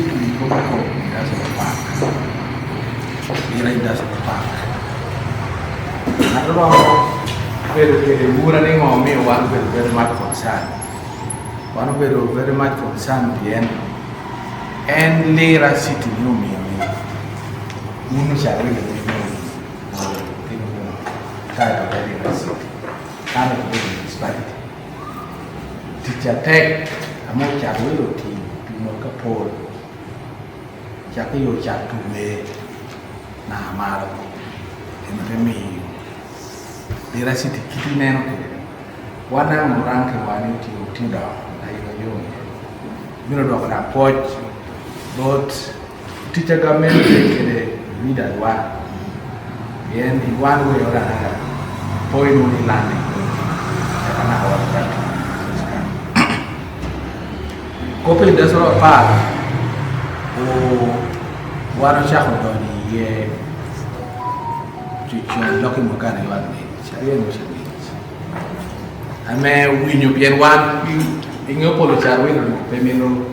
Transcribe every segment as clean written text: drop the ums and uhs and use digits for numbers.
specifically Okello Industrial Park, Lira Industrial Park. Pero que the running on me one very much concerned. One very much concerned and Lira City knew me. Unu shall really kind of Lira City. Kind of disparity. Teacher tech, a more chapel team, no capole. Chapel chat to me. Nah, Maro. In the me. Lira City kiti neno kile. Wana muranke wani utindo na yoyo. Mino do kana coach but teacher government kile leader one. Yen in one way or another. Point only landing. Kana hawa. Kopi Industrial Park. Wano chako doni ye. Chichon loki mukana yuadmi. Ame winyo bien wan ingo polo charwe no pemino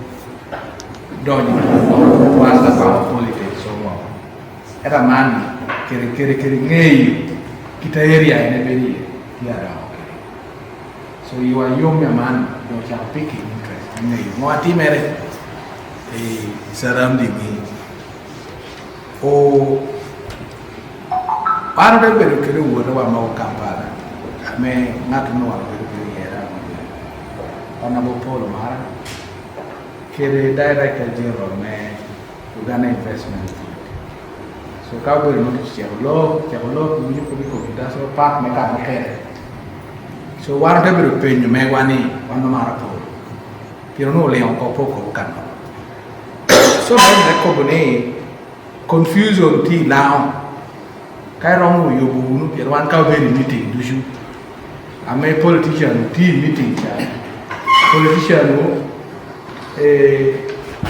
donyo wan da pa politics so mo era man kere ngei kita area ene beri ya da so you are young man do cha picking interest ngei mo ati mere surrounding me o para de beri kere wo da wa ma Kampala ame ngatu no wa Honorable Paul Mara, Kere Director General me Uganda Investmnet Authority. So kau boleh notice Chevolo, punya Industrial Park mereka makere. So one day baru penyu me wani Mara Paul. Pero no leon kau poko bukan. So mereka kau boleh confusion ti now. Kau orang yo bunu pero wan kau beri meeting dusu. Ame politician ti meeting cha. Politician who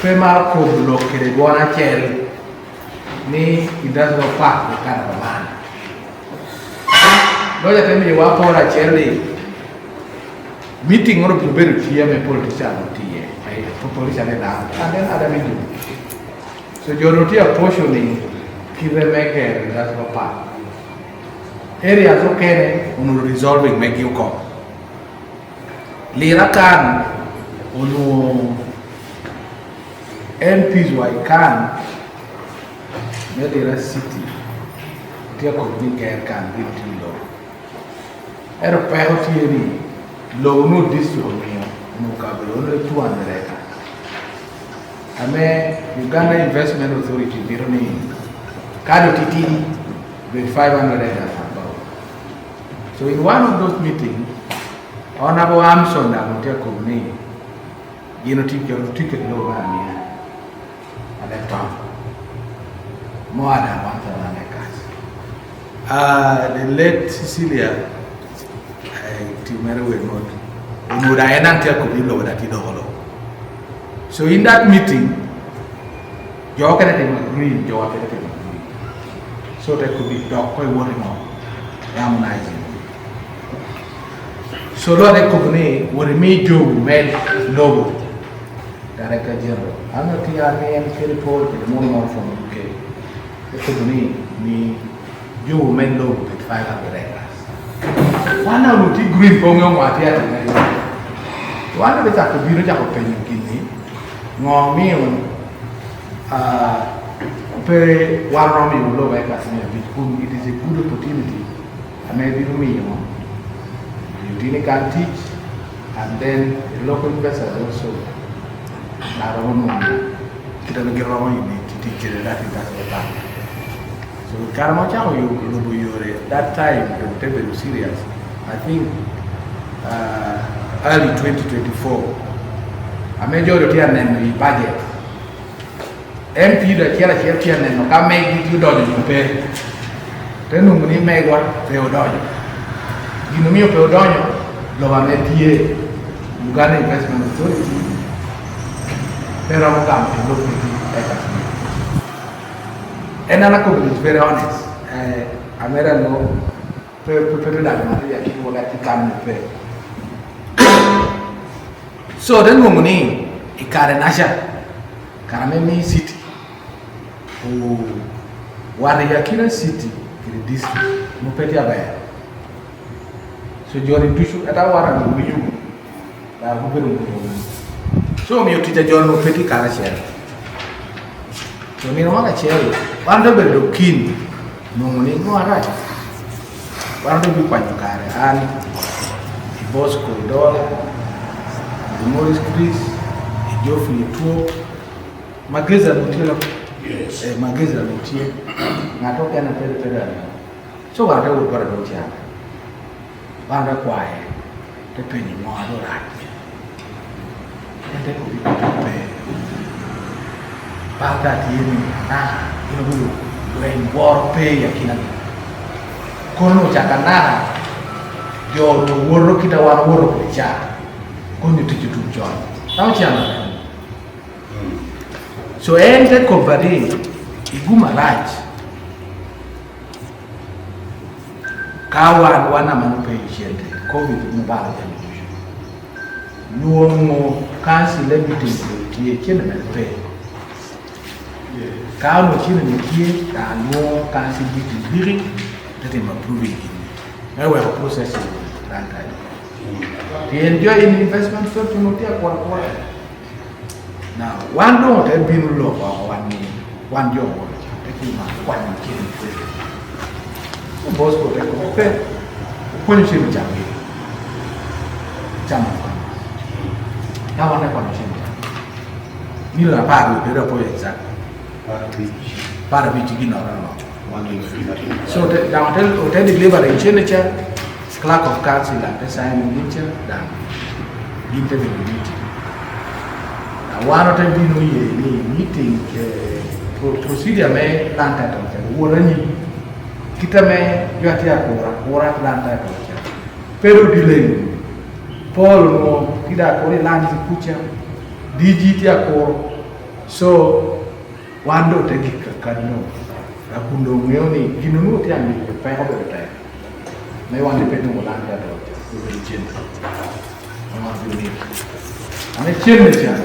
female ko blockere buona chel ni Industrial Park di Kanaman. Doja temi wa pora cheli meeting ngoro beru tie me politician tie ai politician da and then ada meeting. So joro tie portioning kire make Industrial Park. Areas okay unu resolving make you come. Lira kan unu MPs wa kan ne Lira City dia ko ni kan binti lo era pero tieni lo no district no kabelo no 200 ka ame Uganda Investmnet Authority dironi kado titi with 500 acres. So in one of those meetings Honorable Amson da mutia kumni yino ticket lo bani ada tam mo ada wanta na nekas the late Cecilia timere we not no da enantia ko lo da tidolo. So in that meeting jo kana te agree jo kana te agree so there could be dog koi worry no harmonizing. So Lord Ekobune will remain Joe made logo. Director General. I'm not here and report the morning from UK. Ekobune me Joe made logo with 500 acres. One of the green pongo what here. One of the Takubi Jacob Penny no me pay one room low acres it is a good opportunity. I may be me. You can teach, and then the local investors also. Kita lagi ramai ini teach that Industrial Park. So Karamacha you that time they were very serious. I think early 2024. A majority of them in budget. MP the chair and come make it you don't pay. Then we make what they would do. You know, Peodonio, Lovanetie, Uganda Investmnet Authority, Peramogam, and look at it. And Anako is very honest. I made a no, prepared that Maria, he will let you come and pay. So then, Mumuni, Ikaranasha, Karamemi City, who Warrior City, in the district, Mupetia Bay. So John Tushu at our you. So me teacher John Mupeti Karashare. So me want a chair. One of the king, no money, no right. One of the Pancare and Bosco Dollar, the Morris Chris, Geoffrey Tour, Mageza Mutilo, yes, Mageza Mutia, Natoka and Pedal. So I would put a Rotia. One acquire the penny more right. And they could be pay. But that you when war pay a kina. Kono Jakanara, your work kita one work with Jack. Only to you to join. Now, Channel. So, enter Covadi, Iguma Raj. Kawan wana manupe ishente, COVID mubala television. Nuomo kansi lebiting tie chene menupe. Kawan chene menupe, ka nuo kansi biti biri, tete mapruvi gini. Ewe wa process ranka. To enjoy in investment firm to notia kwa. Now, one don't have been low for one job. One kid. Bosco take okay. Punishing Jambi. Jambi. Now one punishing. You are part of the report exact. Part of it you know. So the hotel delivery in Chinacha, clerk of council and the sign in nature, then interview meeting. Now one of them meeting procedure may land at hotel. Kita me juatia kura planta kucha. Pero dileng. Paul no tidak kore lanji kucha. DG tia koro. So wando tegi kakano. Akundo meoni ginunu tia mi pe ho beta. Me wande petu molanda do. Ube chen. Ama duni. Ane chen me chen.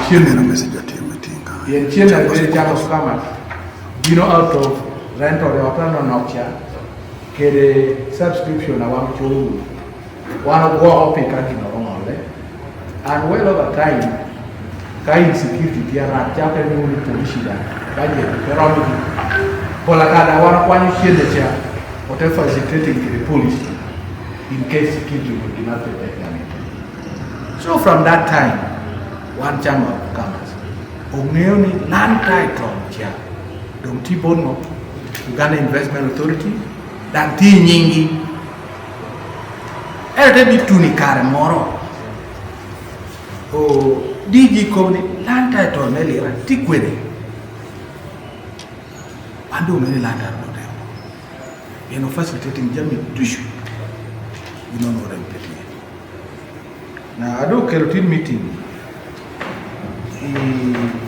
Chen na message tia metinga. Yen chen na be jamo skama. Out of rent or the Okello Noctia, get subscription I want to one go up in Kaki normally. And well over time, Kai security, there are Japanese police that budget, pyramid, Polakada, one share the chair, whatever facilitating the police in case security will not protect them. So from that time, one chamber comes. Okello land title chair, don't Tibono. Uganda Investmnet Authority, dan ti nyingi. Erte bituni kare moro. O DG Company lanta to Lira tikwede. Ando many lanta no dem. You know facilitating jamming tushu. You don't know them petty. Now I do Okello meeting.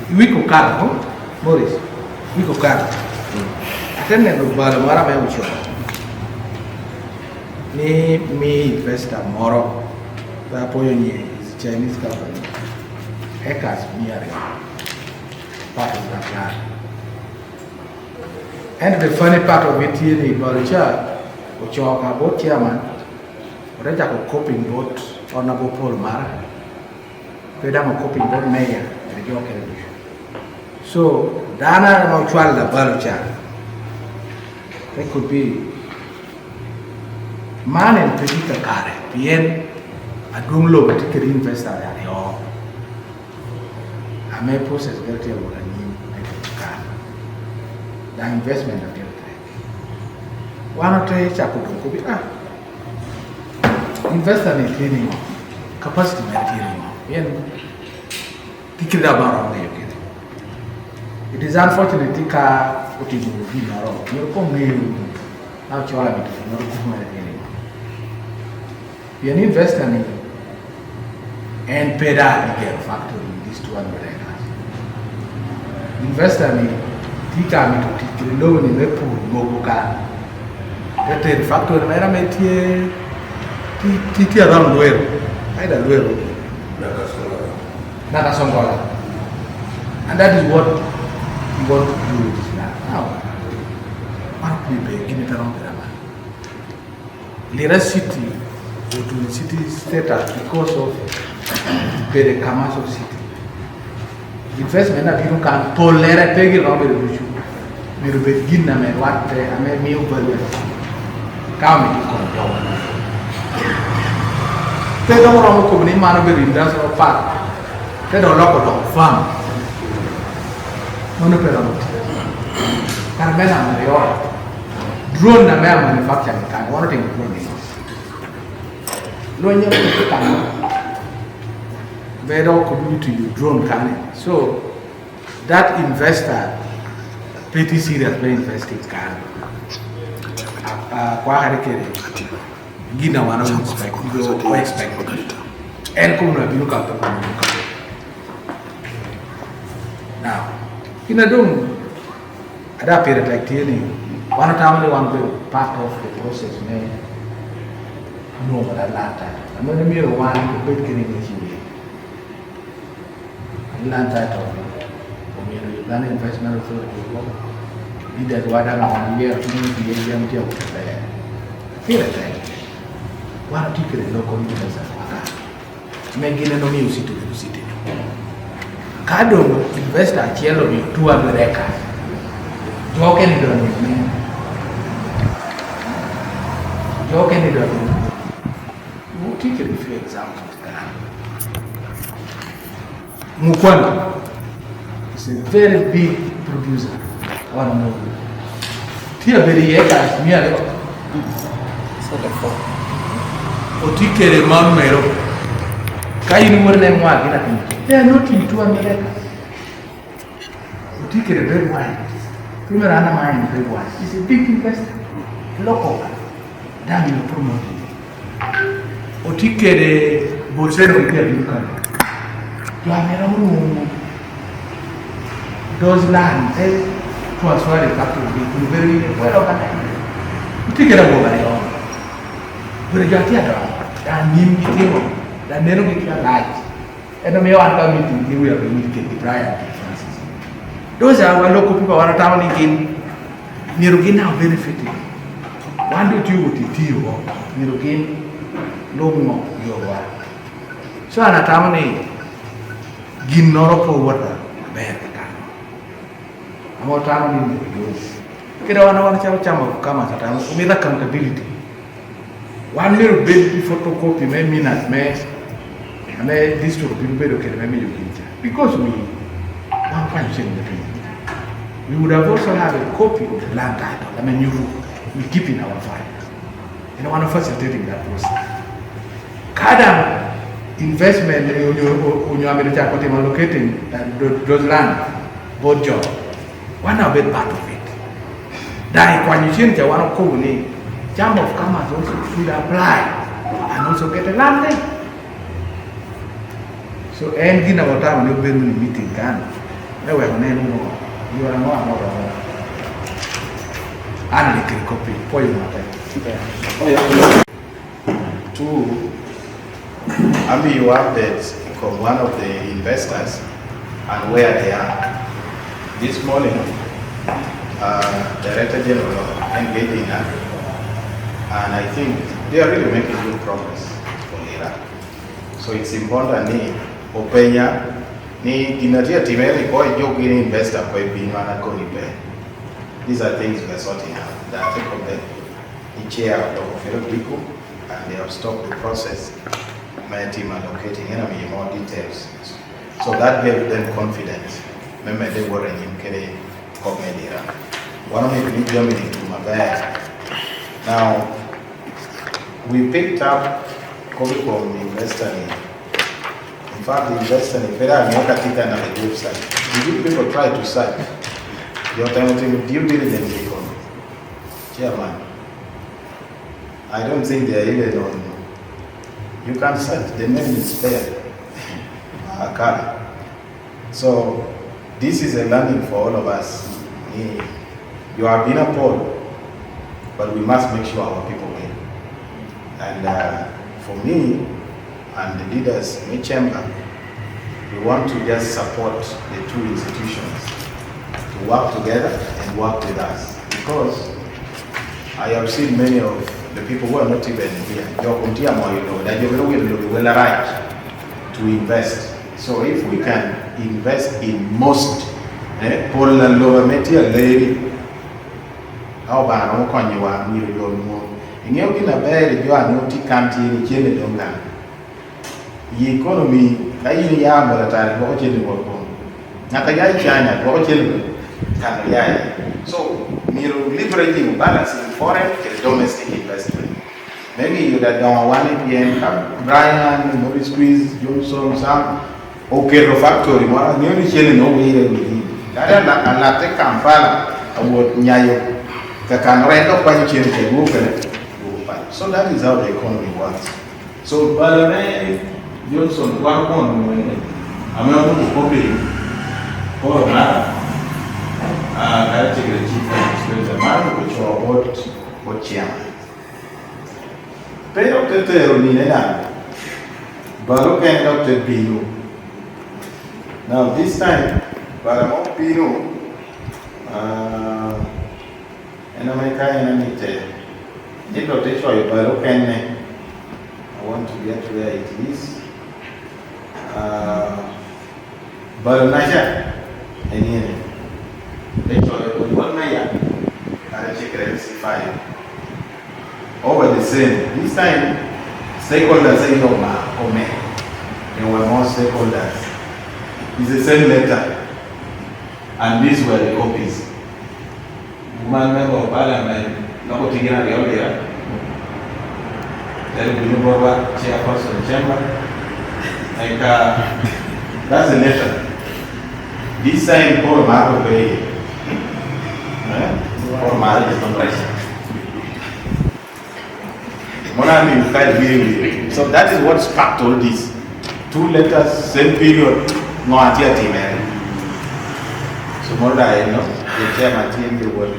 Wiko karo, Morris. Wiko karo. Tenne lo balo mara me ucho. Me investor moro. The apoyo ni is Chinese company. Hackers nearing. Part of that plan. And the funny part of it here is Balicha, Uchoka boat chairman, Reja coping boat honorable Paul Mara. Pedamo coping boat mayor, the Okello. So Dana Mauchual la Balicha. That could be man and Pedita Kare, Pien, a Gumlo, particular investor at the all. I may process guilty of a new car. The investment of guilty. One or two chaputo could be investor in cleaning capacity material. Thinking about it. It is unfortunate that what you do in our own. You come here now, Chola, not be an investor and pay that again factory in these 200 acres. Investor me, Tika me to take the loan in the pool, Mogoka. That the factory, I made here, Titi around Luero. I don't know. Nakasongola. And that is what we want to do with this land. Now, one people give it around the Lira City, go to the city status because of the commercial city. Investment that you can tolerate taking around the issue. We will begin to make what I may be over. Come to control. They don't want to come in man industrial park. They don't lock on farm. No, no, no. Carmena, they are drone the manufacturing can one thing drone. No, you can. They don't commute to you drone can. So that investor pretty serious by investing can. Kwa harikere gina wana expect and come na binuka kwa now in a dome ada period like tini one time one part of the process may no but Atlanta I'm going to be one to put getting it Atlanta to Uganda Investmnet Authority either what I'm here to be a young job. Here I think one particular local business making a music to the city. Cado investor Okello be 200 acres. Joking it on his name. Joking it on him. We'll take a few examples. Mukwano is a very big producer. One more. Tia very acres near Otikere Mamero. Kainu more than one. They are not in 200 acres. Otikere very wide. Primarana mine very wide. It's a big investor. Local. Damn you promoting. Otikere Bolsero here in Uganda. You are those lands. Transfer the capital to very well organized. You take it over by all. But you are here, and you meeting, that never get your light. And the mayor and committee, we are going to get the Brian Francis. Those are our local people are traveling in Nirugina benefiting. One do you with the deal, Nirugin, no more your work. So, I'm not having a Ginoro water, America. More time in the use. Get on one chama come at a time with accountability. One little bit photocopy may mean as may this to be better can maybe you get. Because we one point in the dream. We would have also had a copy of the land title. I mean, we keep in our file. And one of us is taking that process. Kada investment on your American locating those land, both job. One of it part of it. That when you change one of Koguni, Chamber of Commerce also should apply and also get a land there. So, in our time, we've been in meeting, can you are more and they can copy for you. Two, you update from one of the investors and where they are. This morning, Director General engaging her, and I think they are really making good progress for Lira. So it's important ni openya ni ginatia timeli kwa jogi investor kwa binwana konipe. These are things we are sorting out. The article the chair of the Okello and they have stopped the process. My team allocating enemy more details. So that gave them confidence. Remember they were in Kere Lira. One of them is Germany to my bag. Now we picked up COVID from the investor. In fact, the investor is very katika na the website. Did people try to search? Your time with due diligence from Chairman. I don't think they are even on. You can search, the name is there. Akala. So this is a learning for all of us. You have been appalled, but we must make sure our people win. And for me and the leaders in the chamber, We want to just support the two institutions to work together and work with us, because I have seen many of the people who are not even here. They will right to invest. So if we can invest in most, for the lower material lady, how about no con you are near your more? In your bed, you are not canteen, the economy, I am at a time watching the work home. Not a guy China, watching so, leveraging balancing foreign and domestic investment. Maybe you that don't want it, Brian, Maurice Squeeze, Johnson, some Okello factory, more nearly chilling over here with him. That and Latte Kampala, about Nyayo, the can rent up when you change the move. So that is how the economy works. So, Balane, Johnson, one, I'm not copying for another. I take the chief administrator, man, which are about what chairman. Pay up the Terronina, Baroque and Dr. Pino. Now, this time, Baramon Pino, and America and Anite. You got to show you Baroque and I want to get where it is. Baronaja, and here. One mayor and a over the same. This time, stakeholders say no, oh man. There were more stakeholders. It's the same letter, and these were the copies. One member of parliament, not to get the earlier. Then we know what chairperson chamber. Like that's the letter. This time, Paul Marco Bay. Or marriage is not right. So that is what sparked all this. 2 letters, same period, no idea team. So more than the chairman team the word.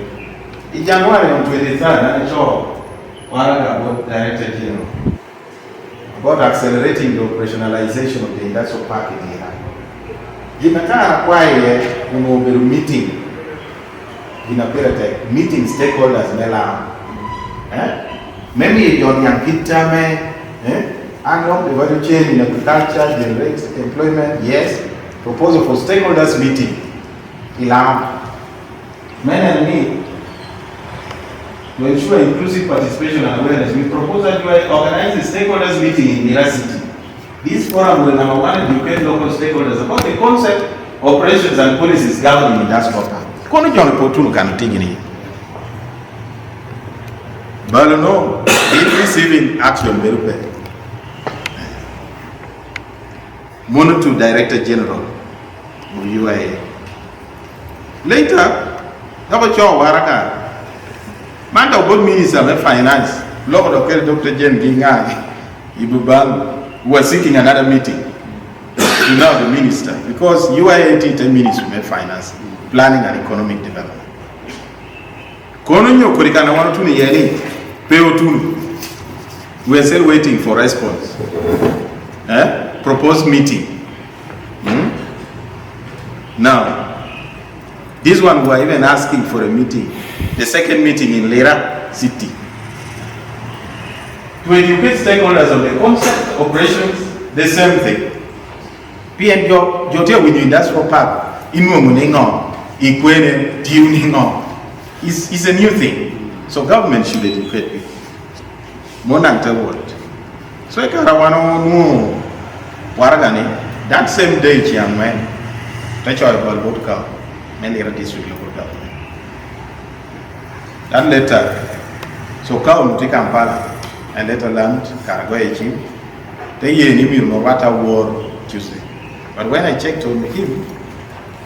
In January on 23rd, I saw Waraga Director General about accelerating the operationalization of the industrial park in Iran. You can acquire a meeting. In a period, meeting stakeholders, maybe you're young Pitame, unlock the value chain in agriculture, generate employment, yes. Proposal for stakeholders meeting. Men and me, to ensure inclusive participation and awareness, we propose that we organize a stakeholders meeting in Lira City. This forum will number one educate local stakeholders about the concept, operations, and policies governing industrial park. Kono John Potunu can take it. But no, in receiving action very well. Mono to Director General of UIA. Later, Dr. Chow Waraka, man of good Minister of Finance, Lord Okello, Dr. Jen Gingai, Ibuban, who was seeking another meeting. To now the Minister, because UIA 10 Ministry of Finance. Planning and economic development. Kononyo Kurikana Wanutuni Yeri, Peotunu. We are still waiting for response. Proposed meeting. Now, this one we are even asking for a meeting, the second meeting in Lira City. To educate stakeholders on the concept, operations, the same thing. PN Jotia with the industrial park, Inwo Equating, tuning on. It's a new thing. So government should educate people. Monanta what? So I can't want Waragani, that same day, young man, that's why I bought car, Lira District local government. That letter, so come to Kampala and let land Karagoechi. They knew no matter war Tuesday. But when I checked on him,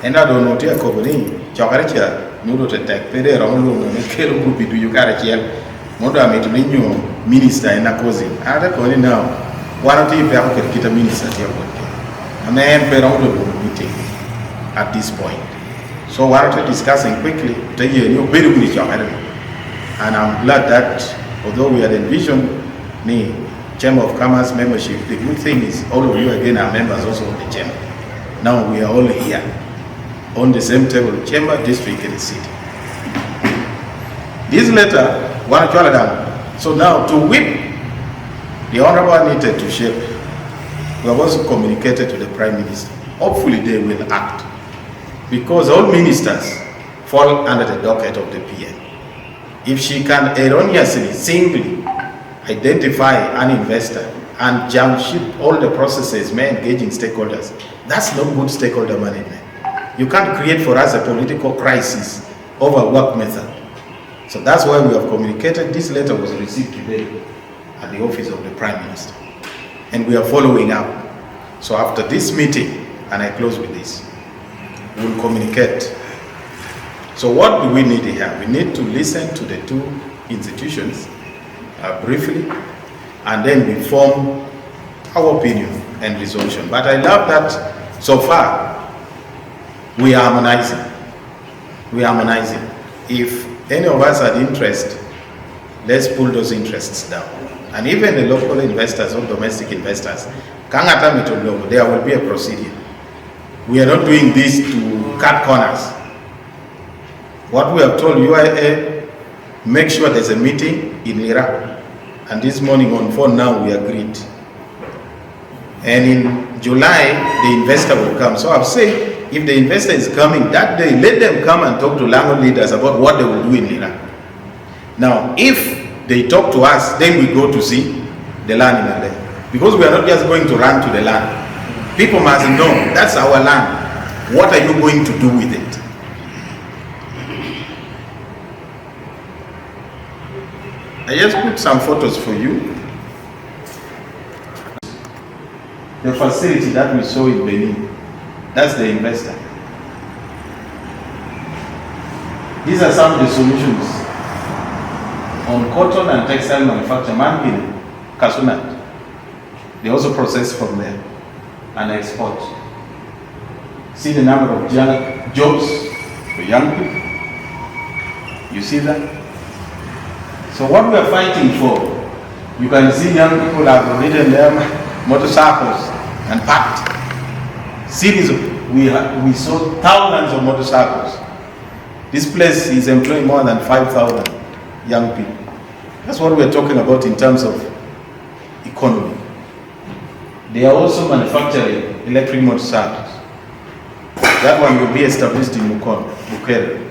and I don't know to a company, Chokaracha, no to attack, Pede Romulo, and Kero Gupi to Yukarachel, Moda made new minister in a cousin. I don't know now. One of the people can minister here. A man Perondo meeting at this point. So what are discussing quickly, the year very good job. And I'm glad that although we had envisioned the Chamber of Commerce membership, the good thing is all of you again are members also of the Chamber. Now we are all here on the same table, Chamber, District, and City. This letter, so now to whip the Honorable Anite to shape, we have also communicated to the Prime Minister. Hopefully they will act, because all ministers fall under the docket of the PM. If she can erroneously, singly identify an investor and jump ship all the processes may engage in stakeholders, that's not good stakeholder management. You can't create for us a political crisis over work method. So that's why we have communicated. This letter was received today at the office of the Prime Minister, and we are following up. So after this meeting, and I close with this, we will communicate. So what do we need here? We need to listen to the two institutions briefly, and then we form our opinion and resolution. But I love that so far we are harmonizing. We are harmonizing. If any of us had interest, let's pull those interests down. And even the local investors or domestic investors, there will be a procedure. We are not doing this to cut corners. What we have told UIA, make sure there's a meeting in Lira. And this morning on phone now we agreed. And in July, the investor will come. So I've said, if the investor is coming that day, let them come and talk to landlord leaders about what they will do in Lira. Now, if they talk to us, then we go to see the land in LA. Because we are not just going to run to the land. People must know, that's our land. What are you going to do with it? I just put some photos for you. The facility that we saw in Benin, that's the investor. These are some of the solutions on cotton and textile manufacture. Manpin, Kasunat. They also process from there and export. See the number of jobs for young people. You see that? So what we are fighting for, you can see young people have ridden their motorcycles and packed. Cities, we saw thousands of motorcycles. This place is employing more than 5,000 young people. That's what we're talking about in terms of economy. They are also manufacturing electric motorcycles. That one will be established in Okello.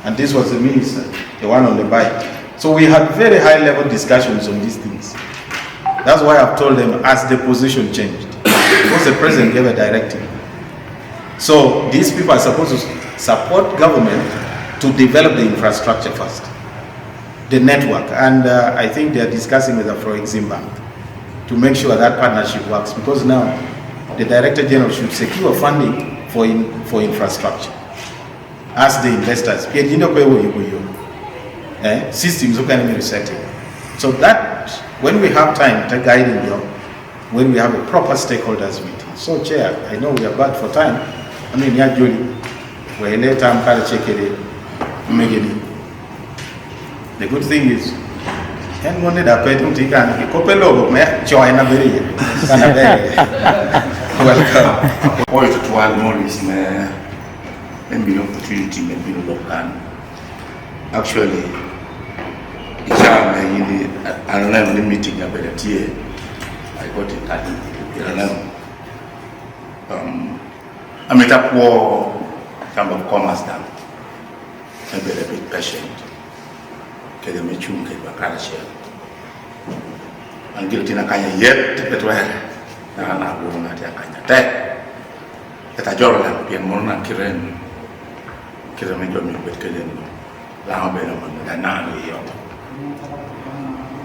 And this was the minister, the one on the bike. So we had very high level discussions on these things. That's why I've told them as the position changed, because the president gave a directive. So these people are supposed to support government to develop the infrastructure first, the network. And I think they are discussing with the Afro-Exim Bank to make sure that partnership works, because now the Director General should secure funding for infrastructure. As the investors, systems can be resetting. So that when we have time to guide them, when we have a proper stakeholders meeting. So Chair, I know we are bad for time. I mean, yeah, Julie, we let time kind of check it. The good thing is, and one day that person take and Okello me join a very welcome. Point to one more is maybe opportunity, maybe no plan. Actually, it's I remember the meeting about the year. I got it at I met up for Chamber of Commerce down. I'm very bit patient. Get a machine, get a car share. And guilty na kanya yet, but well, na woman at a kanya. That a jordan, and more than Kiran with Kiran. Lamabella, and now we are.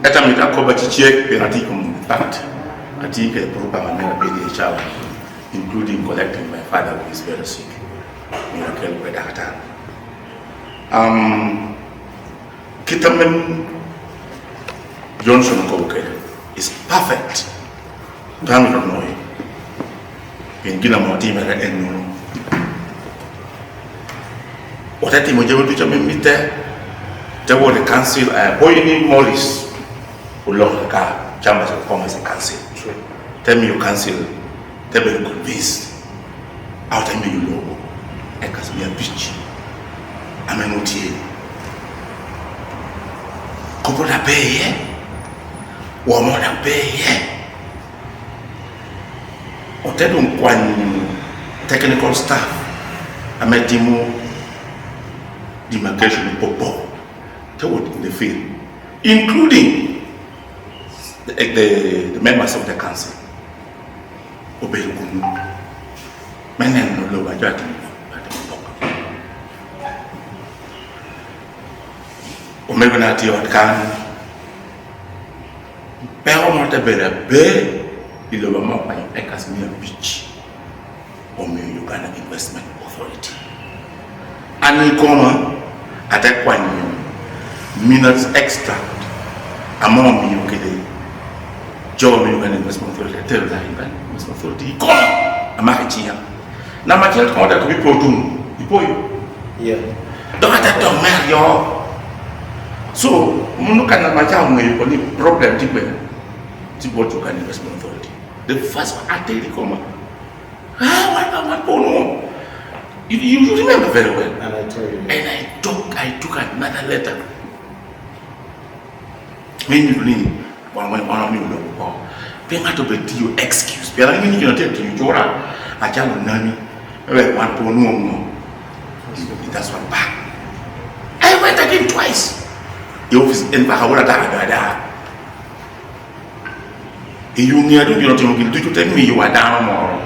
At a meter cover to check Penaticum fact. I think a program and a child, including collecting my father who is very sick. Miracle by that time. Kitamen Johnson Okello is perfect. Don't know it. In Ginamoti, and no. What I think we will do to me there was the council, Boyini Morris, who lost the car, Chambers of Commerce and Council. Tell me you cancel They're very convinced. Out of me, you know, I can be a bitch. I'm a notier. Couple of pay, woman of pay. Or tell them one technical staff. I met him demarcation popo in the field, including the members of the council. Obey men and no lower judgment. Omegonati on can Belmont a better bay, the lower mountain, Ekasmia Beach, or Uganda Investment Authority. And we come at that 1 minutes extract among me, okay, Joe Uganda Investment Authority, tell the Uganda Investment Authority, come a marketing. Now, my child contact with Protum, yeah. Don't have to marry your. So, Munukan Majam, you can problem to Uganda Investment Authority. The first one, I tell you, come on. You remember very well. And I tell you. And I took another letter. When you need one of you know, paying out of you excuse. But I mean, you know, tell you, Jora, I can't know. One poor no. That's one back. I went again twice. The office in Bahawada. You near to you to tell me you are down more.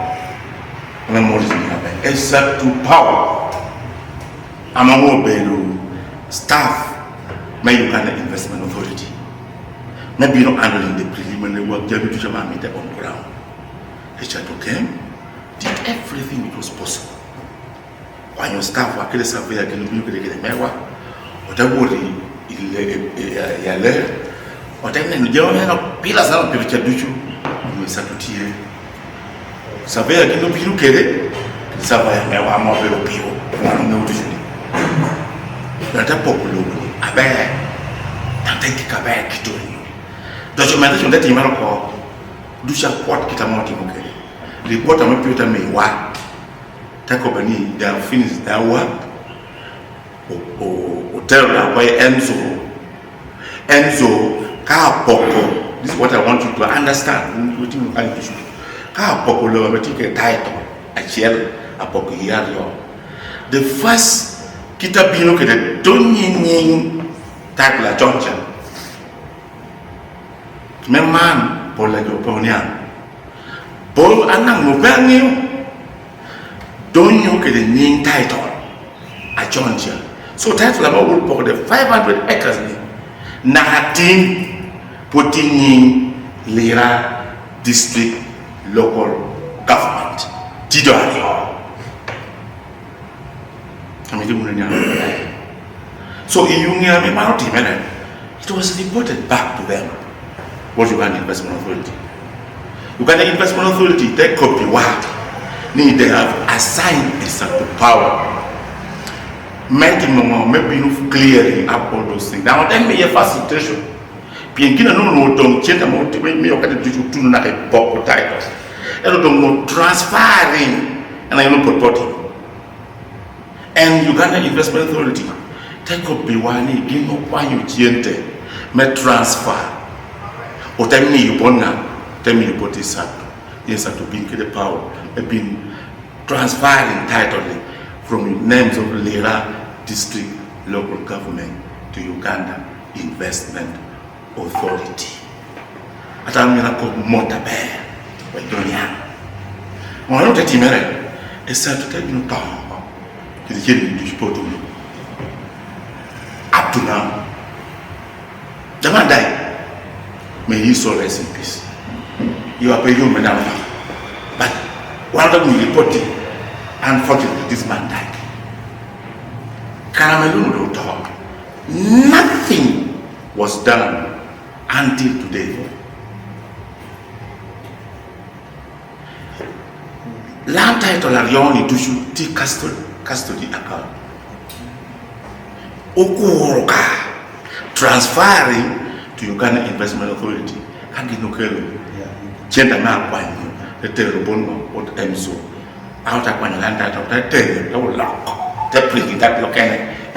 Except to power among Okello staff, my Uganda Investment Authority. Maybe not handling the preliminary work, they will do on the ground. HR came, did everything it was possible. When your staff were killing survey again, you could get a mewa, or the worry, or then the pillars of the picture do you, Saturday. Survey again, you get it. Survey, I'm not very people. One no usually. Not a popular, a bag. Don't take a bag to you. Documentation that you might call. Do support Kitamoki. Report on computer may what? Take company, they have finished their work. Or tell them why Enzo, car poco. This is what I want you to understand. Car popular title, a chair, a poco. The first Kitabino que the Donning title a Johnson. My man, Paul Lagoponian. Paul Anang Mubang, don't you get the name title a Johnson. So title about the 500 acres. Nahatin putting in Lira District local government. So it was reported back to them. What Uganda Investment Authority? Uganda Investment Authority, they copy what? They have assigned a certain power. Maybe clearing up all those things. Now then may a facilitation. Pinkina no don't change the motivate me or get to not a pop titles. I don't know transferring and I don't put it. And Uganda Investment Authority take up Biwani, give no one you gente, may transfer. Or tell me you wanna tell me you put this up. Yes, to be the power, have been transferring title from names of Lira District local government to Uganda Investment Authority. At I'm going to call Motabear. On a petit mère, et ça tout est une temps que les gens du sport. Up to now, the man died. May he so rest in peace. You are paying madam. But one of them reported, unfortunately, this man died. Caramello don't talk. Nothing was done until today. Land title are only to shoot the custody account. Okuroka transferring to Uganda Investment Authority. Okello. Gender man the Terrobono, what Emso, out of Panalanda, of that day, that will lock, that bring that local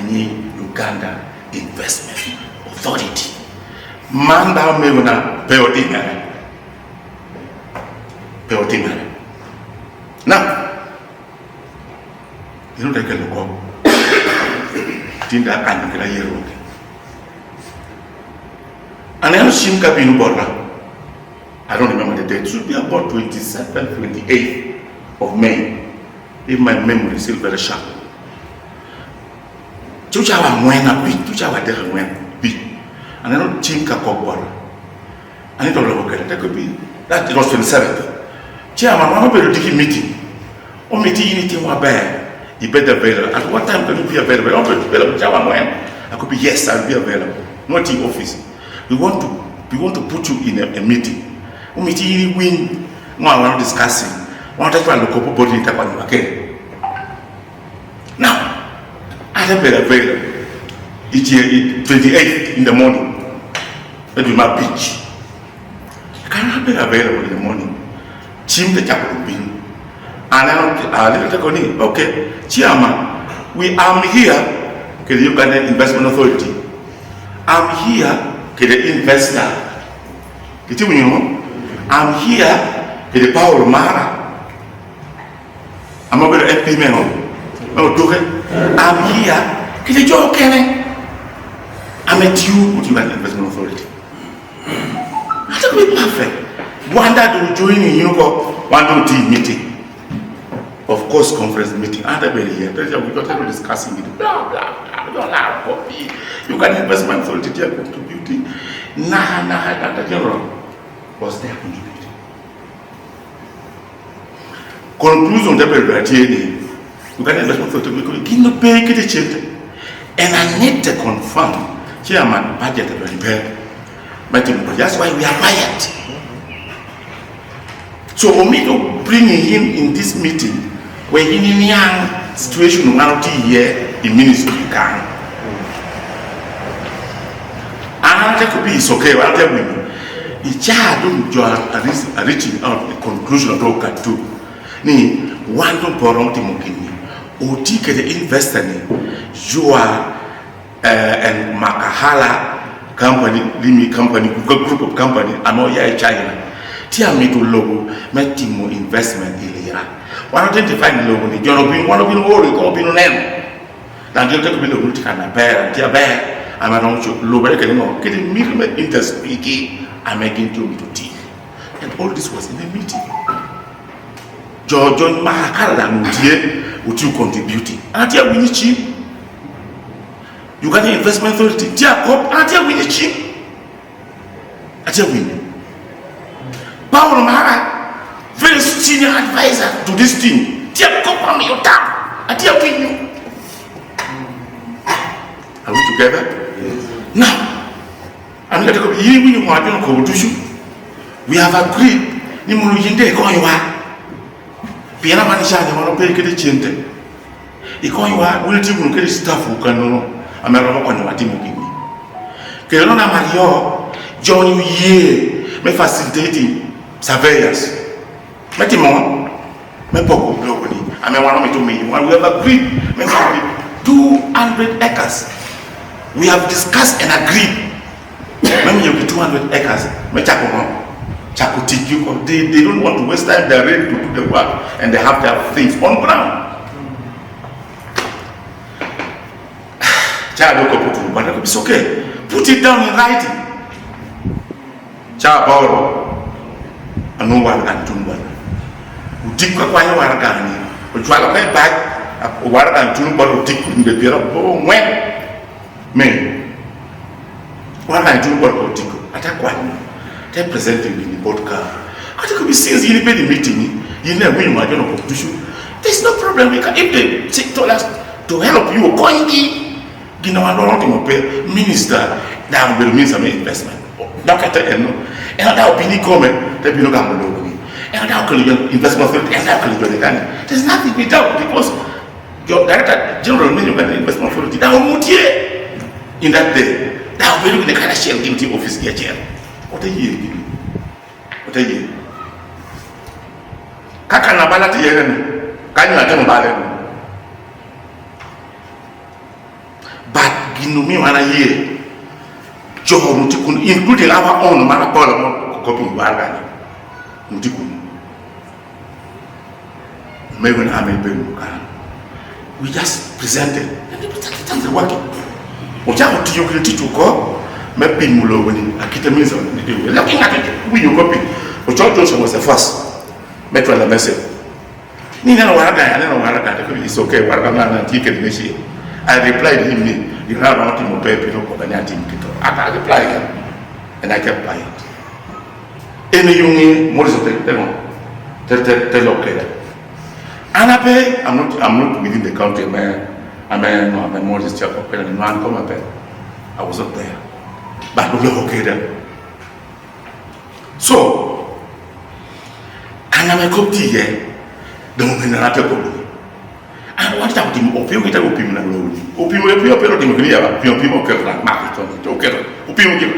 in Uganda Investment Authority. Manda Mevuna, Peotina. Now, you know, they can look up. Tinda and get a year old. And then Shimka Binubora. I don't remember the date. It should be about 27th, 28th of May. If my memory is still very sharp. Tuchawa Mwena big, Tuchawa Della Mwena big. And then Chimka Kobora. And it all over. That could be that it was 27th. Chairman, I'm not a meeting. Or meeting anything more bad. You better available. At what time can you be available? I could be yes, I'll be available. Not in office. We want to put you in a meeting. We meeting win. No, I want to discussing. Want to try to look up body in Tapan again. Now, I have been available. Each year, 28th in the morning. That will my beach. I cannot be available in the morning. Chim the Chapo bin. And I little Taconi, okay, Chairman, we are here, the Uganda Investment Authority. I'm here, the investor. You know, I'm here, the power Mara. I'm not going to MP man. I'm here, the Joe Kenny. I'm at you with Uganda Investment Authority. That will be perfect. One that will join in, one team meeting. Of course, conference meeting. Other very here. We got discussing it. Blah blah blah. Copy. Uganda Investment Authority they are contributing. Nah, general was there contributing. Conclusion that we are here. Uganda Investment Authority we could give no pay the change. And I need to confirm. Chairman, budget is very but that's why we are quiet. So for me to bring him in this meeting, where in a young situation, one here in ministry can. And that could be it's okay. I'll tell you, the child don't join reaching out the conclusion of what can do. Ni one don't borrow Timokini, or take the investor you are and Makahala company, Limi company, group of company, and all here China. Tia me to logo, met Timo investment in Lira. One identify the logo, the John Obin, one of them, Orik, or Bin Nen. Then you take a bit of Multicana bear, Tia bear, I'm an old low anymore, getting me interest speaking, I'm making to tea. And all this was in the meeting. John Mahakala would you contributing? And Tia Winichi, Uganda Investment Authority, Tia Cop, and Tia Winichi. Tia Win. Power Mara, very senior advisor to this team. Tia Cop on your tap, and Tia Win. Are we together? Yes. Now, I'm going to go here when you want to go. We have agreed. Nimulujinde koiwa. Piana manisha ni mano peke de chente. Ikoiwa wili timu nukeli staff ukanono. Amerama kwa nyuma timu kini. Kero na Mario John Ye me facilitating surveyors. Me timo me poko blogo ni. Amewana me to me. We have agreed. Me 200 acres. We have discussed and agreed. Maybe you be 200 acres. Me chako they don't want to waste time. They are ready to do the work and they have their things on ground. But it's okay. Put it down in writing. Chabauro and no one can do one. Udika kwa waragani. Ujwala kai back waragani tunubalo udik in the bureau. When men waragani tunubalo udik atakwa. They're presenting in the podcast. I think we since you the meeting, you never win my journal competition. There's no problem. We can if they told us to help you, going in minister that will mean some investment. And that will be comment that we look at the and that will investment and that will be the there's nothing without because your director general management investment authority that will move here in that day. That will be the kind of share office here. What a year. Kaka na bala ti yeren. Kanyu ate mbale. But ginumi wana ye. Joho mutikun, including our own mana pola mo copy bargani. Mutikun. Maybe I may be we just presented. That's the working. What I want to you to go. Maybe Mulo when Akita means looking at it, we you copy. But George Johnson was the first. Metro the message. Nina Waraga, I don't know Waraga, it's okay, Waraga, ticket machine. I replied him, you have not him pay people than I think. I replied him, and I kept quiet. Any young more of the local. And I'm not within the country, I'm a modest chap, and man come up. I was not there. But we were okay then. So, and I'm a cup tea here, the moment I take over. And what about him? Opium, get a opium and road. Opium, people can market on it, okay? Opium, give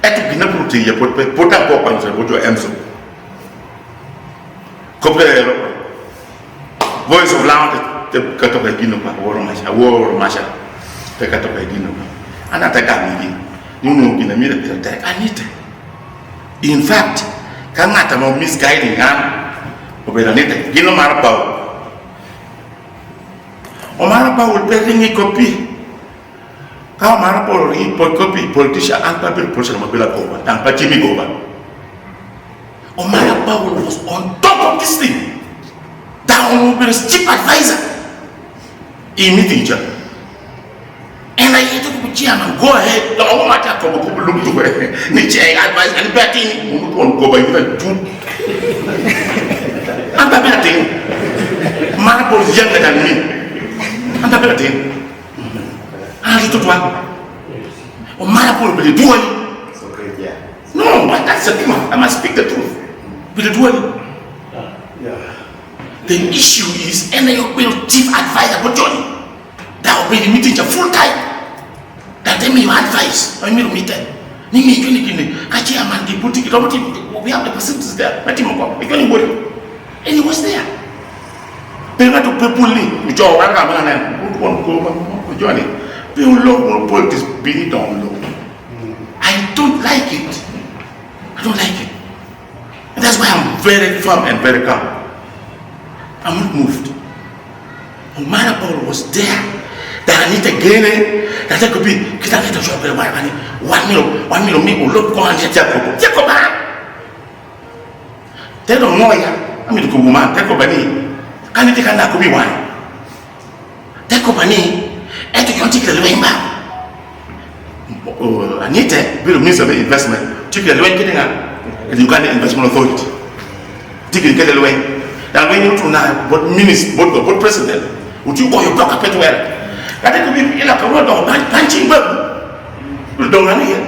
at the pinnacle tea, you put up up and put your answer. Copper. Voice of loud, the cut of a dinner, war masha, the cut of a dinner. And at a gammy, you know, in the middle of the attack, I need it. In fact, come at a more misguiding hand, over a little, you know, Marapa. O Marapa will bring a copy. How Marapa will copy politician and public person of Bella over, and Pachimi over. O Marapa was on top of this thing. That will be chief advisor in meeting each other. And I had to put chairman, go ahead, the whole matter come up look to where nature advice and betting won't go by even two. And the betting, Marco is younger than me. And the betting, and he took one. Oh, Marco will be the duel. No, but that's the truth. I must speak the truth. Be the duel. The issue is, and you will chief advisor for Johnny. That will be the meeting full time. That tell me your advice. I mean, meet them. Nimi, chairman, the boutique, we have the facilities there. Let him go. And he was there. They went to people, which are one who won't go Johnny. People low politics being done low. I don't like it. I don't like it. And that's why I'm very firm and very calm. I'm not moved. Omara Paul was there. That I need to gain it. That I could be. Kita kita shop there. 1 million. Me will look on Jacob. They don't know ya. I mean, the woman. Jacob ani. Can you take a could be one? Jacob ani. And to take the way back. Anite, Minister Investment. Take the way getting the Uganda Investmnet Authority. Take the way. Now when you now, but minister, but president, would you go your block up at where? That could be like a word of punching button. You don't run here.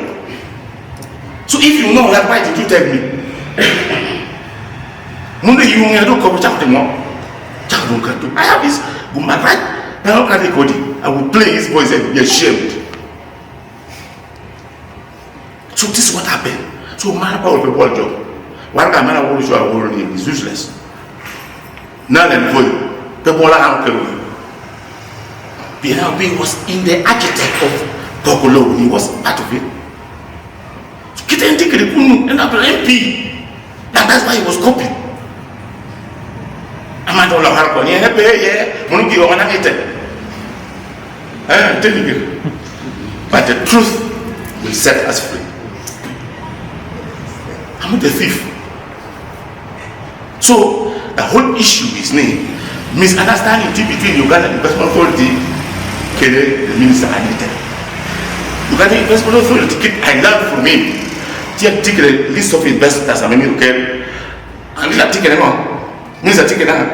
So if you know that, why did you tell me? Monday you don't come to more. I have this woman right now. I will play his voice and be ashamed. So this is what happened. So man about the world job. One guy man will show our name is useless. Now then for you, the Bola Okello. BNB was in the architect of Okello. He was part of it. Kita yang tiga pun end up MP. And that's why he was copied. Amado la harko ni happy yeah. Munu giwa mana kita. Tell you. But the truth will set us free. I'm not a thief. So the whole issue is misunderstanding between Uganda Investmnet Authority and the Minister Anite. Uganda Investmnet Authority, I learned from him. Take a list of investors and maybe okay. And we are taking them on. Minister taking them,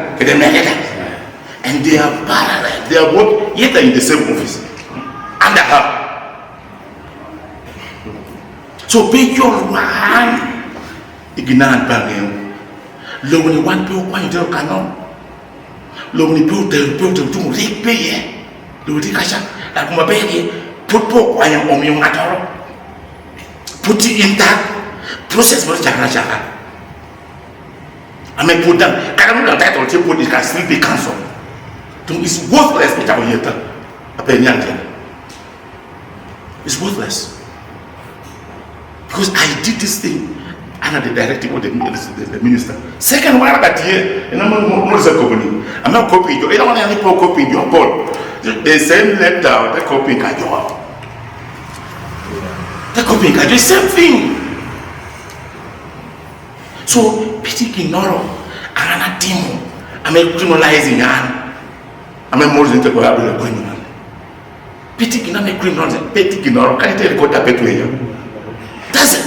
and they are parallel. They are both yet in the same office. Under her. So pay your one. Ignorant bargain. Lo when you want to go into the canon. Lo when you build to repay. Lo di kasha. That kuma pay put pork wine on your matter. Put it in that process for Chaka. I may put down. I don't know that title to put it can still be cancelled. It's worthless. It's worthless. Because I did this thing under the directive of the minister. Second one I got here, and I'm not copying you. I don't want any people copying your board. The same letter, the copying can go out. The copying can do the same thing. So, pity ignore. I'm a team. I'm a criminalizing hand. I'm a more than the criminal. Pity ignore a criminal. Pity ignore. Can you tell you what happened to you? Does it?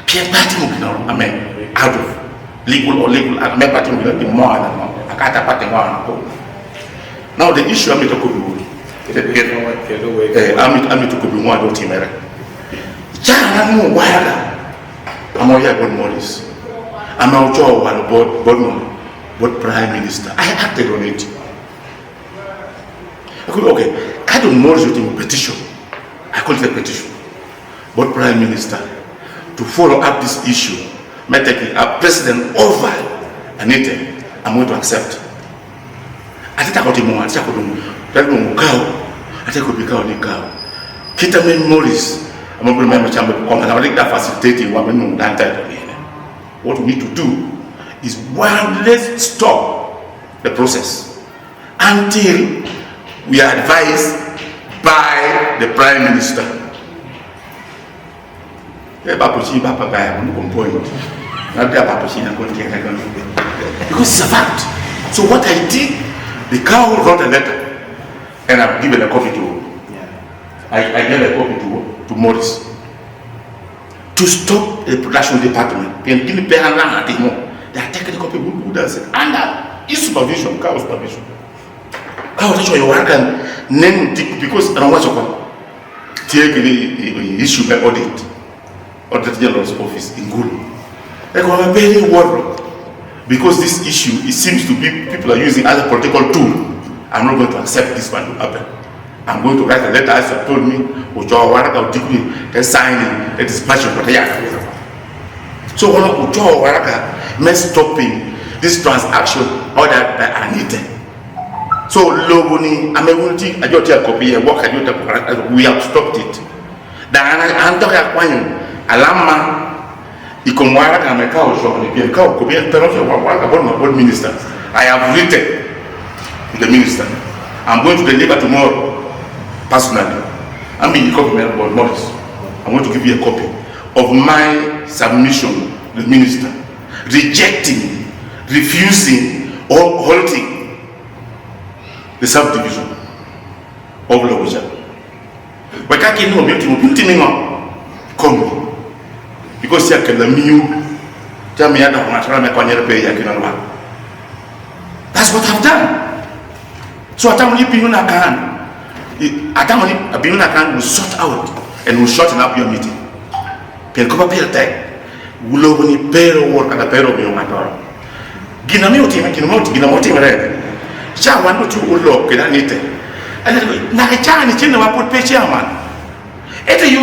I mean, out of legal or legal, I may party will be more than I can't party one. Now, the issue I'm to could I'm to be one of Timera. China, why? I'm all here, good Morris. I'm out of one board prime minister. I acted on it. Okay, I don't know your petition. I call it a petition. Board prime minister to follow up this issue, may take a president over Anite. I'm going to accept. I think I got him more. I think I could be cow. Kita Morris. I'm going to remember chamber to come and I think that facilitating women what we need to do is one, let's stop the process until we are advised by the Prime Minister. Because it's a fact. So what I did, the cow wrote a letter and I've given a copy to I gave a copy to Morris to stop the production department. They are taking a copy under his supervision, cow supervision. Cow is your work and name because I don't want to take the issue by audit or the General's office in Gulu. I'm very worried because this issue, it seems to be people are using as a political tool. I'm not going to accept this one to happen. I'm going to write a letter as you told me, which are one of the signing the dispatching for the so one of the stopping this transaction ordered by Anite. So Loboni, I'm able to I got a copy and work we have stopped it. I'm talking about Alama. Ikomwara na cow shop and the cow could be a about minister. I have written to the minister. I'm going to deliver tomorrow personally. I'm being copy about Morris. I'm going to give you a copy of my submission to the minister, rejecting, refusing, or halting the subdivision of Logoja. But I can't know beauty come. Because you can that's what I've done. So Atamani will sort out and will shorten up your meeting. Can cover period time. Will only pay work at a pair of your matter. Ginamoti, Cha one or two will look at Anite. And Nakachani Chinema put pay chairman. Ete you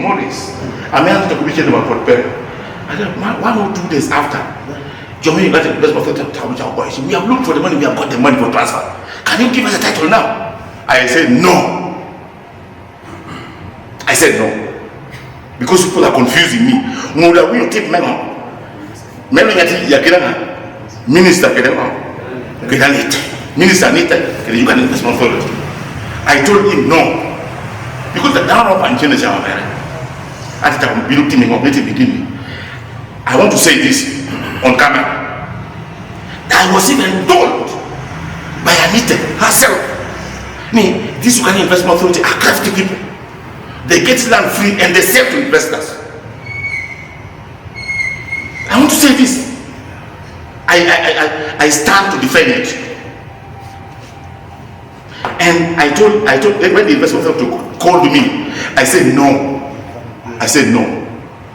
Morris. I mean, to commission about port pay. 1 or 2 days after, Johnny got the best of the time. We have looked for the money, we have got the money for transfer. Can you give us a title now? I said no. I said no. Because people are confusing me. No, that we take men on. Men Minister Minister Anite, the Uganda Investmnet Authority. I told him no. Because the down up and change our marriage. I want to say this on camera. I was even told by Anite herself, this Uganda Investmnet Authority are crafty people. They get land free and they sell to investors. I want to say this. I stand to defend it. And I told when the Investment Authority called me, I said no. I said no.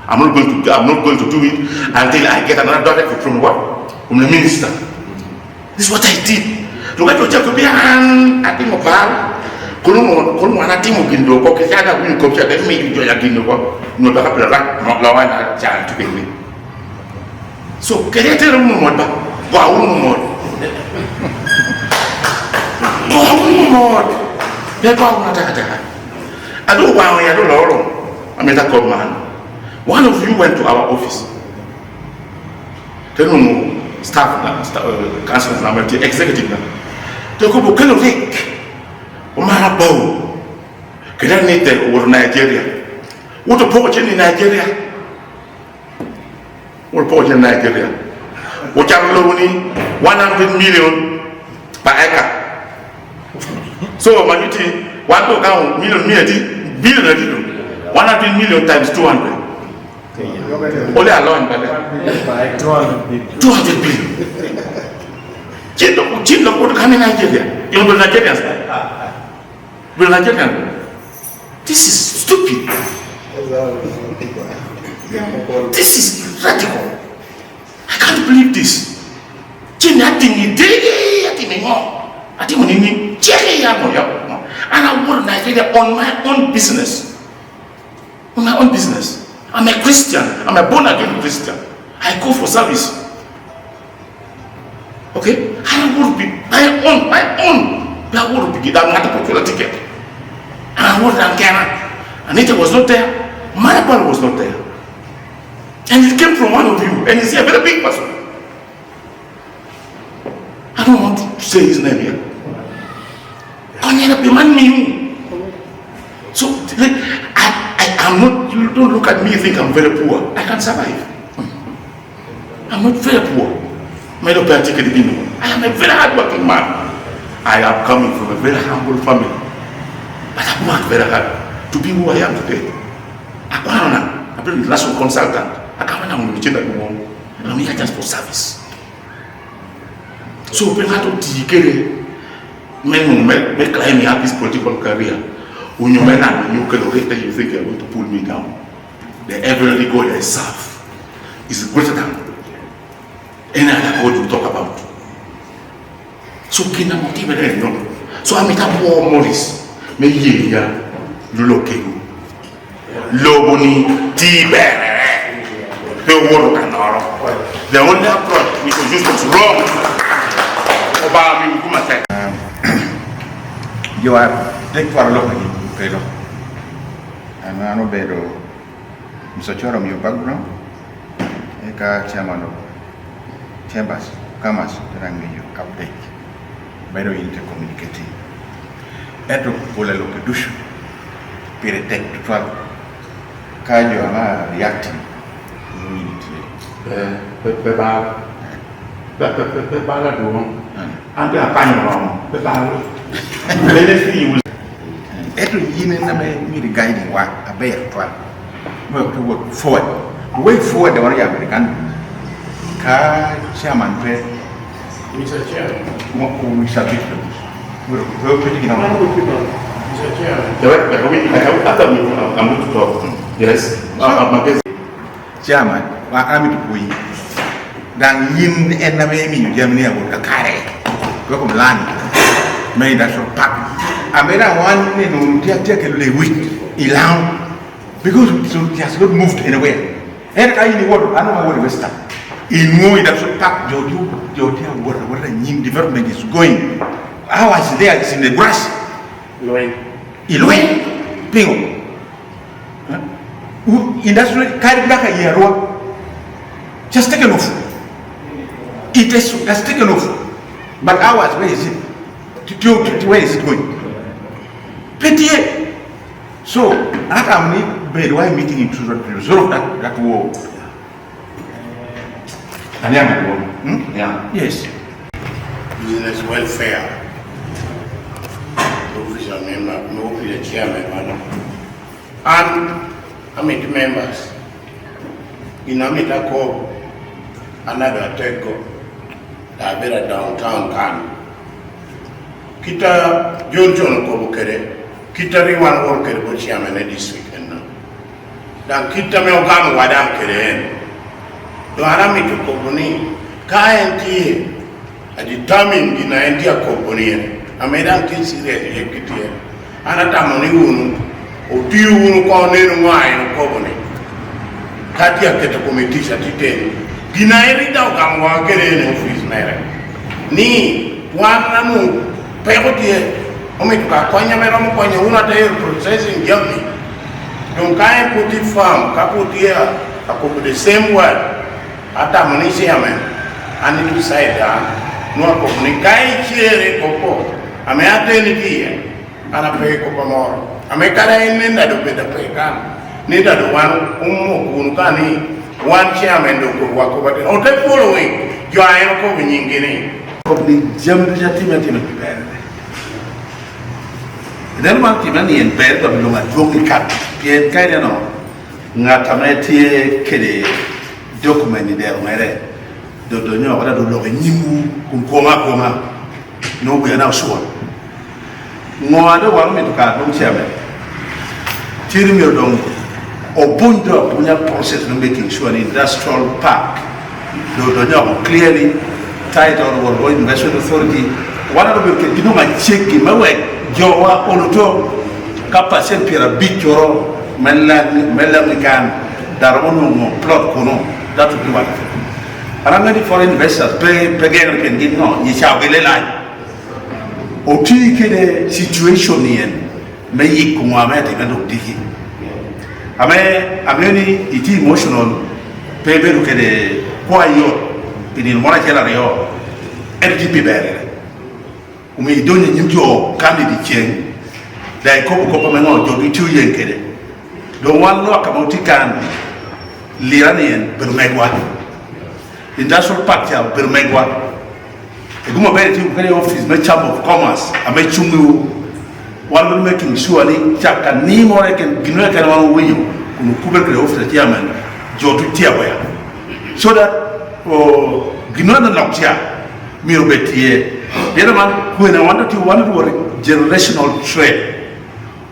I'm not going to do it until I get another directive from what? From the minister. This is what I did. Look at what you be I think about Kulumana Timo Gindo, Kokana, we coach at me, you are Gindo, no, the child to be. So create a moment, go a moment. Go a moment. They go on that. I don't want to know. I met a cop man. One of you went to our office. Tell me, staff, council, executive. They go to Okello Lake. Omara Bow. Can I need the over Nigeria? What a portion in Nigeria? What portion in Nigeria? What are loaning 100 million per acre? So, Manuti, 1 billion, 100 million times 200. Only alone, 200 billion. Chino would come in Nigeria. You will Nigerians. Will Nigerian. This is stupid. This is radical. I can't believe this. And I want Nigeria on my own business. On my own business. I'm a Christian. I'm a born again Christian. I go for service. Okay? I want to be my own. I want to be that not a popular ticket. And I want Ghana. Anita was not there. Marabal was not there. And it came from one of you. And he's a very big person. I don't want to say his name here. So I'm not, you don't look at me and think I'm very poor. I can survive. I'm not very poor. I am a very hard-working man. I am coming from a very humble family. But I've worked very hard to be who I am today. I've been a national consultant. I'm here just for service. So when I don't men claim me have this political career. When you men you think you're going to pull me down. The every God I serve is greater than any other God you talk about. So can I motivate no? So I make up war Morris. Me here, Lulokegu. Loboni Tiber. The only approach we could use was wrong. You are take for a look at Okello. And I know better. Mr. Chorum, your background. Eka chairman of Chambers, Kamas, Rangi, you update. Better intercommunicating. Eto Pola Lokadush. Piretek to 12. Kajo ama reacting. Every year, me the guiding work, a bear plan. Work to work forward. The way forward, the one you have begun. Chairman, Mr. Chair. we shall be. We're putting on. Mr. Chair. I'm going to talk. Yes. Chairman, I'm to we. Dan yin enemy Germany about a carry. Go from land. Made that so pack. I made that one in take a little week. Because it has not moved anywhere. And I in the world, I don't know where we start. In more that so pack your where the new development is going. How I see there, it's in the grass. Ilwe. Pingo. Industrial carry back a year. Just taken off. It has taken off. But ours, where is it? Where is it going? Pity. So, that I'm by meeting in to resolve that war. And yeah. Yes. Business welfare. Official member, no the chairman, madam. And Amit members. In Amita call another teko. That better downtown can. Kita John ko bukere. Kita riwan worker bo chairman district enna. Dan kita me ogam wadam kere. Do arami to company kaenti a determine in India company. Amedan kin serious ekiti. Anata moni unu o tiu unu ko nenu ngai no company. Katia kete committee satiten ginairi tau kam wa kere ne office mere ni wana nu pero tie o me ka konya me ro konya una te processing jamni donc kai puti farm ka putia ako the same word ata manisi amen ani tu saida no ko ni kai chere ko ame ateni dia ana pe ko pamoro ame kara inenda do beda pe kan ni da do wan kun kani one chairman do ko wako but on the following jo ayo ko nyingine ko ni jam du jati meti no per den ma ti mani en per ko lo ma jogi kat pien kai no ngata meti kede document ni der mere do nyo wala do lo nyimu kun koma no be na so ngo ado wa mi to ka do chairman tiri mi do obundo punya process no making sure an industrial park do nyo clearly title or Uganda Investmnet Authority wana do ke dino ma cheki mawe jowa onoto kapasel pira bichoro mella kan darwono mo plot kono that would be what aranga di foreign investors pe gen ken di no ni chawgele la oti kede situation yen me yikuma me de do diki ame ni iti emotional pe be do kede kwa yo ini mwana kela reo RGP bere umi donye nyimjo kandi di chen dai ko mengo jo di tu yen kede do wallo akamoti kan Lira yen bermegwa industrial park ya bermegwa egumo bere ti kele office me chamber of commerce ame chungu wallo making sure ni chaka ni more ken ginwe kan wan wiyo kunu kubel kele office chairman jo tu tia boya so that ginoda noktia miro betie yena man kuena wanda ti wanda do generational trade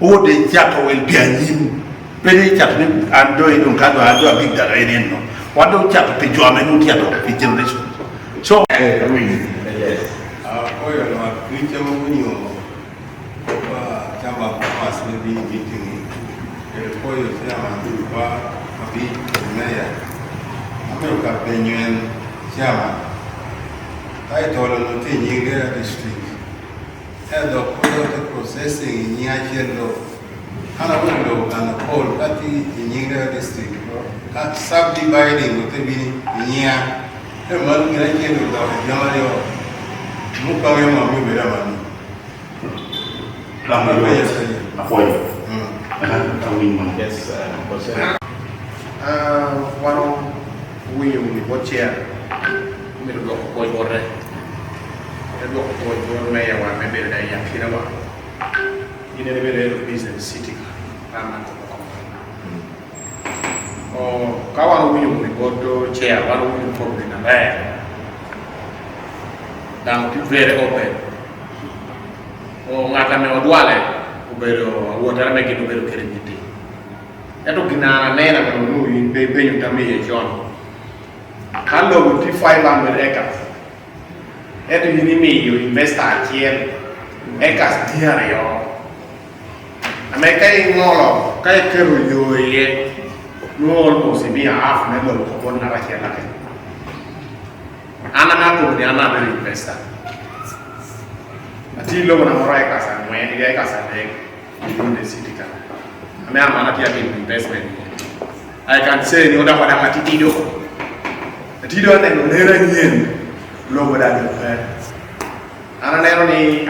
o de jaka wel bianim pele chaka ni ando idon kado ando big data enno wanda chaka pe jo amenu ti ato pe generation so yes oyo no kricha munyo kwa chama pas ni meeting oyo chama kwa abi meya America Benuen Chama title no te Lira District head of product processing in Yachelo ana wendo ana call kati in Lira District kat subdividing no te bini nya e malu ngira kendo da jamari o muka we ma mi bera mani la ma yo apoyo Yes, one we watch here. We do go for it. We do go for me. I want maybe the young kid. In a very business city. Oh, kawan we go to chair. One we go in a bag. Down to very open. Oh, ngata me odwale. Ubero water make it ubero keremiti. Eto kinana nena kwa nunu be nyutami John. Hello, 500 acres. Eto yinimi you invest here acres here yo. Ameka ingolo kai keru yo ye no almost be half melo ko na ra here na. Ana na ko ni ana be investor. Ati lo na mora acres and when the acres and in the city kan. Ame ama na kia investment. I can say ni oda kwa na titido. Titido na no lera nyen lo boda de fer. Ana lero ni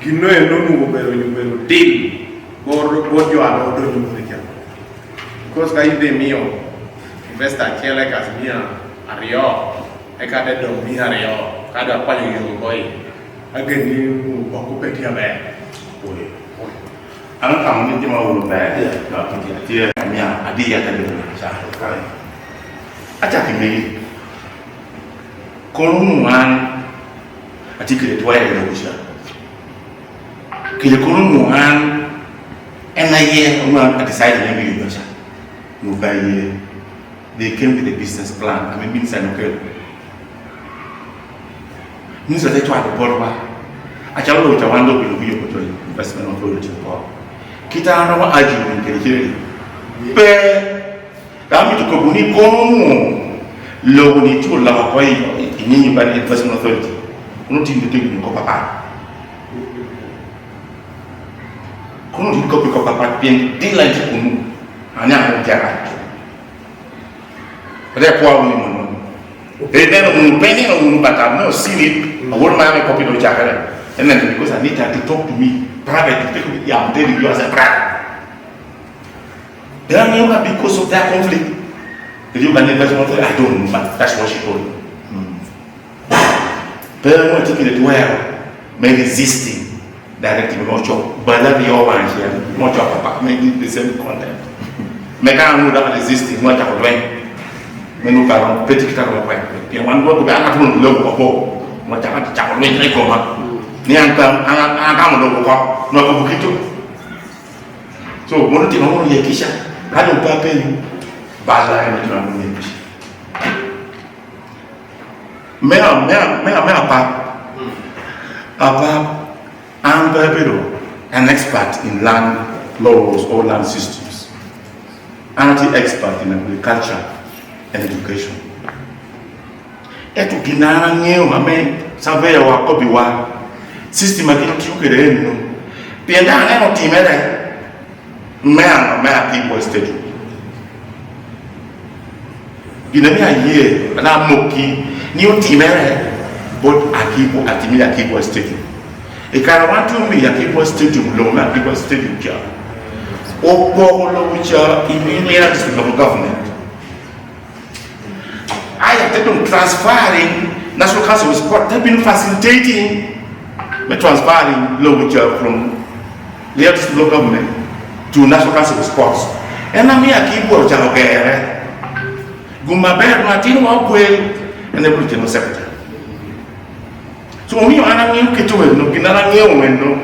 ginno e nonu bero deal. Bojo alo do ni kia. Because ka ide mio investor kia like as mia ario. E ka de do mi ario. Ka do kwa yo boy. Again ni ko petia be. Boy. Ang kamu ni cuma urut bayar, kalau dia hanya adik yang tadi sahur kali. Aja kini, kolongan, adik kita tua yang Indonesia. Kita kolongan, NIA orang adik saya yang Indonesia. Nubai, they came with a business plan. I mean, saya Okello. Ni sudah tua ada berapa? Aja lo cawan lo bilu betul investment authority po. Kita ana aji min kere pe kami to ko buni kono Logo ni tu la ko ni Uganda Investmnet Authority. Uno ti de ni ko papa. Kuno di ko papa bien di la ti kunu. Anya ko tiara. Ada po ni mo. E then un penny un bata no sini. I want my copy of Chakra. And then because I need her to talk to me privately, yeah, I'm telling you as a brother. Then because of that conflict, the Uganda Investmnet Authority, I don't know, but that's what she told me. Then I took it where may resisting directly much of, but that the other one here, much of papa, maybe the same content. Make I know that resisting, much of a way. Menu kalau petit kita kalau apa? Yang mana gua anak pun belum apa, macam apa cakap main ni kau mak. Ni anak kamu belum kau, nak begitu. So, mana ti kamu ni kisah? Kalau apa ni, bala yang kita nak ni. Mea apa? I'm an expert in land laws or land systems. Anti-expert in agriculture and education. Etu kinara ngeo ame sampai ya wakobi wa system akini tukere no. Pienda ngeno timere. Mea people state. Ginamia ye na moki ni timere but akipo atimia akipo state. E kana watu mbi akipo state lo na akipo state kya. Opo lo ucha in Lira District local government. I have been transferring National Council of Sport. They've been facilitating me transferring law from Lira District local government to National Council of Sports. And I'm here keep work jalo kere. Gumba ber matino wa kwel and the General Secretary. So mi ana ngi kitwe no kinana ngi omendo.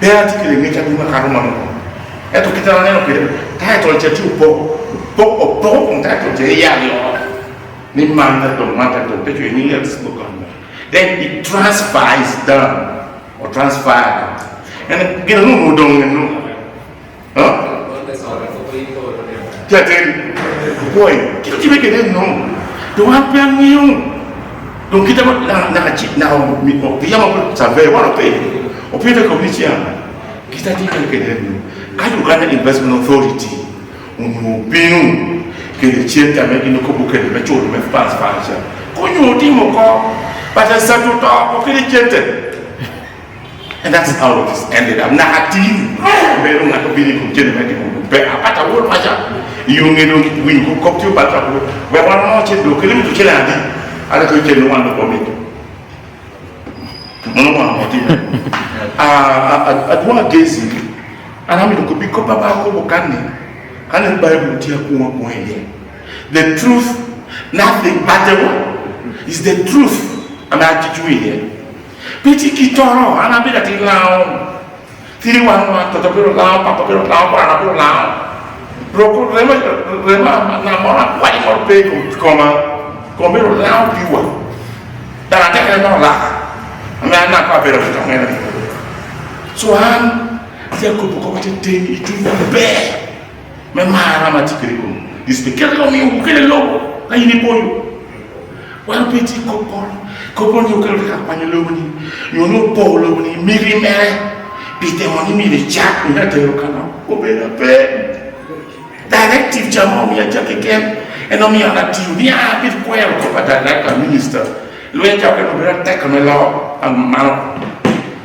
There tikile mecha bima karuma no. Eto kitana neno kire. Title chetu po title je ya yo. Ni manda to pecho ni Lira District government. Then it transfers down or transferred. And gina no dong no. Huh? Jadi, boy, kita cuma kena no. Doang piang niu. Dong kita nak cip nak pihak apa sampai mana pe? Opi tu komisi yang kita cuma kena no. Kalau Uganda Investmnet Authority, pinu kena cinta mereka nak bukan macam tu, macam pas je. Kau nyuri muka, pada satu tak, kau kena cinta. And that's how it ended up. Nak hati, baru nak pilih kucing mereka. Apa tahu macam. Yung win ko kopti bata ko we wan mo chedo kele mi kele andi ala ko chedo wan ko mi mono mo ti adwa gezi ana mi ko bi ko baba ko bokani kana bible ti ko won here the truth nothing but the is the truth ana tiju here piti kitoro ana bi dati lao tiri wan to pero lao papa pero lao para pero lao Roko rema na mora kwani morpe como lao piwa. Dara te no la. Ame na kwa pero to ngene. So dia ko te teni itu be. Me mara matikiri ko. Dispekele ko mi ukele logo. Kaini ponyo. Wan peti ko ni ukele ka panyo logo ni. Yo no polo ni miri mere. Pite moni mi de chat ni te ro kana. Ko be na pe. Directive jamaa ya jakeke enomi ana tiuni a bit kwel ko pada like minister lo ya ka no bera tek me lo mal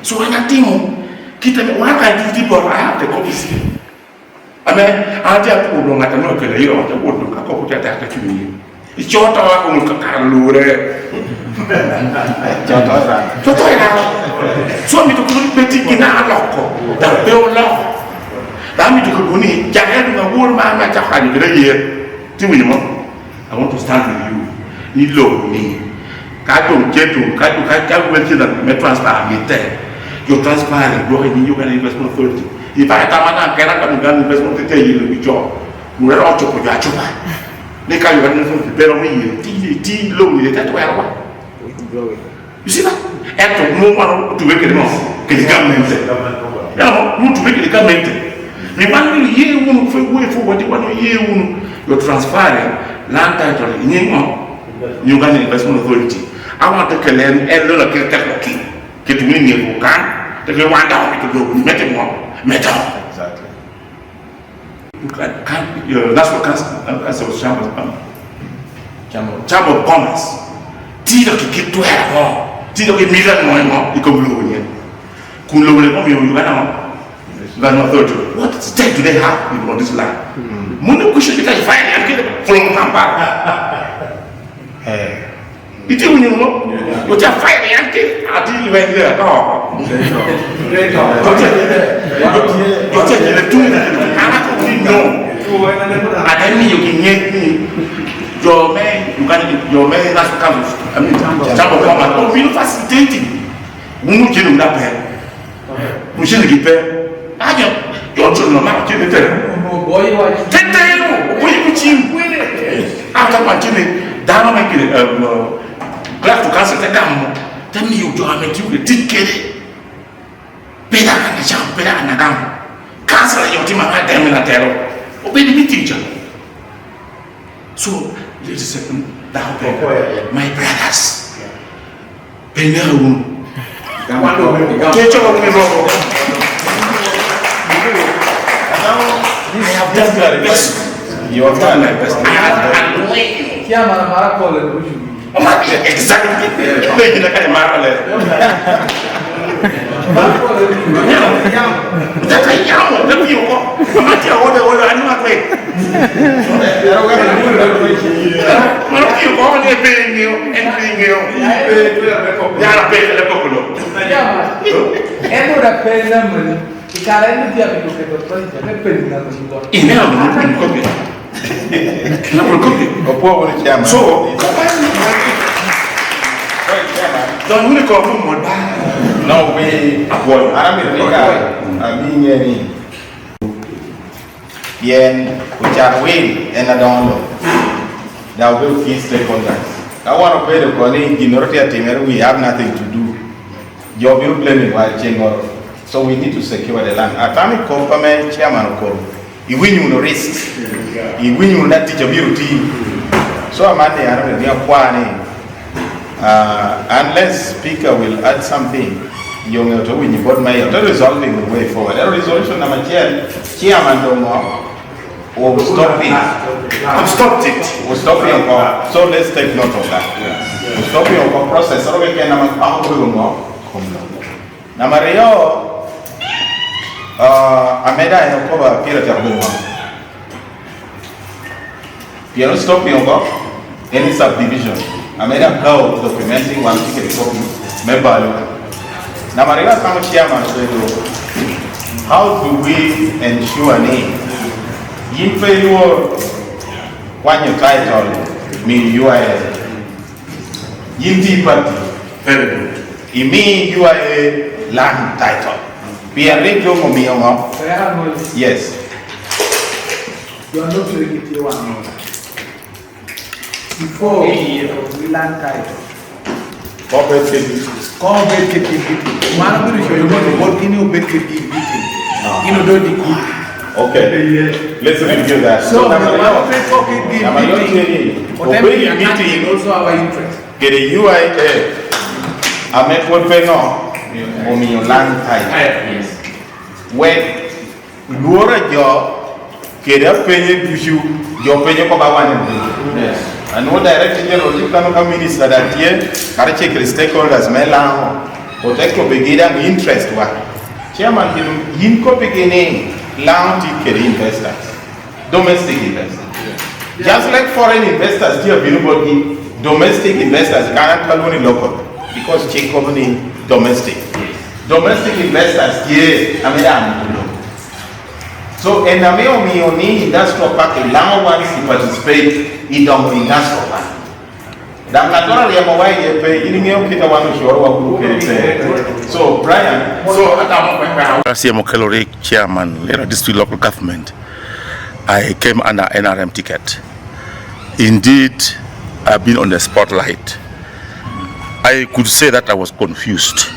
so ana timu kita me wa ka di bor a te ko bisi ame a dia ko do ngata no ke le yo te ko do ka ko ta ta tiuni I chota wa ko ka karlure chota ina so mi to ko beti kina aloko da be o Dami to Kuni, Jahan, the whole man, I want to stand with you. You love me. Kato, Jetu, Kato, mention that me transfer me there. You transfer and go in Uganda Investmnet Authority. If I Tamana, Uganda Investment Authority, you will be job. We're all to put your job. They can't even better me. Tea low with that way. You see that? After no one to make it off. Get the government. No, to make it the government. Me one year one for way for what you want year one you're transferring land title in Uganda Investmnet Authority. I want to kill them and learn a kill technique. Get me in your can, take one down to go, metal. Exactly. National Council of Chamber of Commerce. Tira que get to have more. Tira que million more. You come low here. Come low in Uganda Authority. What state do they have on this land? Money cushion because you find and get from Kampala. You do know? You just find and get a deal when they're gone. You take the two. And then you can get me your man, your man national council, I mean, Chamber of Commerce, oh, we facilitating. We don't get that pen. We shouldn't get pen. I don't, your children are not getting it. After continuing, down on my glad to cancel the dam. Tell me you do have a did get it. Better than the jump, better than the dam. Cancel your team and them in a terror. Obey the teacher. So, ladies and gentlemen, my brothers, Penel, I have done my best. You have done my best. Exactly. Don't we call him more? No, we which are win and I don't know. That will key stakeholders. I want to pay the colleague in order to we have nothing to do. You're blaming while changing. So we need to secure the land. Atomic Company chairman of Coro. He win you no risk. He win you not teach a beauty. So I'm at the end of unless Speaker will add something, you know, to win you got my resolving the way forward. The resolution number chairman don't know. Or stop it. I've stopped it. We'll stop your so let's take note of that. We'll stop your process. So we can Namario Ameda and Okoba period of Piano stop your any subdivision. Ameda go documenting one ticket copy. Member Namario Chairman how do we ensure name? In failure, when you title mean you are in party, very good. It mean you are a land title. Be a radio yes. You are not doing it you want. Before the land title. One of you what can you bet you know, don't okay, let's review that. So, meeting also our interest. Get a UIA. I met what we know on your land title. When Lira job, get a penny issue, your penny for one. Yes. And no director general, you can minister that here, I check the stakeholders, Melan, or take your beginning interest. Chairman, you can beginning. Land ticket investors, domestic investors. Just like foreign investors, domestic investors cannot call only local because check company domestic. Domestic investors, so in the industrial park, allow one to participate in the industrial park. So Brian, Okello, Chairman, Lira District Local Government. I came under NRM ticket. Indeed, I've been on the spotlight. I could say that I was confused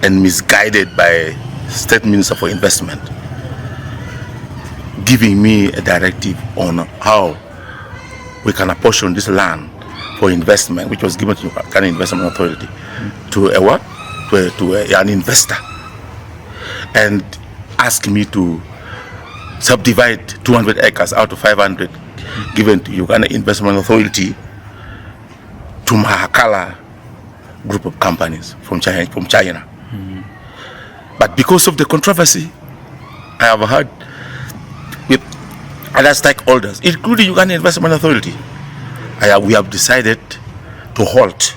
and misguided by State Minister for Investment, giving me a directive on how we can apportion this land for investment, which was given to Uganda Investmnet Authority, to a what? To an investor, and asked me to subdivide 200 acres out of 500 given to Uganda Investmnet Authority to Mahakala group of companies from China. But because of the controversy I have had with other stakeholders, including Uganda Investmnet Authority, we have decided to halt,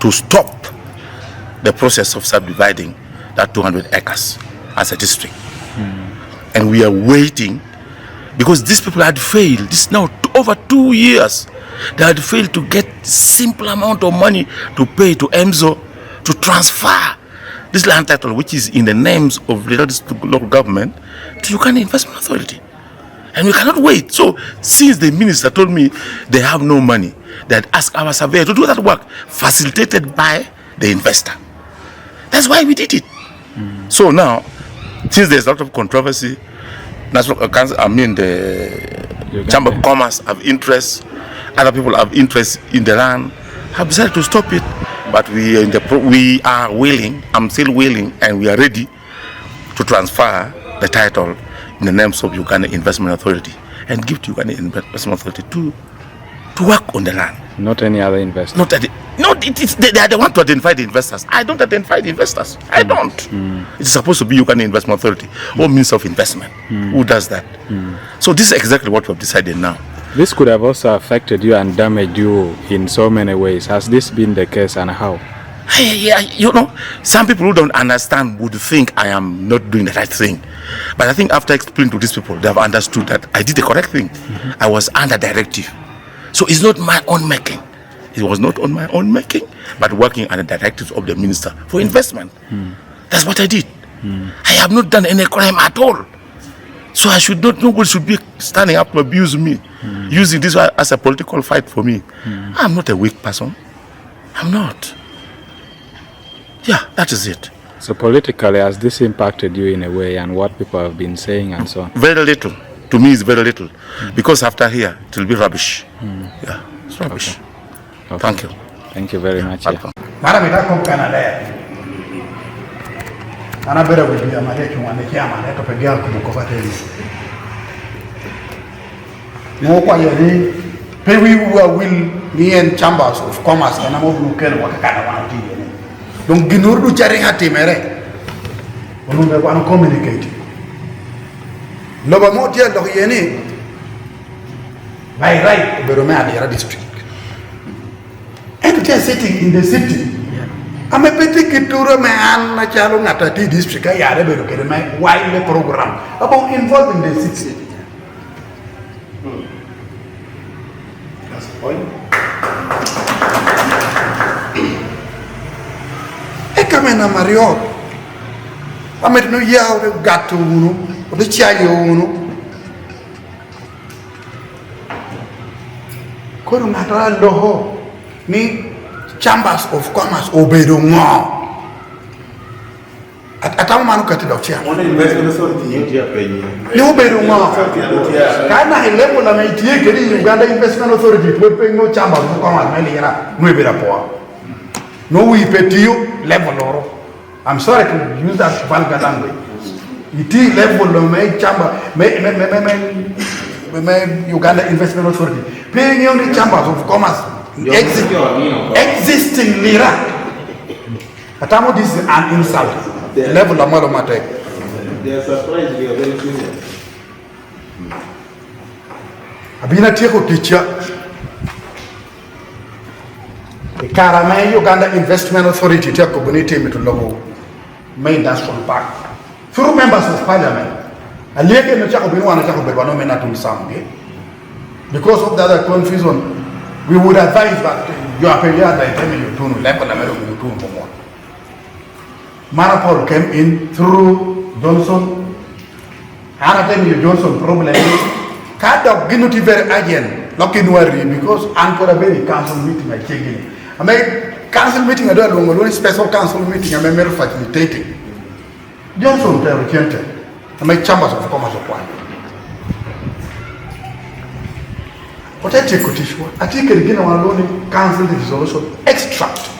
to stop the process of subdividing that 200 acres as a district. And we are waiting, because these people had failed. This is now over 2 years. They had failed to get simple amount of money to pay to EMZO to transfer this land title, which is in the names of Lira District local government, to Uganda Investmnet Authority. And we cannot wait. So since the minister told me they have no money, they had asked our surveyor to do that work, facilitated by the investor. That's why we did it. So now, since there's a lot of controversy, National Council, the Chamber of Commerce have interest, other people have interest in the land, have decided to stop it. But we are willing, I'm still willing, and we are ready to transfer the title in the names of Uganda Investmnet Authority and give to Uganda Investmnet Authority to work on the land. Not any other investor. They are the one to identify the investors. I don't identify the investors. I don't. It's supposed to be Uganda Investmnet Authority or Minister of Investment who does that. So this is exactly what we have decided now. This could have also affected you and damaged you in so many ways. Has this been the case, and how? Yeah, you know, some people who don't understand would think I am not doing the right thing. But I think after explaining to these people, they have understood that I did the correct thing. I was under directive. So it's not my own making. It was not on my own making, but working under the directives of the Minister for Investment. That's what I did. I have not done any crime at all. So I should not, nobody should be standing up to abuse me, using this as a political fight for me. I'm not a weak person. I'm not. Yeah, that is it. So politically, has this impacted you in a way, and what people have been saying and so on? Very little. To me, it's very little. Because after here, it will be rubbish. Yeah, it's rubbish. Okay. Thank you. Thank you very much. Welcome. Madam, ita kom Canada. Ana bera with you, Maria Chumane Chiama, Eto Pegal Kubukovate. No, quietly, pay we will me and Chambers of Commerce and I'm of Okello, what kind of one of don't Ginuru Charihati Mere. One one communicate. Lobamotia Doyeni by right, Beromea, Lira District. And just sitting in the city. I'm a petty kitura man, a child at a district. I had a look at my wild program about involving the city. That's the point. I come in a Mario. I'm at New Year, got to Uno, the Chayo Uno. Coromata Loho, me. Chambers of Commerce obey the law. At a man cut it off. Investment Authority, You obey the law. Can I level of my dear Uganda Investment Authority will pay no Chambers of Commerce, Melira, no better poor. No, we pay to you level or I'm sorry to use that vulgar language. It is level of my chamber, Uganda Investment Authority, paying only Chambers of Commerce. Existing Lira. Atamo, this is an insult. The level of Malomate. They are surprised we are very senior. I've been a Teko teacher. The Karamay Uganda Investment Authority, Teko Bonite to Logo, main national park. Through members of parliament, a lady in the Jacobin and Jacobin, no to sound. Because of the other confusion. We would advise that you are paid by time you turn left and American turn for more. Manapol came in through Johnson. Another you Johnson problem. Kind of Ginuti very urgent, looking worry because Uncle a very council meeting I check in. I make council meeting I don't know, special council meeting I may facilitating. Johnson recanted. I make Chambers of Commerce of one. What I take Kutishwa, I take it again on alone council resolution extract.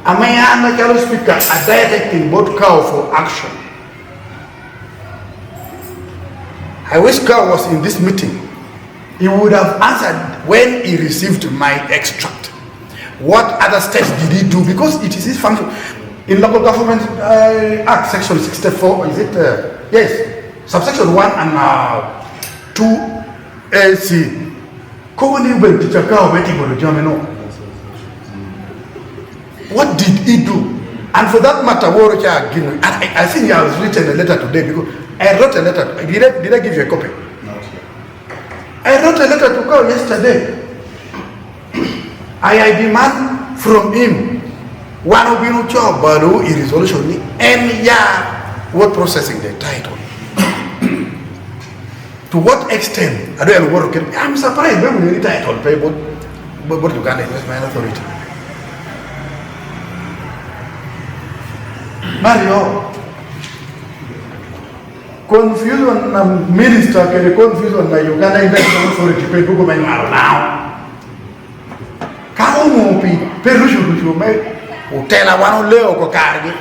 A man, a fellow speaker, a directing both cow for action. I wish Cow was in this meeting. He would have answered when he received my extract. What other steps did he do? Because it is his function. In Local Government Act, Section 64, is it? Yes, subsection 1 and 2 AC. What did he do? And for that matter, I think he has written a letter today because I wrote a letter. Did I give you a copy? Not yet. I wrote a letter to Cow yesterday. I demand from him one of you job baru resolution and what processing the title. To what extent? I'm surprised when we title pay but Uganda Investmnet Authority. Mario, confusion na minister kere confusion na Uganda Investmnet Authority pay government now. Kao mo pi perushu me utela wano leo ko kargi.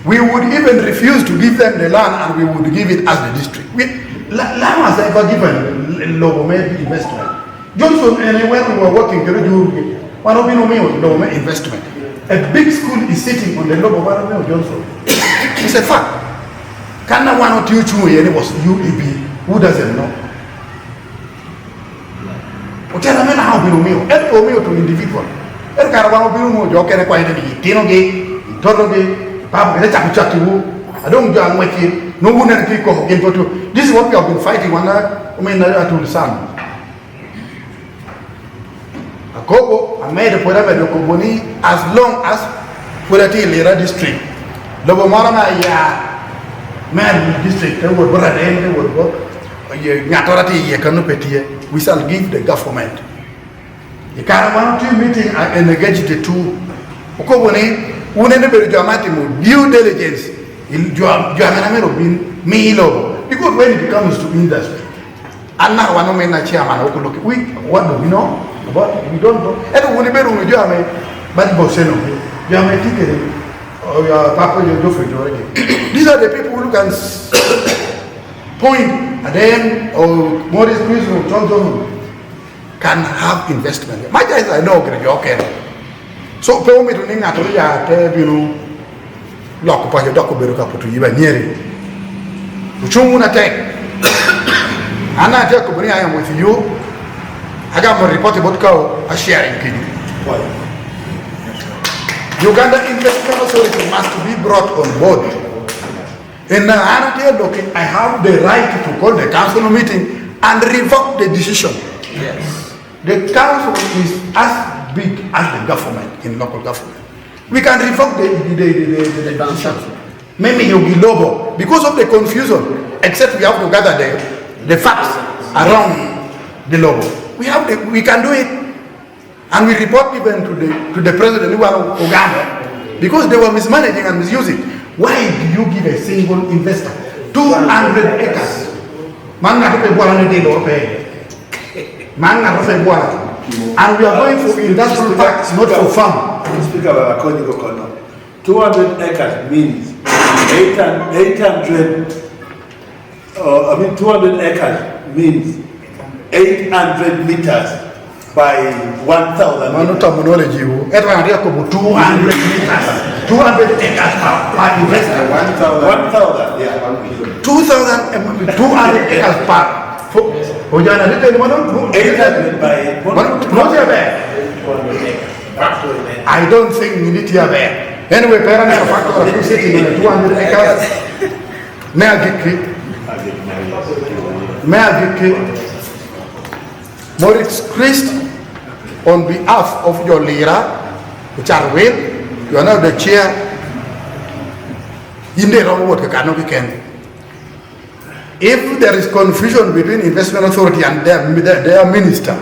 We would even refuse to give them the land and we would give it as the district. Land was ever given Lobo investment. Johnson, anywhere we were working, one of Lobo investment. A big school is sitting on the Lobo Johnson. It's a fact. Can one or two was UEB? Who doesn't know? Tell me how we know. To individual. El Caravan of Joker acquired Tinoge, Toroge, Papa, I don't go with you. No one can kick off into two. This is what we have been fighting one to the sun. A Kobo, I made a whatever the Koboni as long as Purati Lira District. Lobo Marana, man district, they would run they would work. We shall give the government. The Caravan meeting and engage the two. Okoboni, one never due diligence. Because when it comes to industry, and now one man chairman, what do we know? What we don't know. And when you do but Boseno, you have a ticket or your papa, you do. These are the people who can point at them or Morris Chris or Johnson can have investment. My guys, I know, okay. So, tell me to Nina, you know. Lock up your document to you and near it. Uchumuna take. Anna Jacobini, I am with you. I got my report about Cow, a sharing kid. Uganda Investmnet Authority must be brought on board. In I have the right to call the council meeting and revoke the decision. Yes. The council is as big as the government in local government. We can revoke the decision. Maybe you'll be lobo because of the confusion. Except we have to gather the facts around the lobo. We can do it, and we report even to the president of Uganda because they were mismanaging and misusing. Why do you give a single investor 200 acres? And we are going for industrial parks, not for farm. Speaker of Okello, 200 acres means 200 acres means 800 meters by 1,000. No terminology. 200 meters, 200 acres per investor. 1,000, yeah. 200 acres per. 800 by I don't think we need to have it. Anyway, parents are factor of sitting on 200 acres. May I get Orik Christ on behalf of your Lira, which are well, you are now the chair. In the wrong word, if there is confusion between Investment Authority and their minister,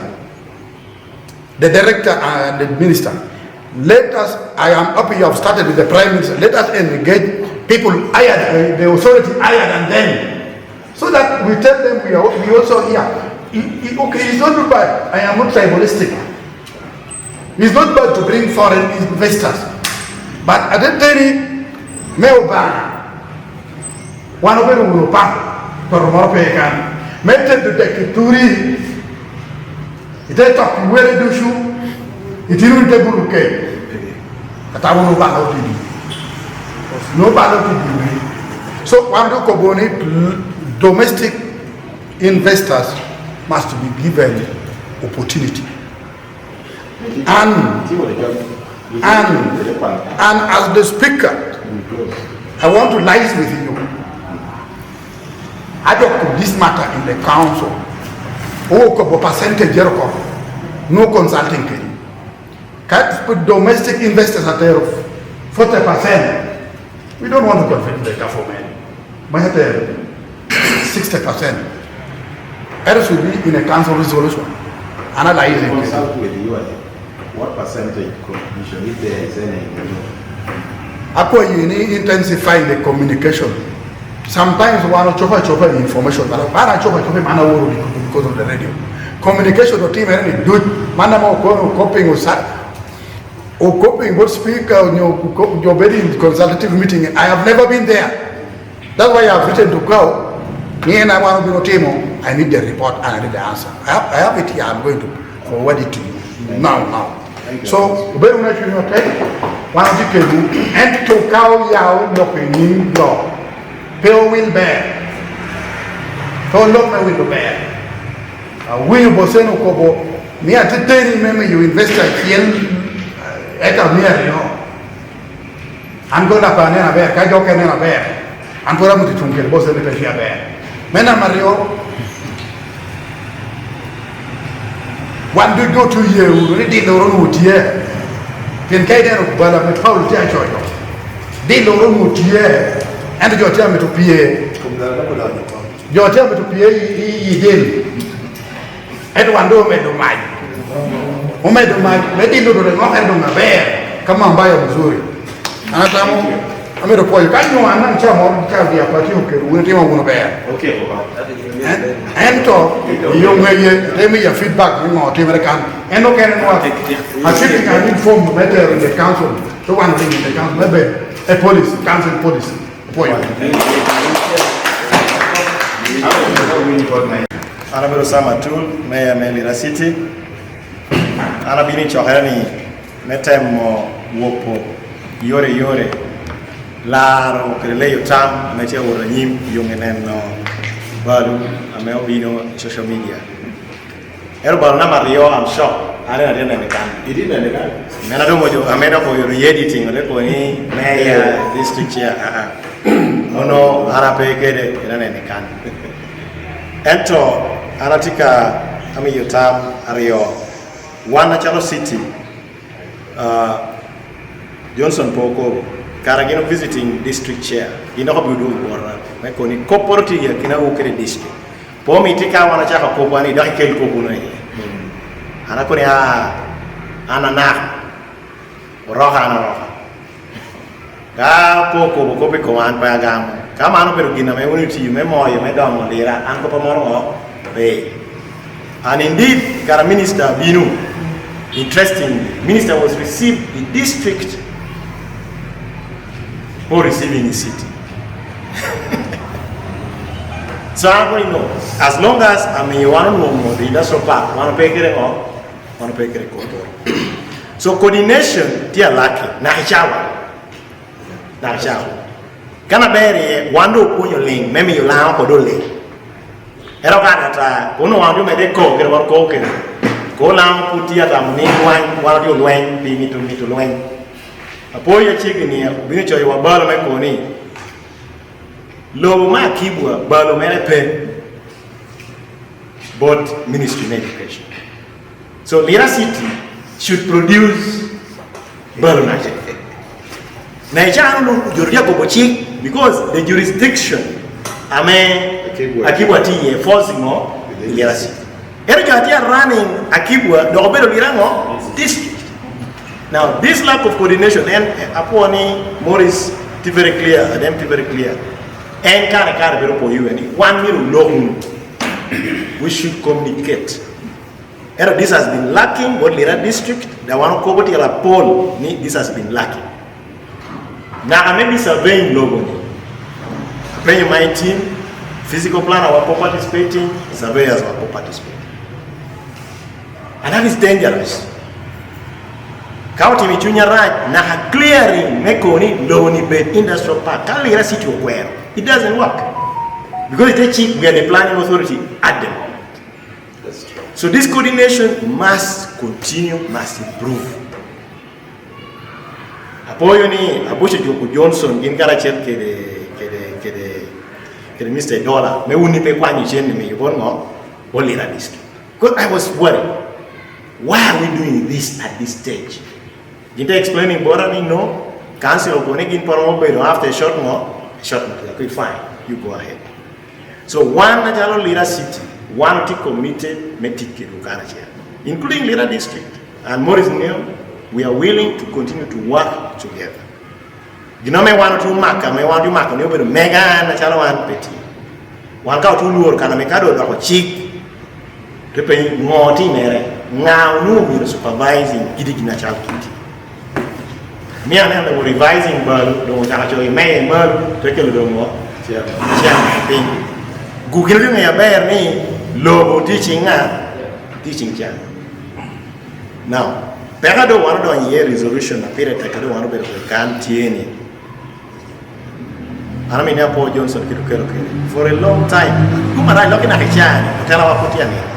the director and the minister, let us, I am happy you have started with the Prime Minister, let us engage people higher, the authority higher than them, so that we tell them we also here. okay, it's not bad. I am not tribalistic. It's not bad to bring foreign investors. But at that time, Melba, one of them will pass for Morpekan. Method to take it to read. It is talking where do you? It is not able to get. But I will not do no ballot to do. So, one do Koboni, domestic investors must be given opportunity. And as the speaker, I want to liaise with you. I don't put this matter in the council. Oh, percentage, no consulting. Can't put domestic investors at there of 40%. We don't want to conflict the government. We have 60%. Else will be in a council resolution. Analyzing. Consult with you. What percentage contribution if there is any? You need intensify the communication. Sometimes one chop information, but one chop because of the radio. Communication to team any do man coping or coping what speaker on your very consultative meeting. I have never been there. That's why I have written to go. Me and I want to be team. I need the report and I need the answer. I have it here. I'm going to forward it to you now. So very much you know one of the people and to cow yaw looking in law. Pale will bear. Don't look my window bear. We Boseno Kobo, me at the time remember you invest here. I'm going to banana bear, Kajo Canana bear. I'm going to Tunkel, boss of the Peshia bear. Mena Mario, one do go to you, ready the road here. Can Kaiden of Bala, Paul Tiacho. They don't here, and your tell me to PA. Your tell me to PA, he did. Edwin do me do mine. Umedo medilo do no endo na bear kama ambayo mzuri anatamu amedo poyo kanyo anan chamo kavi apati ukeruti wangu bear Okay, ento yo ngeye temi ya feedback ni mo timere kan eno ken no I think I need form matter in the council so one thing in the council maybe a police council police poyo Honorable Samatul, Mayor Lira City. Ana bini choherani metemo wopo yore laro krele yotam meche uranyim yungeneno balu ameo bino social media ero balu na mario I'm sure ana na ne kan idi na ne kan mena do mojo ameda ko yo editing le ko ni Mayor District chair ono arape kede ina ne kan ento anatika ami yotam ario Wana Chalo City, Johnson Poko, Karagino visiting district chair, Gino Budu or Mekoni, cooperative, Kina Ukere district. Pomi Tika Wana Chaka Kopani, Dakel Kopuna, Anakonia Anana, Rohana Roha. Ka Poko, Kopi Command Pagam, Kamano Perugina, Memunity, Memoy, Medam, Lira, Ankopamoro, Bay. And indeed, Kara Minister Binu. Interestingly, Minister was received the district or receiving the city. So I'm going to know, as long as you want to know the industrial park, want to pay it So coordination, dear lucky, Nahichawa. Can I bury one do put your link, maybe you lamp or do link. Erogata, Uno want to make a coke or coke. Go lang putia tam ni one you wang be me to wang. A boy chicken here, Binicho, you are Balo Maconi. Low ma kibua, Balo Melepe, both ministry in education. So Lira City should produce Balo Magic. Naijano, Juria Bobochi, because the jurisdiction, Akibwati, forcing more Lira City. Ergatia running Akibwa, the Obedo Lirango district. Now, this lack of coordination, and Aponi, Morris, very clear, and very clear. And can a car for you, and 1 million long we should communicate. And this has been lacking, what Lira District, the one who covered the poll, this has been lacking. Now I may be surveying globally. Paying my team, physical plan our participating, surveyors are participating. And that is dangerous. County Michunya right, now clearing Mekoni, Loni Bed Industrial Park, Lira City where it doesn't work. Because it's cheap, we are the planning authority at the moment. So this coordination must continue, must improve. Apoyo ni Abusha Joko Johnson in Karachet ke Mr. Dollar me uni pe kwani chen me yobon mo Lira District. Because I was worried. Why are we doing this at this stage? Gita explaining Borani no, council of Bonegin Poromo after a short more, okay, fine, you go ahead. So one Najalo Lira City, one committed Metiki Uganda, including Lira District. And more is new, we are willing to continue to work together. You know, me want to mark, me want to mark, me want mega Najalo one petty. One cow to lure, can I make a cheek? Repay more mere. Now, no, we are supervising Gidigina Child Kitty. Me and them were revising Merl, don't actually may Merl, take a little more. Google me a bear me, low teaching jam. Now, Pegado one on year resolution, a period I don't want to be a canteen. I mean, Paul Johnson, for a long time. Whom are I looking at a chan? Tell our Potiani.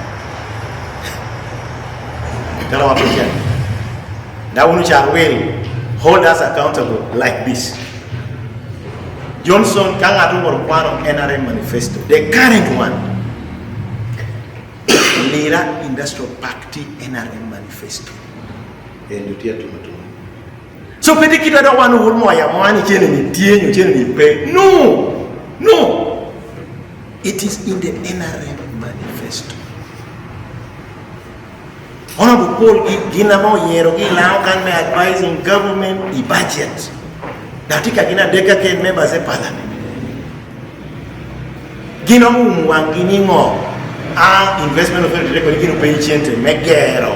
That one which will hold us accountable like this. Johnson Kangatu Morquano NRM manifesto, the current one. Lira Industrial Party NRM manifesto. So Pedikita don't want to hold more money in pay. No. It is in the NRM manifesto. Honorable Paul Ginamo Yerogi now can be advising government the budget. Datika Gina decade members of parliament. Ginomu Wanginimo, our investment authority Gino Penchente, Megero,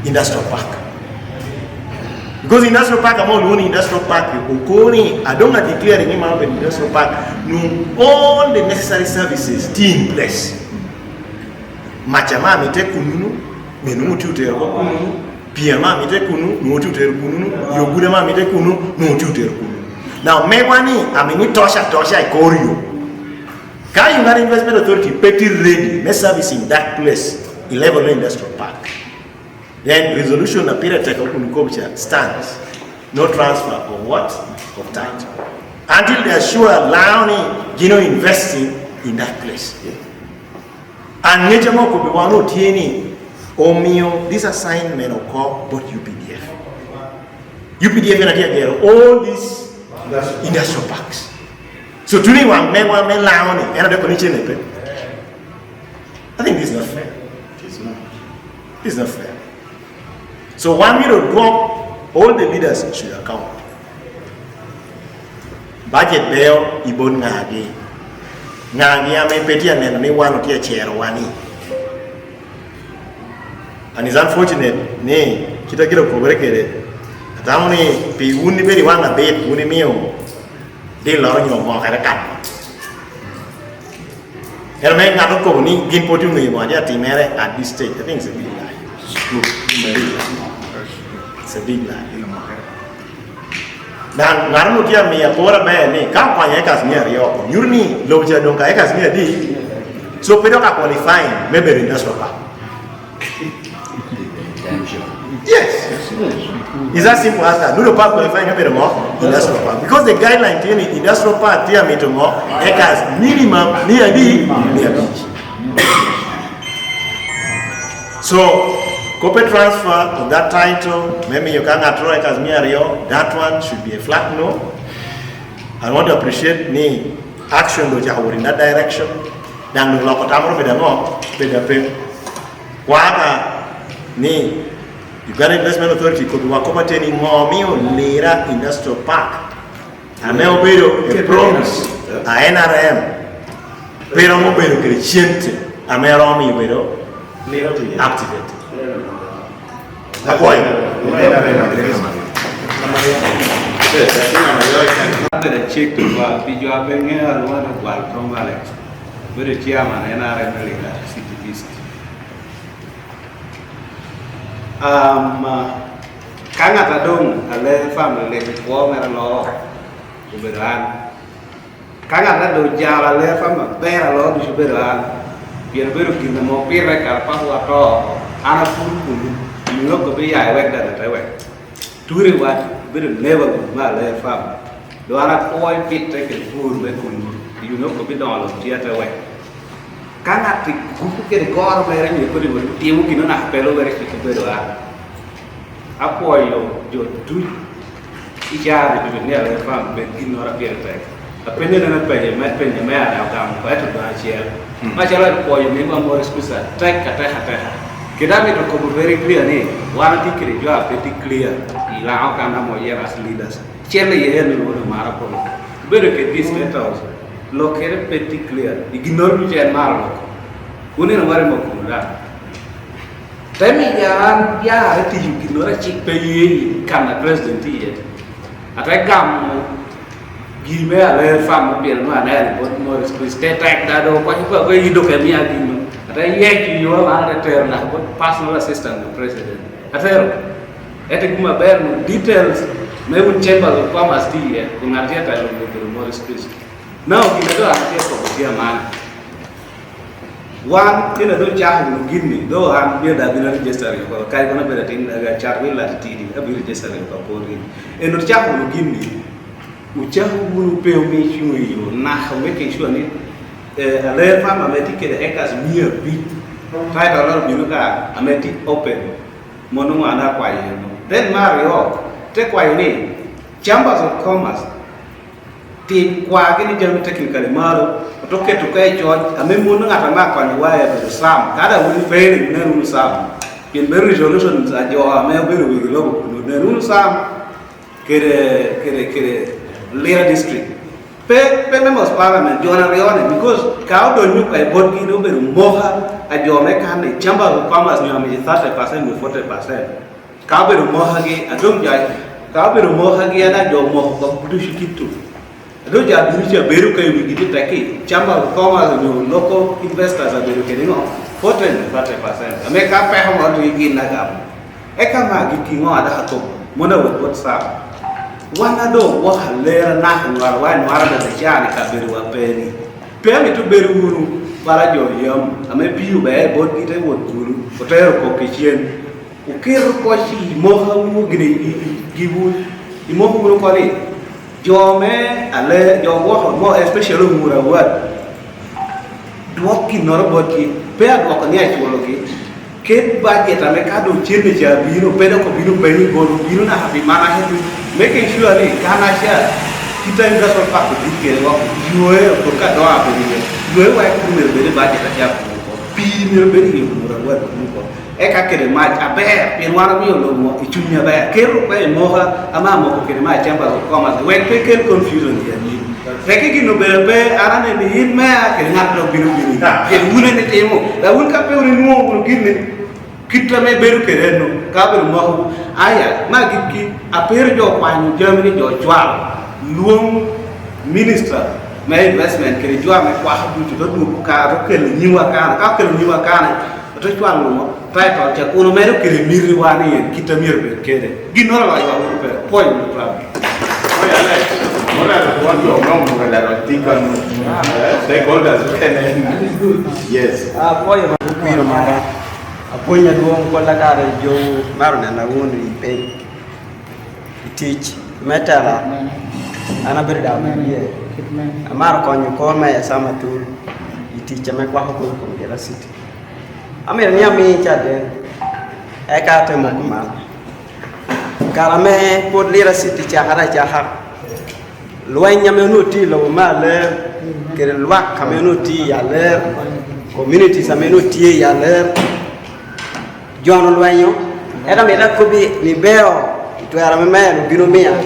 Industrial Park. Because Industrial Park, I'm all Industrial Park, Ukoni, I don't declare any amount of Industrial Park, no, all the necessary services, team place. Machama, Mite Kununu. Menu tutor kunu, Piama mite kunu, no tutor kunu, Yogudama mite kunu, no tutor kunu. Now, Megwani, I mean, Tosha, I call you. Can Uganda Investment Authority petty ready, may service in that place, 11 Industrial Park. Then resolution appeared to stands. No transfer of what? Of title. Until they are sure allowing investing in that place. And Nejamo could be one who TNE. Omio, this assignment occur but UPDF. UPDF and all these industrial parks. So today one may allow another condition. I think this is not fair. It is not fair. So one we to drop, all the leaders should account. Budget bail, Ibon Nagi. Nagi, I may pay and only one or two chair one. And it's unfortunate, kita kira kubrekere. Tamuni pi uni beri wana bed uni mio. De lorong yo mo kara kat. Herme ngato ko ni gin potu ni mo aja timere at this stage. I think it's a big lie. It's a big lie. Dan ngaruh dia mi apora be ni kampanye kasnya rio. Yurni loja dong kaya kasnya di. So pedok qualifying maybe industrial park. Yes. It's that simple as that. No park qualifying a bit more industrial park. Because the guideline in the industrial park here meter more acres minimum near beach. So corporate transfer of that title, maybe you can throw it as near Rio, that one should be a flat no. I want to appreciate the action that you have in that direction. Dan the local tamro beda pe ni Uganda Investment Authority could work over any more Lira Industrial Park. And now we a promise a NRM. Pero mo pero crescente Ameromi widow, activate. The check to Piju Benga, one of from Alex, with the chairman and Lira City East. Kanata Dong, a lay family, warm and law, to be run. Kanata do Jala lay from a bear law to be run. You're very good, the more period, Papa, Anna Pulu, you look to be I went that away. To what very never my lay farm. Do I not point fit taken food when you know to be done of theatre way. Cannot get a god where you could even you cannot pay over it to be Apoyo, your two each other to be near the farm, but did not appear back. A penny and a penny, my penny, man, I'll come better than I share. Much like for your neighbor more exclusive, take a teha. Kedami to come very clear, one ticket job pretty clear. Ilao kana moya as leaders. Chele ye no marapo. Better get this letters. Located pretty clear. Ignore me and marlo. Unin worry mokula. Tell me ya ati ignore chick pay kana president yet. At I come give me a little family no and but more state act that or you look at me again. At I yet you are return but personal assistant to president. At Etikuma bear details, may would chamber of commerce tea, Kunatiata with the Morris Christ. Now, in a door, for dear man. One in a do child will give me, though I'm here that will register or Kaibana Beretin, a child will at tea, a will register in Paporin. And the child will give me, which will pay me, you now making sure a rare farm, I may take the acres near big. Try to allow you I may take open. Mono and acquire. Then Mario, take why name. Chambers of Commerce. Team Quagini German technically model, took it to pay George, a memory at a mark on the wire of the Sam. That I will fail in Nerun Sam. In very resolutions at your Melbourne with logo, Nerun Sam, Lira District. Pay members parliament, John Arione, because cow don't look like Bodkin over Moha at your mechanic, Chamber of Commerce, you have 30% with 40%. Cowbell Mohagi, I don't judge. Cowbell Mohagi and I don't mock of Budushiki too. I don't judge Beruka, we get it. Chamber of Commerce and local investors are getting off 40% and 30%. I make up a home to begin Nagam. Ekama giving on at home, Mona with what's up. One I don't walk a layer nothing or one the Janica Beru penny. Pay me to Beru, Barajo Yum, I may be you by both it and wood guru, hotel cockation. Okello koshi moha givu imohu kali jome ale jo wo mo especially mura wat dwoki noroboti pe adwoko ni achwologi ket budget ame kado chirne cha biro pedo ko biro beni golu biro na happy mana hedu making sure ni kana sha kita inga so pak dikere wa yoe ko ka do abe ni yoe wa ku mer bere budget ya ko pi mer bere ni mura wat ko eka kere match abe pirwana mi lo ichunya ba kero kwa moha ama mo kere match chamba ko ma we ke confusion ya ni reke gi no bebe arane ni hinma kere ngado biru ke mune ne temo la un ka pe uri mo ko ginne kitta me beru kere no ka beru mo aya ma gikki aper jo kwanu Germany jo chwa luom minister me investment kere jo me kwa du to du ka ko kele nyiwa ka kele nyiwa kana to chwa lo title cha kuno mero kire miri wani yen kita mirbe kede ginora la ya pe point club oya le ora lo watu wa mo la rotika stakeholders kene yes apoyo mapiro mara apoyo duong ko la kare jo maro na woni pe teach metara ana berda ye amar ko nyu ko me sama tu teach me kwa ko Lira City Amir nyami chade eka temo kuma karame pod Lira City chahara chahar loin nyame noti lo male kere lwa community ya le community samενoti ya le jono loinyo era meda kobi libeo to era meme bino mia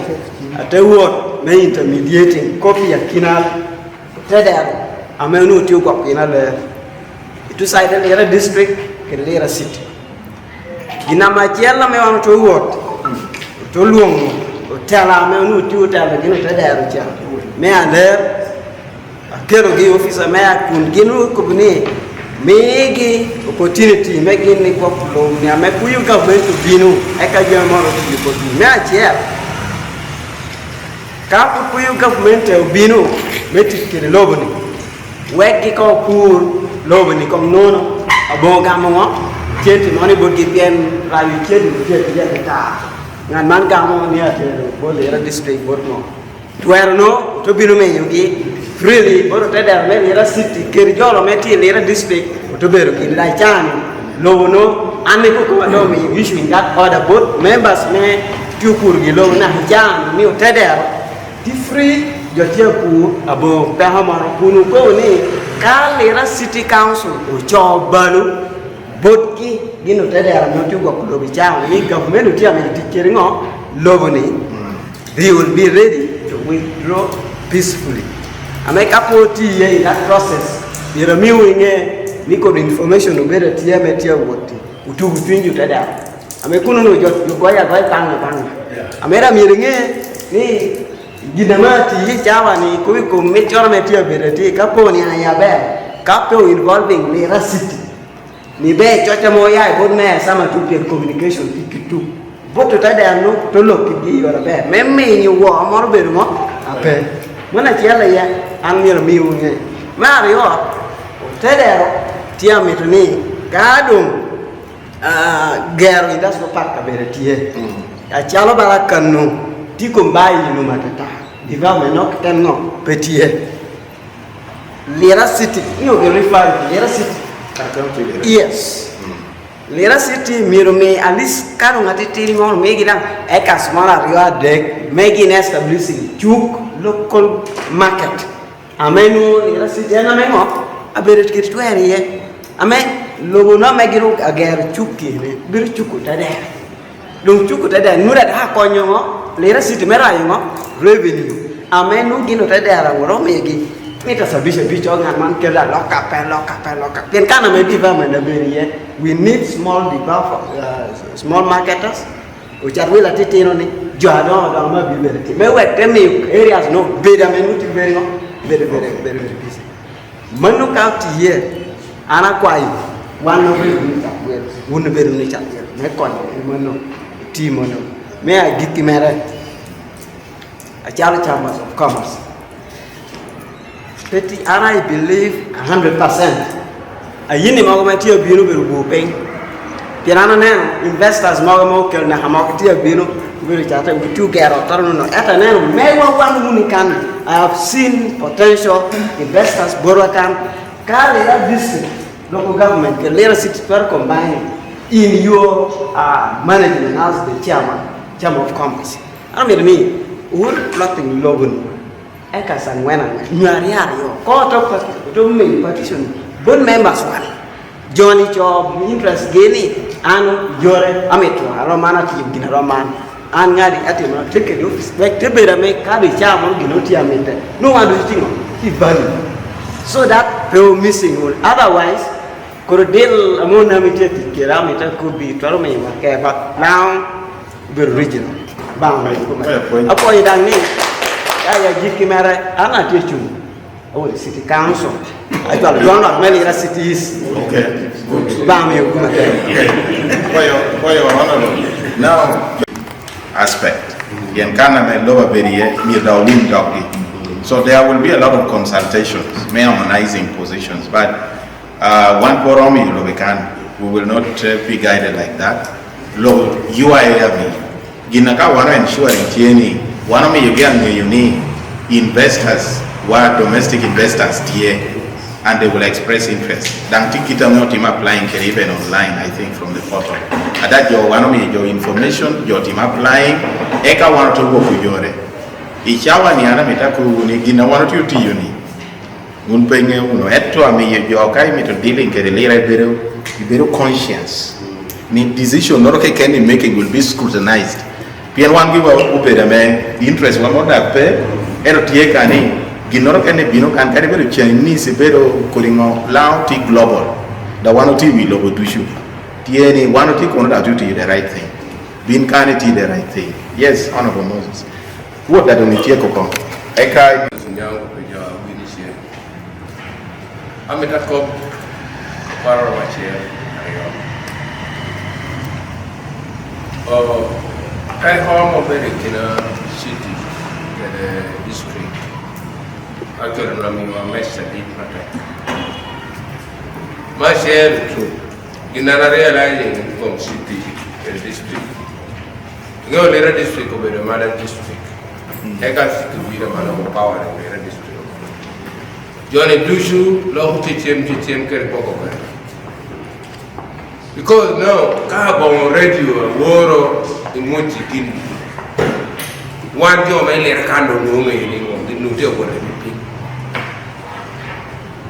atewot me intermediating copy ya kinal tedero amenoti ko kinal two side Lira District ke Lira City. Gina machela me wan to wot to luongo otela me nu ti otela gino tedero cha me ande akero gi officer me akun gino kubni megi opportunity megi ni ko lo ni ame kuyu government binu e ka je mo ro ti ko me achia ka kuyu government binu meti ke loboni wegi ko pur loboni ko nono aboga mo cheti moni bogi bien rayu cheti cheti ta ngan man gamo ni ate bo Lira District borno tuerno to binu me yugi freely boro tedero me Lira City keri jolo meti Lira District to beru ki la chani lono ane ko ko do me issue that order both members me tukur gi lo na jani ni tedero ti free jo tiapu abo pe hamaro kunu ko ni ka Lira City Council o cho balu botki gino tedero no tugo ko do bi chani ni government ti ame ti keringo loboni they will be ready to withdraw peacefully. I make up in that process. You're niko information ubere tia metia wote utu utinju tada amekuno no yogoya goy panga amera miringe ni ginamati yi chawa ni ko mechora metia bereti kapo ni ayabe kapo involving Lira City ni be chocha moya bod me sama tu communication kitu boto tada no to lo kidi yora be memme ni wo amor beru mo ape mana tiala ya amir miunge mario tedero tia mituni kadung gero indas no pakka beretie a chalo barakanu tiko mbai no matata divame no tenno petie Lira City no verify Lira City yes Lira City mirome alis kanu ngatiti ngor megi dang ekas mala riwa dek megi establishing chuk local market amenu Lira City na mengo aberet kit tweriye ame logo no megiru ager chukki ne bir chuku tade dum chuku tade nura da konyo ngo Lira City merayo ngo revenue ame nu gino tade ara ngoro megi mita sabisha bicho ngan man kela loka pen kana me diva me beriye we need small diva small marketers ucharwila titino ni jado da ma biberti me wete me areas no beda me nuti beri ngo very busy manu county here ana kwai one of won beru ni chat me kon manu team no me a gikki mere a challenge chambers of commerce Petty and I believe 100% a yini magomatia binu beru bopeng pirana ne investors magomokel na hamakia binu very chata with two gero no eta ne me one unikan I have seen potential investors Borokan Lira District local government Lira City per combine in your management as the chairman of commerce. I mean we're plotting logan ekas and when nyariario to me petition board members one Johnny job interest geni and yore ametro romana ti gina roman an ngadi atimo take the office like tebera make ka be chairman ginoti amete no one do thing value so that people missing all otherwise could deal among amete kiramita could be torme okay but now the regional bang apo idang ni ya jiki mere ana techu the city council I told John Lira City is okay bang you for your honor now aspect yen kana me lower beriye mi da win doggy so there will be a lot of consultations may harmonizing positions but one forum you know we will not be guided like that lo UIAB ginaka wana ensuring tieni wana me you need investors were domestic investors here and they will express interest. Dan tikita mo team applying can even online, I think, from the portal. And that your one of your information, your team applying, eka want to go for yore. Ichawa ni ana mitaku ni gina want to uni. Unpenge uno eto ami your kai me to dealing ke Lira very conscious. Ni decision not okay can making will be scrutinized. Pian one give upeda me interest one more that pay ero tie kani ginoro kene bino kan kare bero Chinese bero kuringo lao ti global the one oti we lobo dushu tieni one oti kono da do the right thing bin kan ti the right thing. Yes, Honorable Moses, what that only tie kokon eka nyango peja winishie ameta ko paro machie ayo kai home of Kina city the district actually nami wa mesa deep matter ma share to inana realizing from city the district go Lira District ko be the mother district eka to be the man of power in Lira District Johnny Dushu lo chichem ker boko ba because now ka bon radio woro imunchi kin one jo me Lira kando no me ni mo di no te ko de pi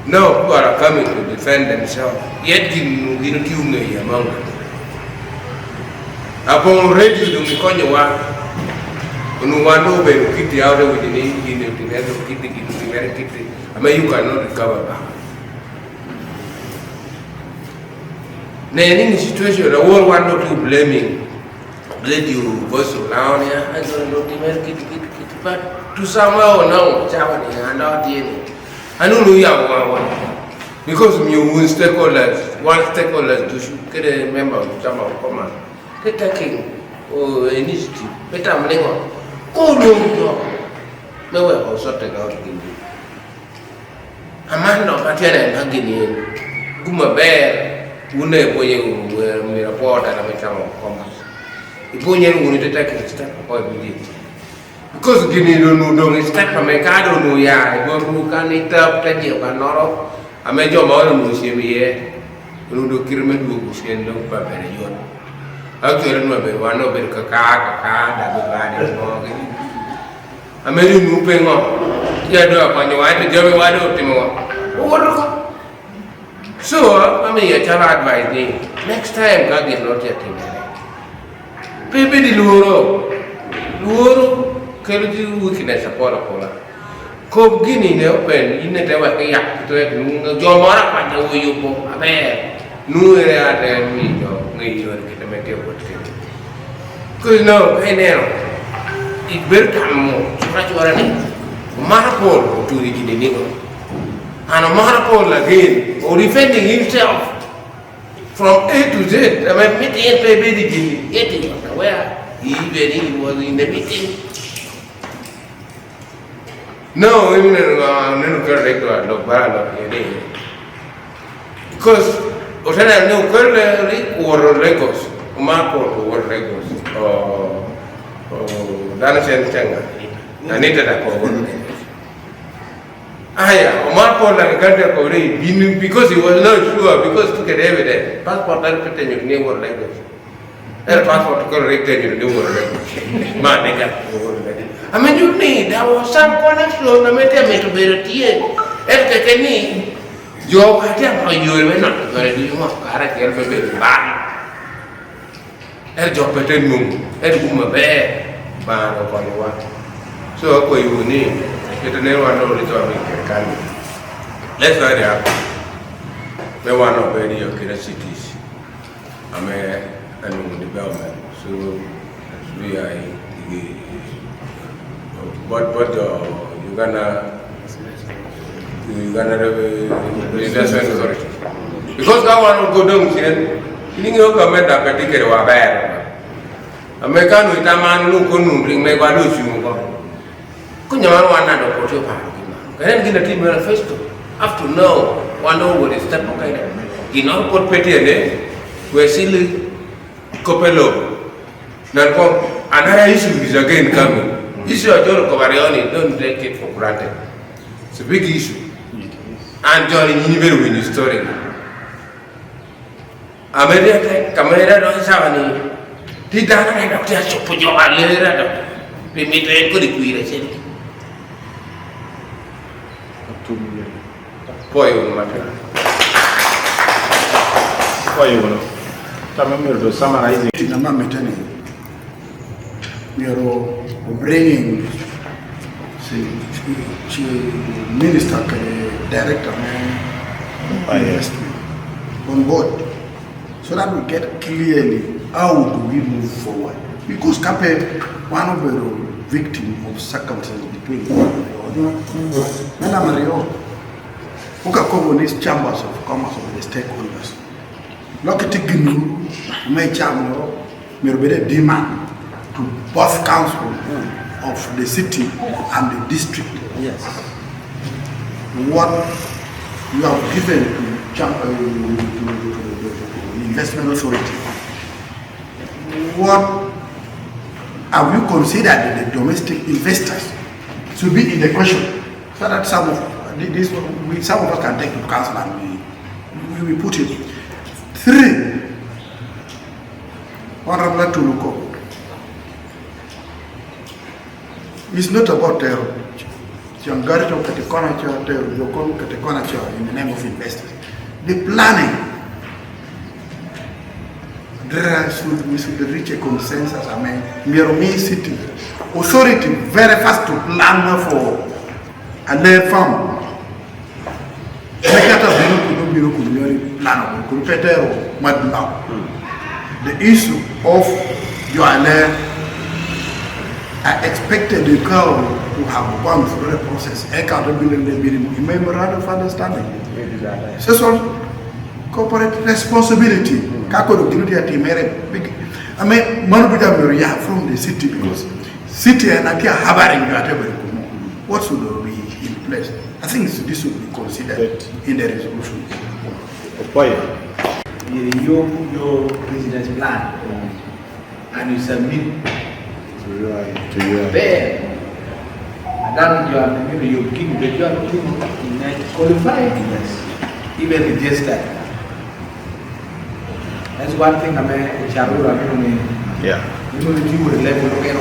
no people are coming to defend themselves yet in kiunge ya manga upon radio do mi konyo wa unu wando be kiti out with the in the kiti very kiti ama you cannot recover back na any situation the world want not to blaming radio voice of down here I don't know the very kiti but to somehow now chawa ni anda tieni anu no ya wa because me one stakeholders do get a member of chama koma taking initiative better mlengo ko no me we ho sote ga ngini amando patiana ngini kuma ber une boye mi report na me chama koma ibonye nguni taking step ko immediate because gini no step mercado no ya ibo kan itap tadi kan noro amejo maono no shemiye no kirme du kushendo pa bere yon actually no be wano be kaka da be bade mo gini ameri nu pengo ya do apanyo wa te jobe wa do timo woro so ami ya chala advice ni next time ka get not yet baby di luro kelo di weakness apola ko gini ne open ine te wa ke yak to e nu jo mara pa jo yupo abe nu ere ate mi jo ngi yo ke te mete ko te ko no enero ibertamo chura ni mara por to ri gini ni ko ana mara por again or defending himself from A to Z. I mean, meeting baby di gini getting where he was in the meeting. No, even no correct to bala because otana no correct or Lagos Marco or Lagos or Dana Changa Anite da ko aya Marco la ganda ko re because he was not sure because to get evidence passport that put in your name or Lagos passport correct in your name or Lagos man nigga I mean, you need there was some connection. I met him to be a tea. If they need, you are not going to do more. I can't be bad. A job at a room, a room a bear, man upon one. So, what you need, get a name one only to can. Let's not have. We want to bury your killer cities. I'm a development. So, we are. But Uganda Investment Authority. Because that one will go down here, you know, government that particular were bad. American with a man who couldn't bring me by those you go. Couldn't you want another portrait? Can I get a team manifesto? Up to now, one know what is step okay. In our port petty and then, we're still Okello. Now, another issue is again coming. Issue of John Covarioni, don't take it for granted. It's a big issue. And John in when you story. America, Camera don't have any. Did that kind of just put your letter? We meet a good equation. Boy, matter. Boy, you summarizing. We are bringing Minister Director Investment on board so that we get clearly how do we move forward. Because Kape, one of the victims of circumstances between one and the other, and Mario, who can come on these chambers of commerce of the stakeholders. Look at the GNU, my chamber, may demand to both council of the city and the district. Yes. What you have given to the Investment Authority, what have you considered that the domestic investors should be in the question, so that some of us can take to council and we put it. 3, Honorable Tuluko, it's not about terror. In the name of investors. The planning, we should reach a consensus. I mean, Lira City Authority very fast to plan for a layer farm. The issue of your layer, I expected the girl to have gone through the process. Memorandum of understanding. So, corporate responsibility. I mean, from the city, because city and what should be in place? I think this should be considered in the resolution. Your business plan and you submit to you. Then, and then you keep the job qualified, yes, even registered. That's one thing I mean, yeah. You know, the team will level okay.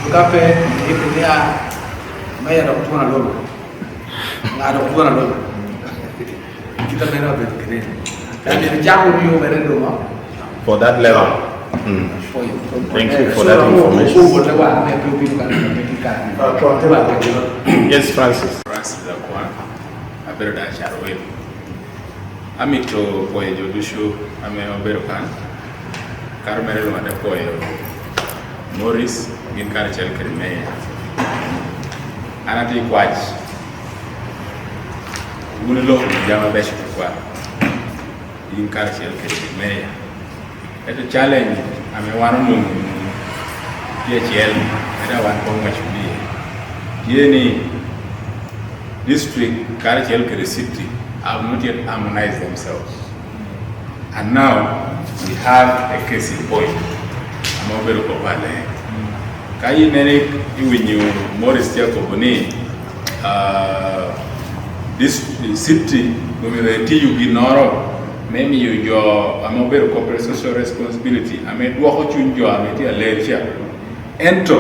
Look up if they are my doctor alone. My doctor alone. Kita mena berkeren. And the job will be over for that level. Thank you for that information. Yes, Francis. Francis Zakwan, Aberda Charwell. Amito Poyo Dushu, Ame Oberokan, Carmelo Madapoyo, Morris, Ginkarchel Kermea, Anati Quach, Mulo, Jama Beshkwa, Ginkarchel Kermea. At the challenge, I mean, one of them, DHL, I don't want to much be. Yeni district, Karachel City, have not yet harmonized themselves. And now, we have a case in point. I'm over to Kopale. Kayi Nene, you Morris Tiakoboni, this city, you ignore. Maybe your mobile corporate social responsibility. I mean, what you enjoy, I mean, a lecture. Ento,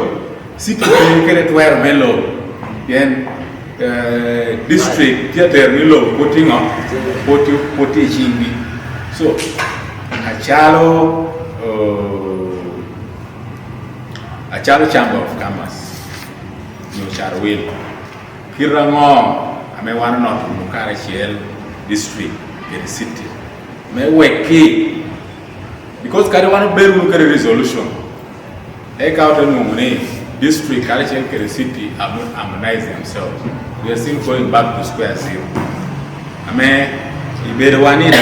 city to wear mellow, then district theater mellow, putting up, putting. So, a Chalo Chamber of Commerce, no Charwell. Kirango, I mean, one not Mukarachiel district, in the city. May work key because I don't want to build a resolution. Take out a money, district, Karachel city have not harmonized themselves. We are still going back to square zero. I mean, if you want it,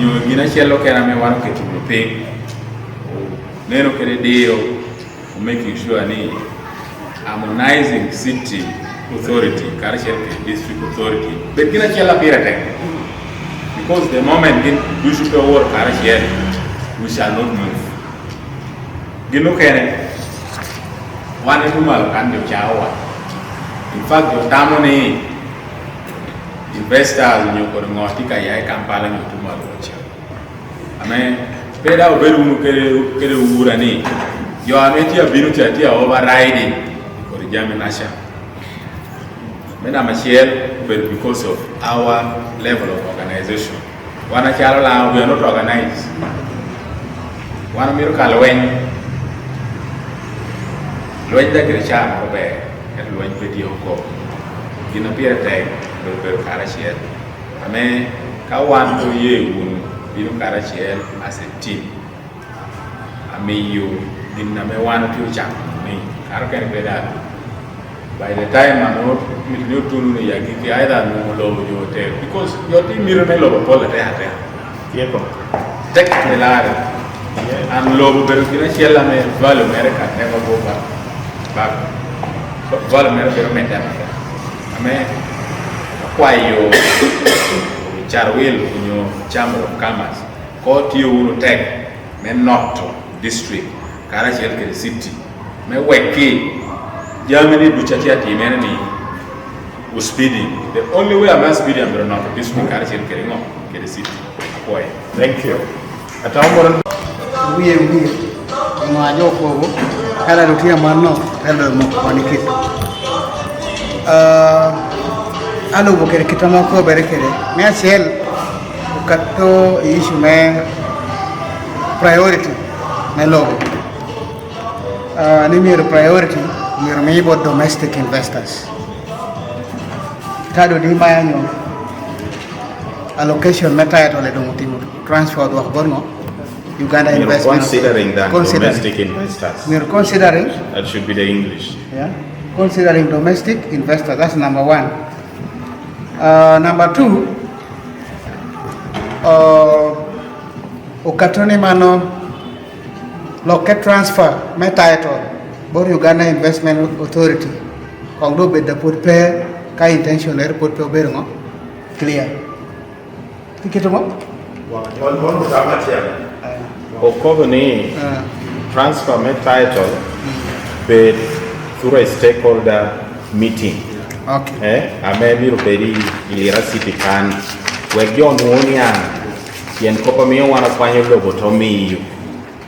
you gina shell can I mean one okay to pay. Neno kere deal making sure any harmonizing city authority, Karachel district authority. But gina shell appear. Because the moment we should work here, we shall not move. Ginukene, one animal can be chawa. In fact, your tamoni investors in your Korongotika, I can pala you to Malucha. I mean, paid out very urani. You are not here, Binutia overriding for the German Asha. Madam Michelle, but because of our level of organization. One we are not organized. One miracle when the Grisha obey and when video go. In a period of time, we will carry it. I mean, Kawan to ye unu binu kara chiel as a team. Amiyo dinna me wan to chak me kara kan beda. By the time I'm not you tunu ya ki either no lo yo hotel because your team miro me lo pola te ate. Tieko. Tek me lare. And lo beru kina chiela me valo America never go back. Valo America me dama. Ame kwayo Charwil in your Chamber of Commerce, Court you tech, me not district, Karachel City, me weki, Germany Duchatia team enemy was speeding. The only way I'm not speeding, I'm not district, Karachel City. Thank you. At our we Majoko, Halarutia Mano, Hello Monikit. Alo bokere kitama ko berekere me sel ukato issue me priority me logo ni mir priority mir me bo domestic investors tado di mayanyo allocation meta to le do mutimo transfer do borno Uganda Investmnet considering that domestic investors mir considering that should be the English, yeah, considering domestic investors, that's number one. Number two, ukatoni mano locket transfer me title bor Uganda Investmnet Authority kongdo be the put pay ka intention er put pay berengo clear tikito mo Okello transfer me title be through a stakeholder meeting. Okay. Amemi rubedi Lira City can we John Wonia yen kopa me wana fanya logo to me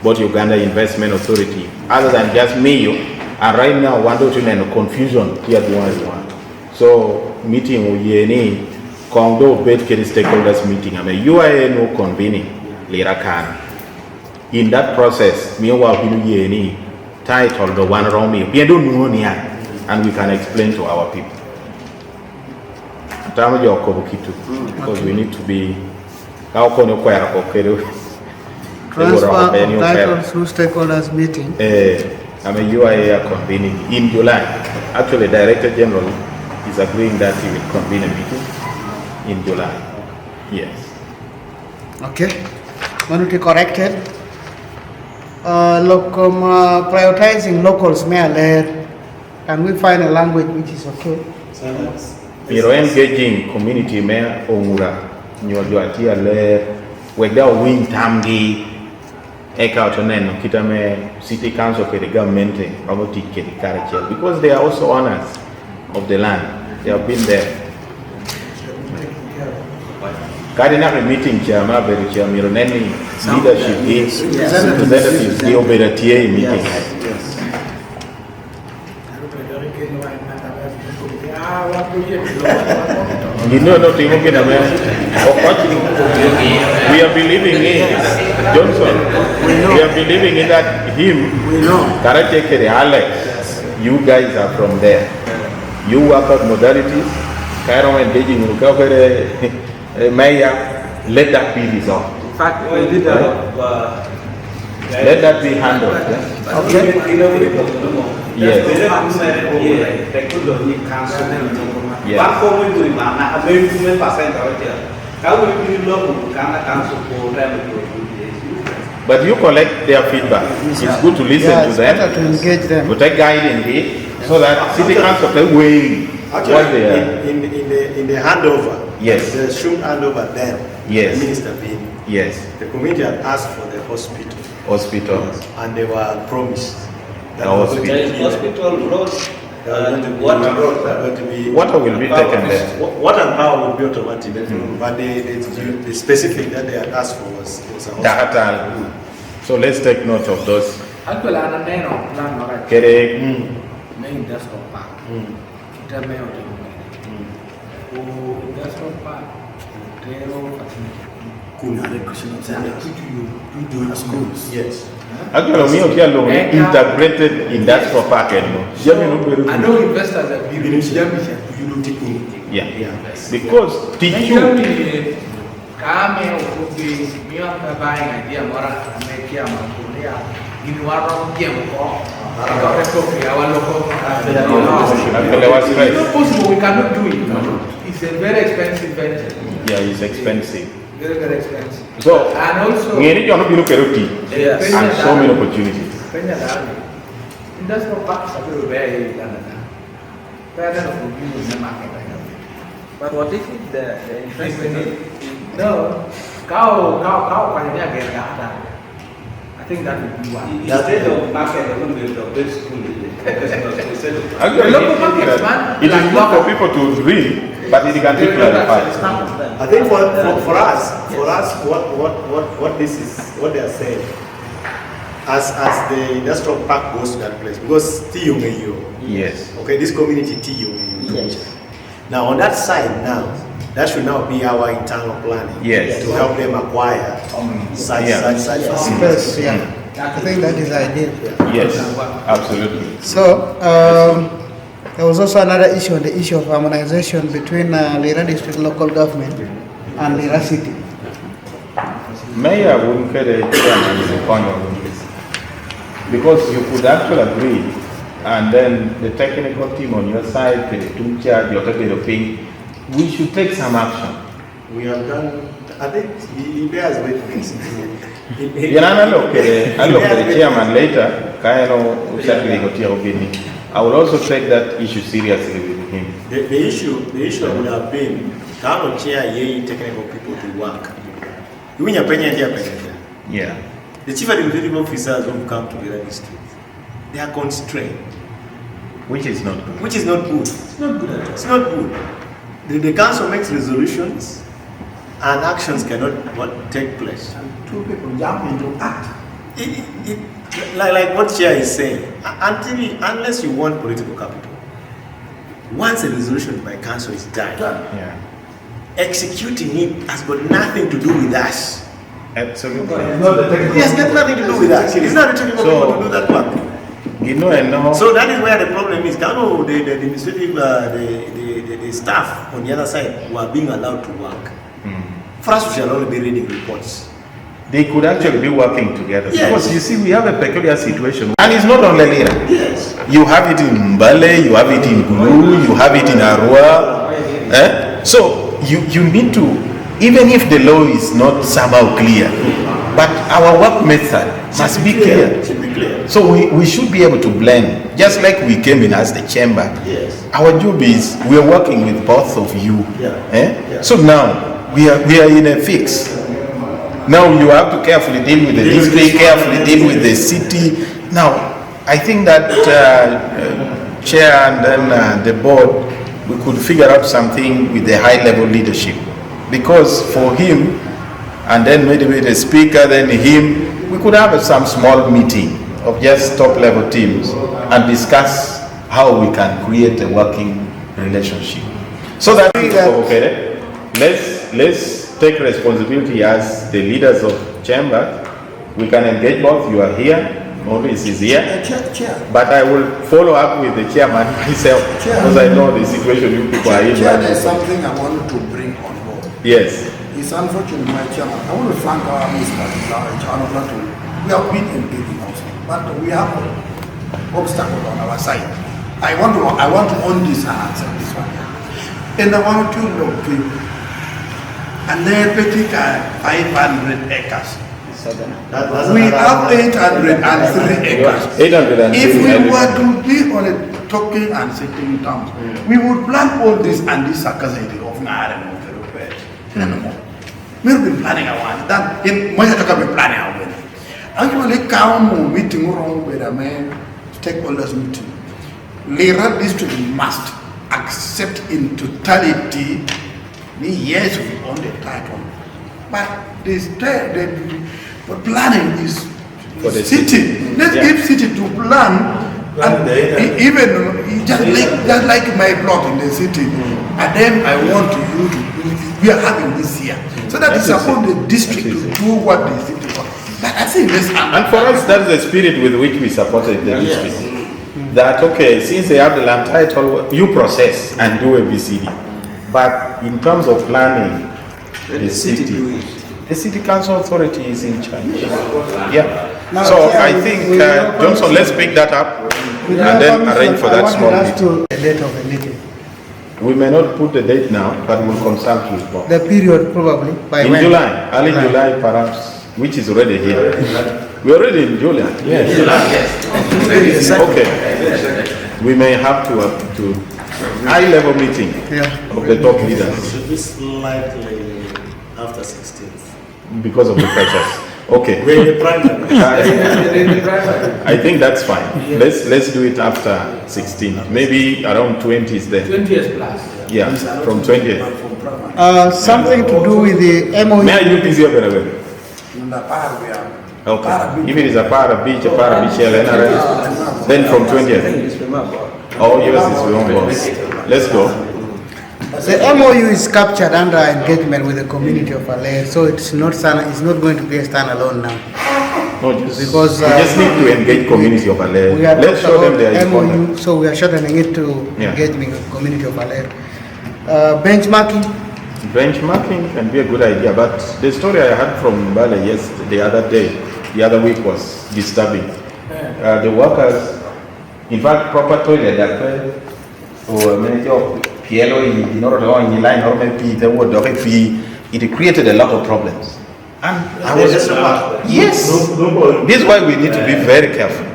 but Uganda Investment Authority other than just me and right now one to no confusion here one. So meeting uyeni kondo bed ke stakeholders meeting you are no convening Lira can. In that process me wa binu yeni title the one around me we don't know and we can explain to our people. Because we need to be transfer of titles through stakeholders meeting. I mean you are here convening in July. Actually Director General is agreeing that he will convene a meeting in July. Yes. Okay. Want to be corrected? Prioritizing locals may alert. Can we find a language which is okay? You're engaging community mayor Ongura, you're here le weda win tamgi eka otonen kitame city council ke the government promote ke the carriage because they are also owners of the land. They have been there. Cardinal meeting chairman beru chairman neni leadership is representatives the operative meeting. You know nothing okay now. We are believing in Johnson. We are believing in that him. Karate Alex. You guys are from there. You work out modalities. Cairo engaging in Maya. Let that be resolved. In fact, we did let that be handled. Okay. Yes. But you collect their feedback. It's good to listen to them. To engage them. To take guidance so that city council can weigh what they are. In the handover. Yes. The should handover then. Yes. The minister being. Yes. The committee had asked for the hospital. And they were promised. The hospital road. Water will be taken there. Water and power will be automatic. But the specific that they had asked for was a hospital. So let's take note of those. Industrial park. Kita may industrial park. Schools. Yes. Actually, integrated industrial park. I know investors are Yeah. Because teach you Kami ukupi mion kabaing idea mora amekia makulia ini waro kia mko. Kalau kopi awal loko. It's not possible. We cannot do it. It's a very expensive venture. Yeah, it's expensive. Very, very expensive. So, and also, we need to look at yes, and so many opportunities. Industrial parks are very Uganda. But what if the investment? No, kau pandai agak. I think that would be one. Instead of market, I wouldn't be the best school. Actually, local markets, man. It is not for people to read, but it can be clarified. I think for us, what this is, what they are saying, as the industrial park goes to that place, because Tiyungeyo. Yes. Okay, this community Tiyungeyo. Yes. Now on that side now, that should now be our internal planning. Yes. To help them acquire such facilities. Yeah. I think that is ideal. Yes, absolutely. So, there was also another issue on the issue of harmonization between Lira District local government and Lira City. Mayor wouldn't get a chairman in the corner of this. Because you could actually agree, and then the technical team on your side, the two chair, the other thing, we should take some action. We have done, I think he bears witness. I look at the chairman later, I will also take that issue seriously with him. The issue would have been how to chair technical people to work. Yeah. The chief administrative officers who come to Lira District, they are constrained. Which is not good. Which is not good. It's not good at all. It's not good. The council makes resolutions and actions cannot take place. And two people jump into act. Like what Chair is saying, unless you want political capital, once a resolution by council is done, executing it has got nothing to do with us. Absolutely. It has got nothing to do with us. It's not the technical people to do that work. So that is where the problem is. Now the administrative, the staff on the other side were being allowed to work. For us, we shall only be reading reports. They could actually be working together. Yes. Because you see, we have a peculiar situation. And it's not only Lira. Yes. You have it in Mbale, you have it in Gulu, you have it in Arua. So you need to, even if the law is not somehow clear, but our work method must be clear. So we should be able to blend. Just like we came in as the chamber. Yes. Our job is, we are working with both of you. Yeah. So now, we are in a fix. Now you have to carefully deal with the district, carefully deal with the city. Now, I think that chair and then the board, we could figure out something with the high level leadership. Because for him, and then maybe with the speaker, then him, we could have some small meeting of just top level teams and discuss how we can create a working relationship. So that let's take responsibility as the leaders of chamber. We can engage both. You are here, Maurice is here. But I will follow up with the chairman myself because I know the situation you people are in. There's something I want to bring on board. Yes. It's unfortunate, my chairman. I want to thank our minister. We have been engaging also, but we have obstacles on our side. I want to own this and answer this one. And I want to look and then 500 acres. We have 803 acres. If we were to be on a talking and sitting down, we would plan all this and this Sakazati of Nara and we've been planning our that in Moyaka be planning our wedding. Actually, come meeting around with a man, stakeholders meeting. Lira District must accept in totality. Yes, we own the title, but the planning is for the city. Let's give city to plan. And even just like my plot in the city, and then I want you to. We are having this here, so that is upon the district to do what the city wants. But I think this. And for us, that's the spirit with which we supported the district. That okay, since they have the land title, you process and do a BCD. But in terms of planning, The city do it. The City Council Authority is in charge. Yeah. So I think, Johnson, let's pick that up and then arrange for that small meeting. The date of the meeting. We may not put the date now, but we'll consult with Bob. The period probably by In when? July, early July perhaps, which is already here. We're already in July. Yes. Okay. We may have to high-level meeting of the top leaders. Should be slightly after 16th. Because of the pressures. Okay. We're in the primary. I think that's fine. Let's do it after 16. Maybe around 20 is there. 20th plus. Yeah, from 20th. Something to do with the MOU. May I do this here, okay. If it is a para beach, NRL, then from 20th. Oh, yours is wrong, boss. Let's go. The MOU is captured under engagement with the community of Alay, so it's not going to be a standalone now. No, because we just need to engage community of Alay. Let's show them their MOU, so we are shortening it to engagement with community of Alay. Benchmarking can be a good idea, but the story I heard from Mbale the other week was disturbing. The workers, in fact, proper toilet, it created a lot of problems. And I was yes. This is why we need to be very careful.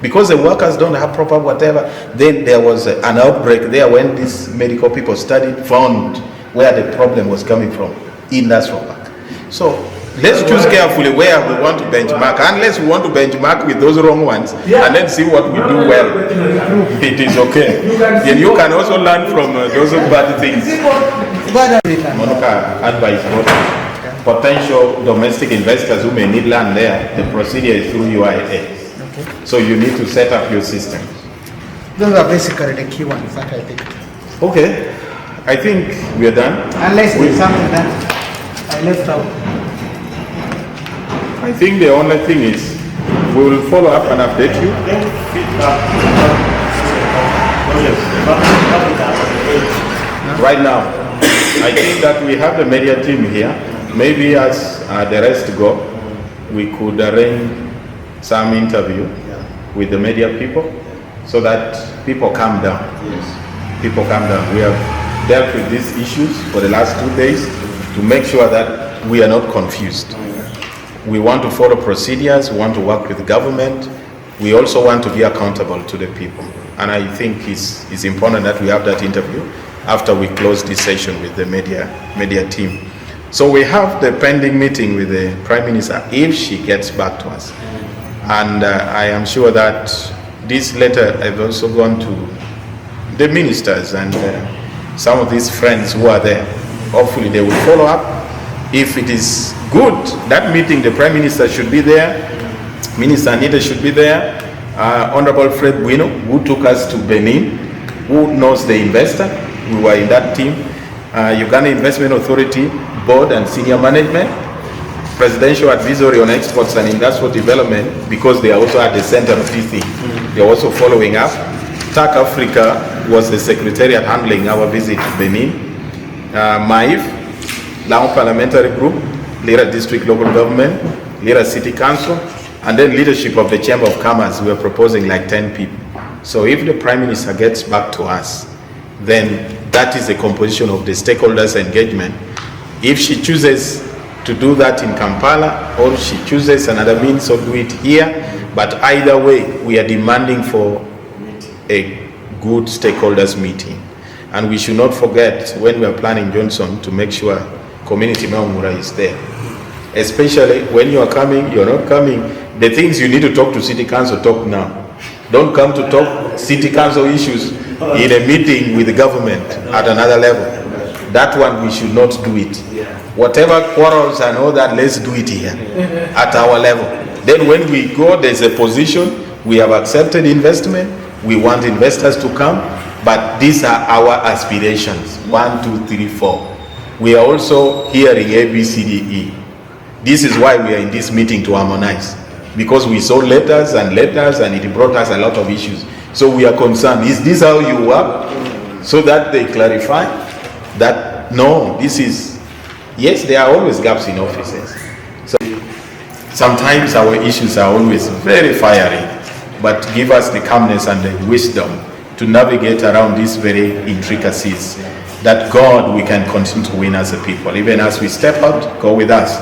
Because the workers don't have proper whatever, then there was an outbreak there when these medical people found where the problem was coming from in that park. So let's choose carefully where we want to benchmark, unless we want to benchmark with those wrong ones and then see what we do well. It is okay. Then you can also learn from those bad things. Monica advice potential domestic investors who may need land there, the procedure is through UIA. So you need to set up your system. Those are basically the key ones that I think. Okay, I think we are done. Unless there's something that I left out. I think the only thing is we will follow up and update you. Right now, I think that we have the media team here. Maybe as the rest go, we could arrange some interview with the media people so that people calm down. People calm down. We have dealt with these issues for the last 2 days to make sure that we are not confused. We want to follow procedures, we want to work with the government, we also want to be accountable to the people. And I think it's important that we have that interview after we close this session with the media team. So we have the pending meeting with the Prime Minister if she gets back to us. And I am sure that this letter has also gone to the ministers and some of these friends who are there. Hopefully they will follow up. If it is good, that meeting, the Prime Minister should be there, Minister Anite should be there, Honorable Fred Bueno, who took us to Benin, who knows the investor, we were in that team, Uganda Investmnet Authority, board and senior management, Presidential Advisory on Exports and Industrial Development, because they are also at the center of this thing. They are also following up. TAC Africa was the secretariat handling our visit to Benin. MAIF, Lao Parliamentary Group, Lira District Local Government, Lira City Council, and then leadership of the Chamber of Commerce. We are proposing like 10 people. So if the Prime Minister gets back to us, then that is the composition of the stakeholders' engagement. If she chooses to do that in Kampala, or she chooses another means of do it here, but either way, we are demanding for a good stakeholders meeting. And we should not forget, when we are planning Johnson, to make sure community Maumura is there. Especially when you are coming, you're not coming, the things you need to talk to City Council, talk now. Don't come to talk City Council issues in a meeting with the government at another level. That one, we should not do it. Whatever quarrels and all that, let's do it here at our level. Then when we go, there's a position, we have accepted investment, we want investors to come, but these are our aspirations, 1, 2, 3, 4. We are also hearing A, B, C, D, E. This is why we are in this meeting, to harmonize, because we saw letters and it brought us a lot of issues. So we are concerned, is this how you work? So that they clarify that no, this is Yes, there are always gaps in offices. So sometimes our issues are always very fiery, but give us the calmness and the wisdom to navigate around these very intricacies, that God, we can continue to win as a people. Even as we step out, go with us.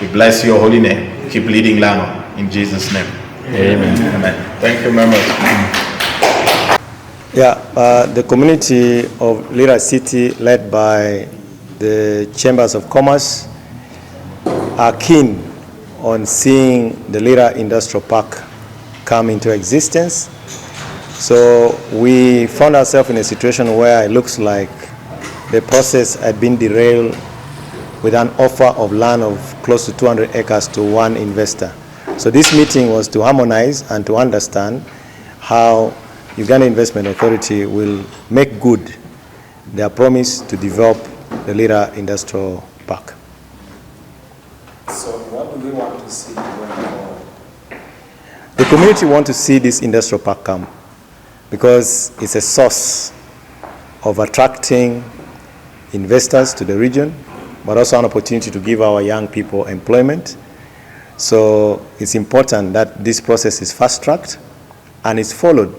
We bless your holy name. Keep leading Lano in Jesus' name. Amen. Amen. Thank you, members. Yeah, the community of Lira City, led by the Chambers of Commerce, are keen on seeing the Lira Industrial Park come into existence. So we found ourselves in a situation where it looks like the process had been derailed with an offer of land of close to 200 acres to one investor. So this meeting was to harmonize and to understand how Uganda Investment Authority will make good their promise to develop the Lira Industrial Park. So what do we want to see going forward? The community want to see this industrial park come because it's a source of attracting investors to the region, but also an opportunity to give our young people employment. So it's important that this process is fast-tracked and it's followed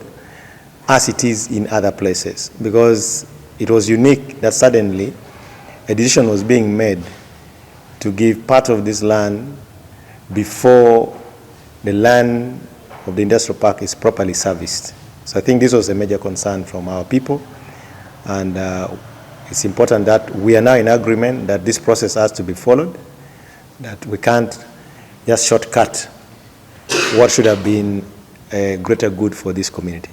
as it is in other places, because it was unique that suddenly a decision was being made to give part of this land before the land of the industrial park is properly serviced. So I think this was a major concern from our people, and it's important that we are now in agreement that this process has to be followed, that we can't just shortcut what should have been a greater good for this community.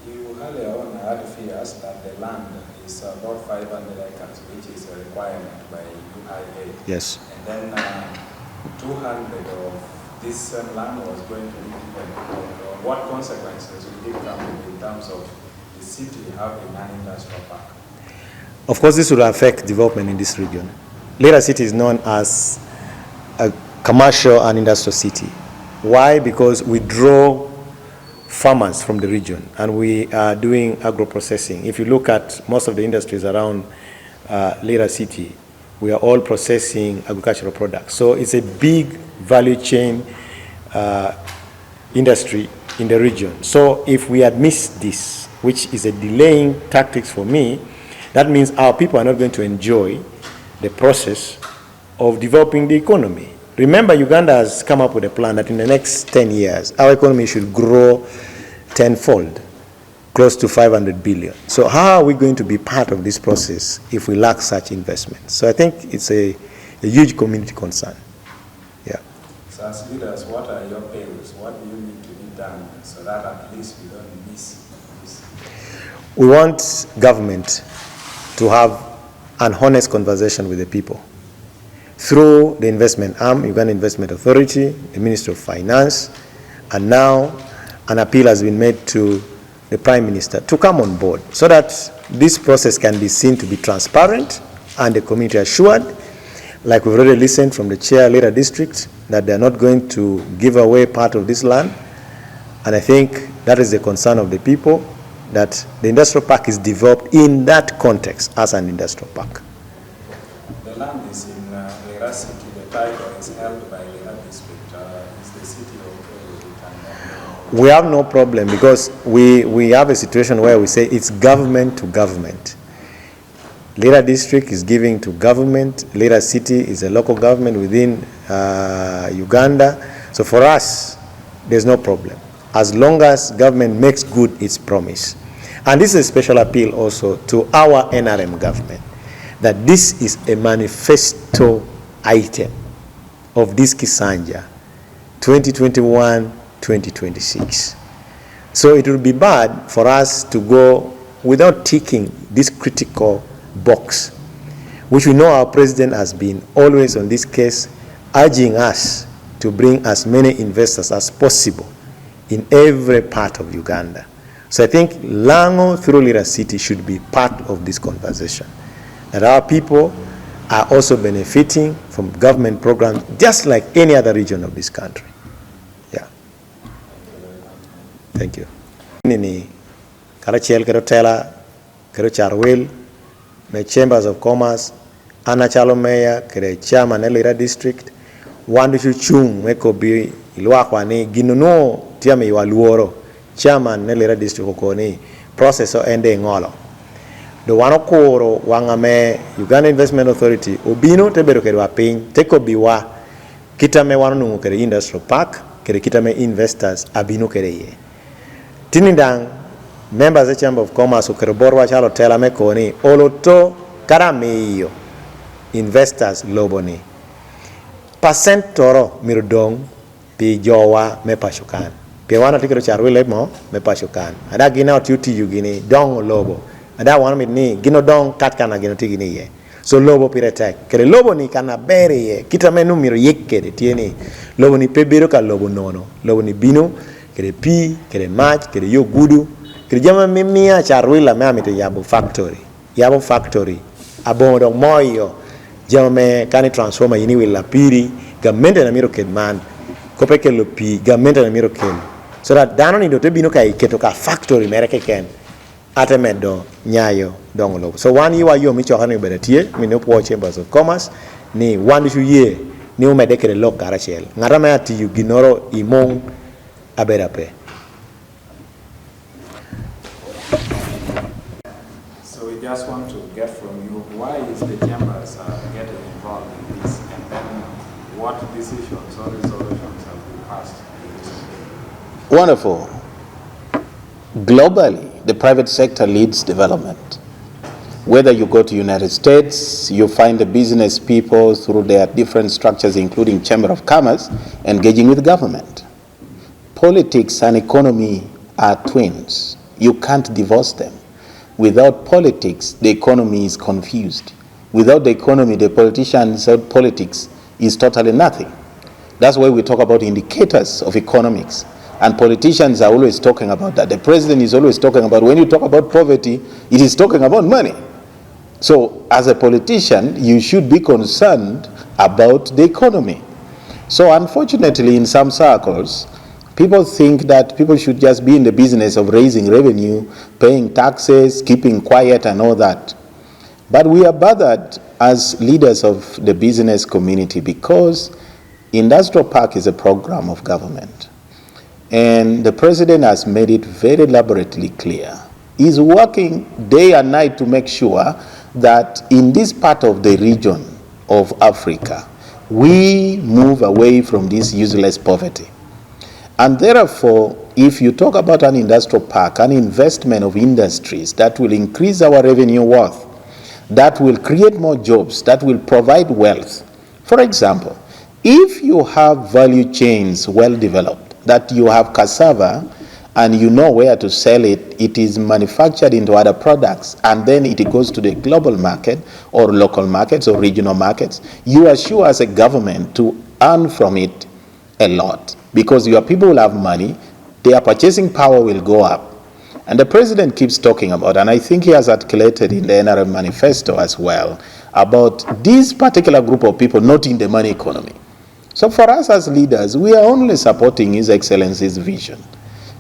You earlier on had fears that the land is about 500 acres, which is a requirement by UIA. Yes. And then 200 of this land was going to be given. What consequences will it come in terms of the city having an industrial park? Of course, this will affect development in this region. Lira City is known as a commercial and industrial city. Why? Because we draw farmers from the region and we are doing agro-processing. If you look at most of the industries around Lira City, we are all processing agricultural products. So it's a big value chain industry in the region. So if we had missed this, which is a delaying tactics for me, that means our people are not going to enjoy the process of developing the economy. Remember, Uganda has come up with a plan that in the next 10 years, our economy should grow tenfold, close to 500 billion. So how are we going to be part of this process if we lack such investment? So I think it's a huge community concern. Yeah. So as leaders, what are your pails? What do you need to be done so that at least we don't miss this? We want government to have an honest conversation with the people through the investment arm, Uganda Investment Authority, the Minister of Finance, and now an appeal has been made to the Prime Minister to come on board so that this process can be seen to be transparent and the community assured, like we've already listened from the Chair, Lira District, that they're not going to give away part of this land. And I think that is the concern of the people, that the industrial park is developed in that context as an industrial park. The land is in Lira City. The title is held by Lira District. Is the city okay with it? We have no problem because we have a situation where we say it's government to government. Lira District is giving to government. Lira City is a local government within Uganda. So for us, there's no problem, as long as government makes good its promise. And this is a special appeal also to our NRM government, that this is a manifesto item of this Kisanja 2021-2026. So it would be bad for us to go without ticking this critical box, which we know our president has been always on this case, urging us to bring as many investors as possible in every part of Uganda. So I think Lango through Lira City should be part of this conversation, that our people are also benefiting from government programs just like any other region of this country. Yeah. Thank you. Nini Karachiel Kerotela, Kerocharwil, my Chambers of Commerce, Anachalo Mayor, kere Chairman Lira District, wandu chuchung meko bi ilwakwa ni ginuno tiame ywa luoro Chairman Lira District okoni process ende ngolo. Do wano koro wangame Uganda Investmnet Authority obino tebero kere wapiny teko biwa kitame wano nungu kere industrial park kere kitame investors abino kere ye. Tinindang members of the Chamber of Commerce ukere borwa chalo tela meko ni oloto karameyo investors loboni percent toro mirdong pi jowa me pashukan pi wana tikero charwile mo me pashukan ada gina otuti yugini dong lobo ada wana mitni gino dong kat kana gino tigini ye so lobo piretek kere lobo ni kana bere ye kita menu miro yekkede tieni lobo ni pebero ka lobo nono lobo ni bino kere pi kere mach kere yo gudu kere jama mimia charwila me amite yabo factory abodo moyo jame kani transformer yini wila piri gamente na miro kedman kopeke lo pi gamente na miro ken so that dano ni do te bino kai keto ka factory mereke ken atemedo nyayo dongolo so one you are yo mi chohani beretie mi no po Chambers of Commerce ni one you ye ni o medekere lo karachel ngara ma ati yu ginoro imong aberape. So we just want to get from you, why is the Chambers getting involved in this, and then what decisions or resolutions have been passed? Wonderful. Globally, the private sector leads development. Whether you go to United States, you find the business people through their different structures, including Chamber of Commerce, engaging with government. Politics and economy are twins. You can't divorce them. Without politics, the economy is confused. Without the economy, the politicians or politics is totally nothing. That's why we talk about indicators of economics. And politicians are always talking about that. The president is always talking about, when you talk about poverty, it is talking about money. So as a politician, you should be concerned about the economy. So unfortunately, in some circles, people think that people should just be in the business of raising revenue, paying taxes, keeping quiet and all that. But we are bothered as leaders of the business community because Industrial Park is a program of government. And the president has made it very elaborately clear. He's working day and night to make sure that in this part of the region of Africa, we move away from this useless poverty. And therefore, if you talk about an industrial park, an investment of industries that will increase our revenue worth, that will create more jobs, that will provide wealth. For example, if you have value chains well developed, that you have cassava and you know where to sell it, it is manufactured into other products, and then it goes to the global market or local markets or regional markets, you are sure as a government to earn from it a lot. Because your people will have money, their purchasing power will go up. And the president keeps talking about, and I think he has articulated in the NRM manifesto as well, about this particular group of people not in the money economy. So for us as leaders, we are only supporting His Excellency's vision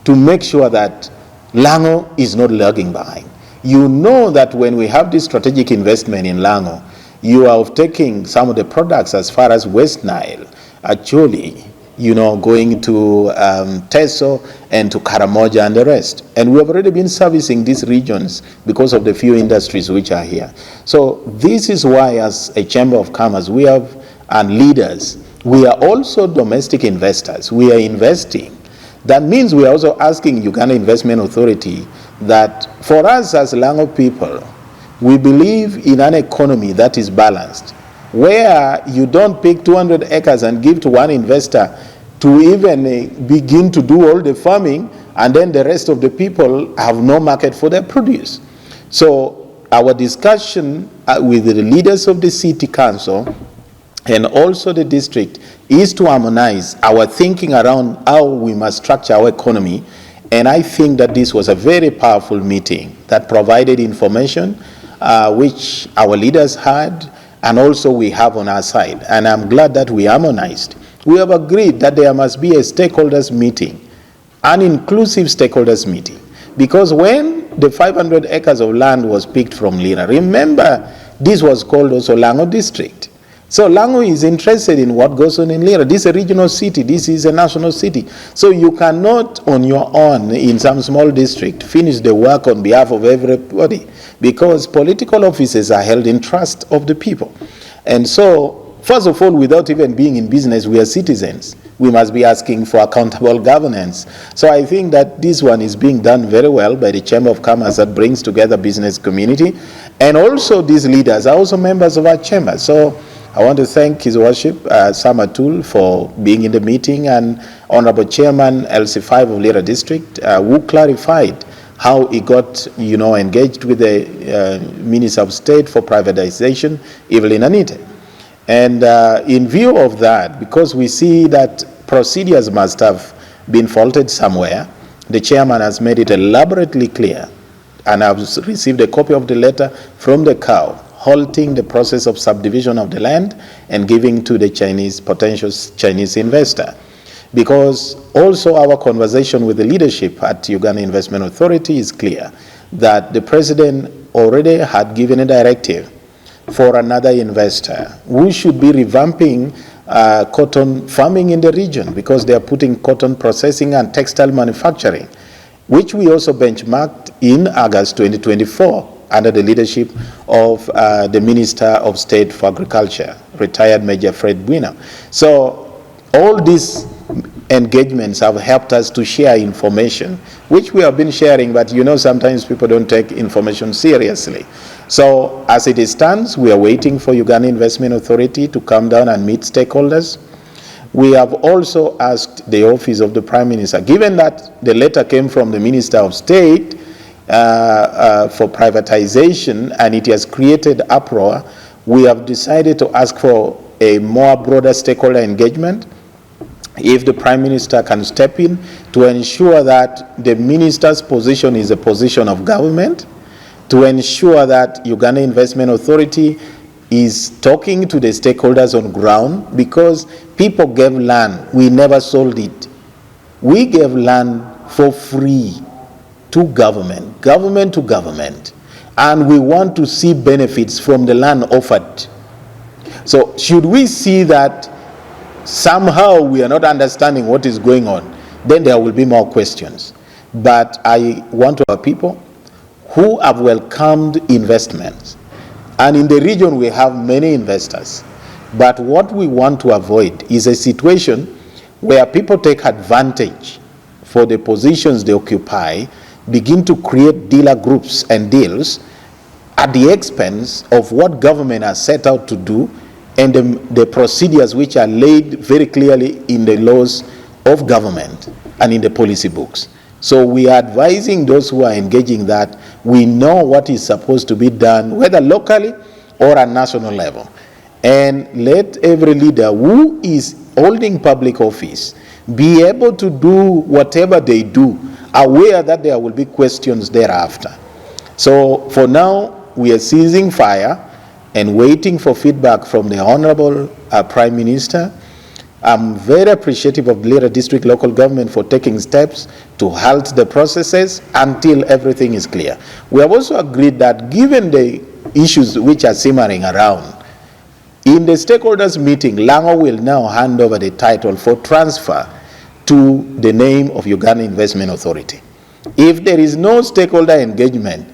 to make sure that Lango is not lagging behind. You know that when we have this strategic investment in Lango, you are taking some of the products as far as West Nile, actually, going to Teso and to Karamoja and the rest. And we have already been servicing these regions because of the few industries which are here. So this is why, as a Chamber of Commerce, we have, and leaders, we are also domestic investors. We are investing. That means we are also asking Uganda Investmnet Authority that for us as Lango people, we believe in an economy that is balanced, where you don't pick 200 acres and give to one investor to even begin to do all the farming, and then the rest of the people have no market for their produce. So our discussion with the leaders of the city council and also the district is to harmonize our thinking around how we must structure our economy. And I think that this was a very powerful meeting that provided information which our leaders had, and also we have on our side. And I'm glad that we harmonized. We have agreed that there must be a stakeholders meeting, an inclusive stakeholders meeting. Because when the 500 acres of land was picked from Lira, remember, This was called also Lango District. So Lango is interested in what goes on in Lira. This is a regional city. This is a national city. So you cannot, on your own, in some small district, finish the work on behalf of everybody, because political offices are held in trust of the people. And so, first of all, without even being in business, we are citizens. We must be asking for accountable governance. So I think that this one is being done very well by the Chamber of Commerce that brings together business community. And also these leaders are also members of our chamber. So I want to thank His Worship, Sam Atul, for being in the meeting, and Honorable Chairman LC5 of Lira District, who clarified how he got, engaged with the Minister of State for Privatization, Evlyn Anite. And in view of that, because we see that procedures must have been faulted somewhere, the chairman has made it elaborately clear, and I've received a copy of the letter from the COW, halting the process of subdivision of the land and giving to the potential Chinese investor. Because also our conversation with the leadership at Uganda Investmnet Authority is clear that the president already had given a directive for another investor who should be revamping cotton farming in the region, because they are putting cotton processing and textile manufacturing, which we also benchmarked in August 2024 under the leadership of the Minister of State for Agriculture, retired Major Fred Buina. So all these engagements have helped us to share information, which we have been sharing, but sometimes people don't take information seriously. So as it stands, we are waiting for Uganda Investmnet Authority to come down and meet stakeholders. We have also asked the Office of the Prime Minister, given that the letter came from the Minister of State for privatization and it has created uproar, we have decided to ask for a more broader stakeholder engagement. If the Prime Minister can step in to ensure that the Minister's position is a position of government, to ensure that Uganda Investmnet Authority is talking to the stakeholders on ground, because people gave land, we never sold it. We gave land for free to government, government to government, and we want to see benefits from the land offered. So should we see that somehow we are not understanding what is going on, then there will be more questions. But I want to our people who have welcomed investments. And in the region we have many investors. But what we want to avoid is a situation where people take advantage for the positions they occupy, begin to create dealer groups and deals at the expense of what government has set out to do and the procedures which are laid very clearly in the laws of government and in the policy books. So we are advising those who are engaging that we know what is supposed to be done, whether locally or at national level. And let every leader who is holding public office be able to do whatever they do, aware that there will be questions thereafter. So for now, we are ceasing fire and waiting for feedback from the Honorable Prime Minister. I'm very appreciative of Lira District local government for taking steps to halt the processes until everything is clear. We have also agreed that given the issues which are simmering around, in the stakeholders meeting, Lango will now hand over the title for transfer to the name of Uganda Investmnet Authority. If there is no stakeholder engagement,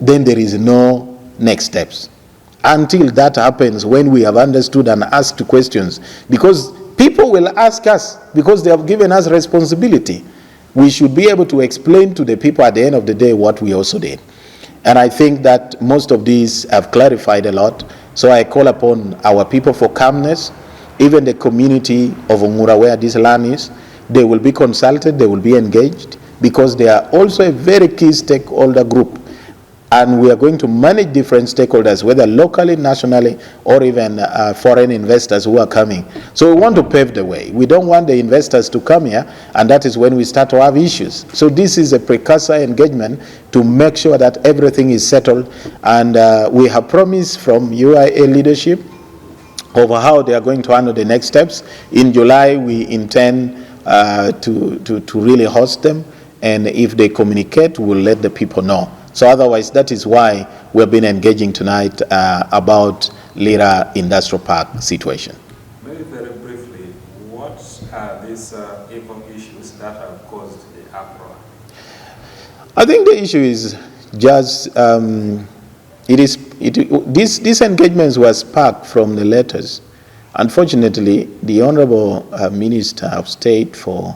then there is no next steps. Until that happens, when we have understood and asked questions, because people will ask us, because they have given us responsibility, we should be able to explain to the people at the end of the day what we also did. And I think that most of these have clarified a lot. So I call upon our people for calmness, even the community of Ongura where this land is. They will be consulted, they will be engaged, because they are also a very key stakeholder group. And we are going to manage different stakeholders, whether locally, nationally, or even foreign investors who are coming. So we want to pave the way. We don't want the investors to come here, and that is when we start to have issues. So this is a precursor engagement to make sure that everything is settled. And we have promised from UIA leadership over how they are going to handle the next steps. In July, we intend to really host them. And if they communicate, we'll let the people know. So otherwise, that is why we've been engaging tonight about Lira Industrial Park situation. Very, very briefly, what are these even issues that have caused the uproar? I think the issue is just these engagements were sparked from the letters. Unfortunately, the Honorable Minister of State for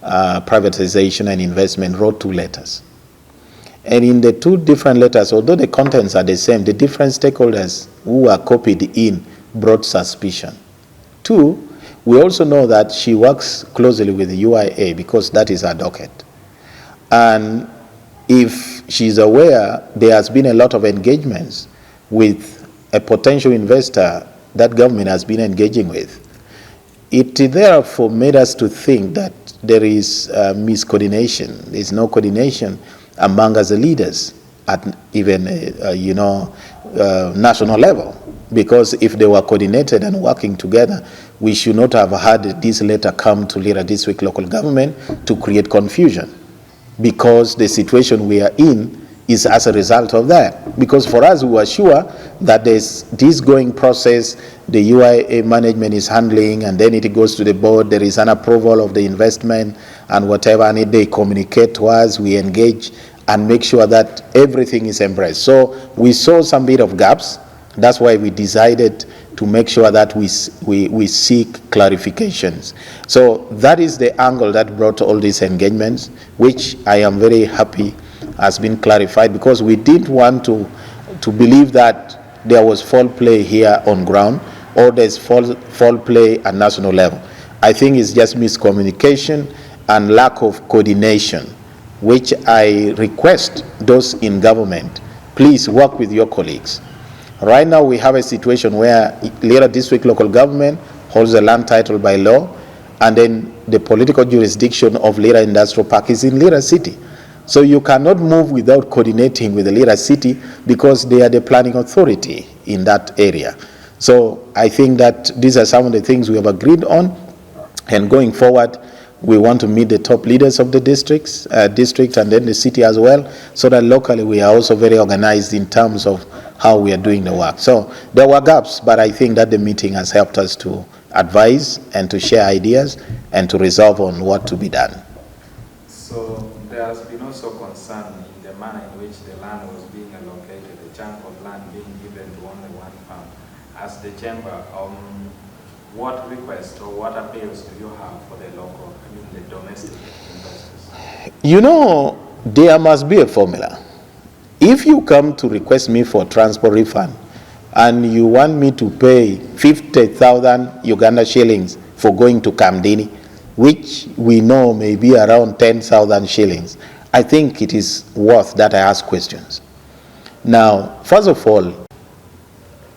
Privatization and Investment wrote 2 letters. And in the 2 different letters, although the contents are the same, the different stakeholders who were copied in brought suspicion. 2, we also know that she works closely with the UIA because that is her docket. And if she's aware, there has been a lot of engagements with a potential investor that government has been engaging with. It therefore made us to think that there is miscoordination. There is no coordination among us the leaders at even national level, because if they were coordinated and working together, we should not have had this letter come to Lira District local government to create confusion, because the situation we are in is as a result of that. Because for us, we were sure that there's this going process, the UIA management is handling, and then it goes to the board, there is an approval of the investment and whatever, and they communicate to us, we engage and make sure that everything is embraced. So we saw some bit of gaps. That's why we decided to make sure that we seek clarifications. So that is the angle that brought all these engagements, which I am very happy has been clarified, because we didn't want to believe that there was foul play here on ground or there's foul play at national level. I think it's just miscommunication and lack of coordination, which I request those in government, please work with your colleagues. Right now we have a situation where Lira District local government holds the land title by law, and then the political jurisdiction of Lira Industrial Park is in Lira City. So you cannot move without coordinating with the Lira City, because they are the planning authority in that area. So I think that these are some of the things we have agreed on, and going forward, we want to meet the top leaders of the district and then the city as well, so that locally we are also very organized in terms of how we are doing the work. So there were gaps, but I think that the meeting has helped us to advise and to share ideas and to resolve on what to be done. So there has been also concern in the manner in which the land was being allocated, a chunk of land being given to only one farm. As the chamber, what request or what appeals do you have for the local, the domestic investors? You know, there must be a formula. If you come to request me for transport refund and you want me to pay 50,000 Uganda shillings for going to Kamdini, which we know may be around 10,000 shillings, I think it is worth that I ask questions. Now, first of all,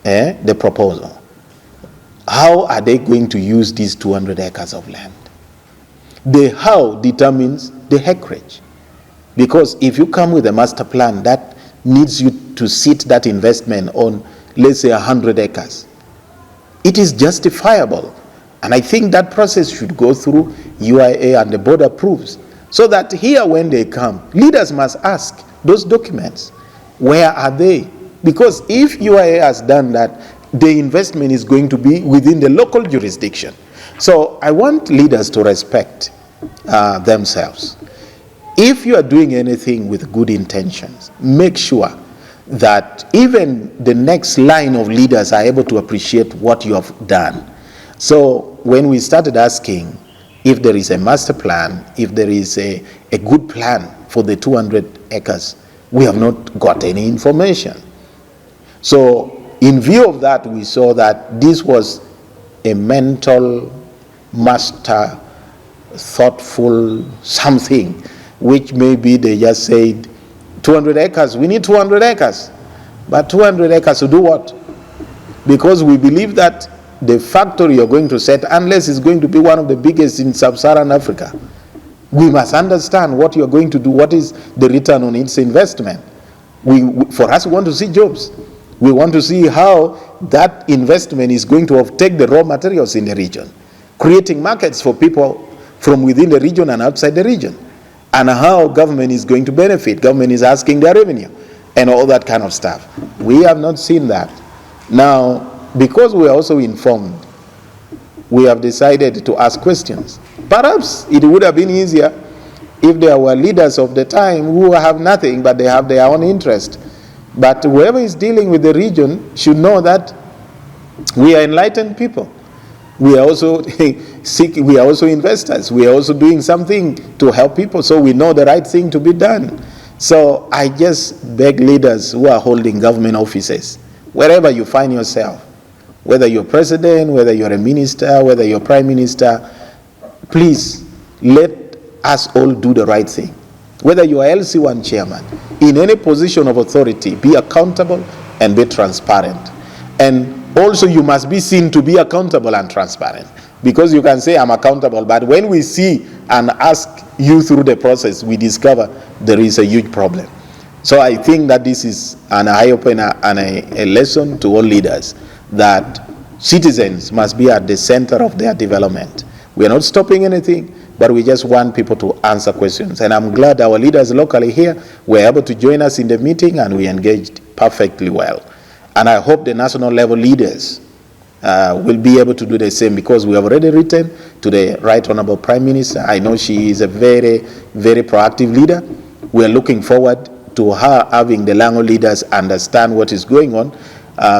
the proposal. How are they going to use these 200 acres of land? The how determines the acreage. Because if you come with a master plan that needs you to sit that investment on, let's say, 100 acres, it is justifiable. And I think that process should go through UIA and the board approves. So that here when they come, leaders must ask those documents. Where are they? Because if UIA has done that, the investment is going to be within the local jurisdiction. So I want leaders to respect themselves. If you are doing anything with good intentions, make sure that even the next line of leaders are able to appreciate what you have done. So when we started asking if there is a master plan, if there is a good plan for the 200 acres, we have not got any information. So in view of that, we saw that this was a mental, master, thoughtful something, which maybe they just said, 200 acres, we need 200 acres. But 200 acres to do what? Because we believe that the factory you're going to set, unless it's going to be one of the biggest in sub-Saharan Africa, we must understand what you're going to do, what is the return on its investment. For us, we want to see jobs. We want to see how that investment is going to uptake the raw materials in the region, creating markets for people from within the region and outside the region, and how government is going to benefit. Government is asking their revenue. and all that kind of stuff. We have not seen that. Now, because we are also informed, we have decided to ask questions. Perhaps it would have been easier if there were leaders of the time who have nothing but they have their own interest. But whoever is dealing with the region should know that we are enlightened people. We are also we are also investors. We are also doing something to help people, so we know the right thing to be done. So I just beg leaders who are holding government offices, wherever you find yourself, whether you're president, whether you're a minister, whether you're prime minister, please let us all do the right thing. Whether you are LC1 chairman, in any position of authority, be accountable and be transparent. And also you must be seen to be accountable and transparent. Because you can say I'm accountable, but when we see and ask you through the process, we discover there is a huge problem. So I think that this is an eye-opener and a lesson to all leaders that citizens must be at the center of their development. We are not stopping anything, but we just want people to answer questions. And I'm glad our leaders locally here were able to join us in the meeting, and we engaged perfectly well. And I hope the national level leaders will be able to do the same, because we have already written to the Right Honorable Prime Minister. I know she is a very, very proactive leader. We are looking forward to her having the Lango leaders understand what is going on,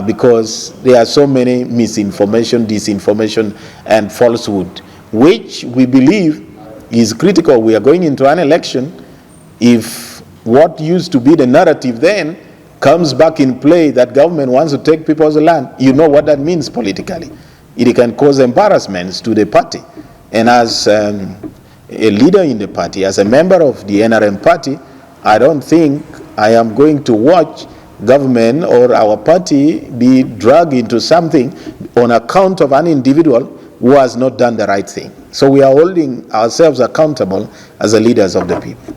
because there are so many misinformation, disinformation, and falsehood, which we believe is critical. We are going into an election. If what used to be the narrative then comes back in play, that government wants to take people's land, you know what that means politically. It can cause embarrassments to the party. And as a leader in the party, as a member of the NRM party, I don't think I am going to watch government or our party be dragged into something on account of an individual who has not done the right thing. So we are holding ourselves accountable as the leaders of the people.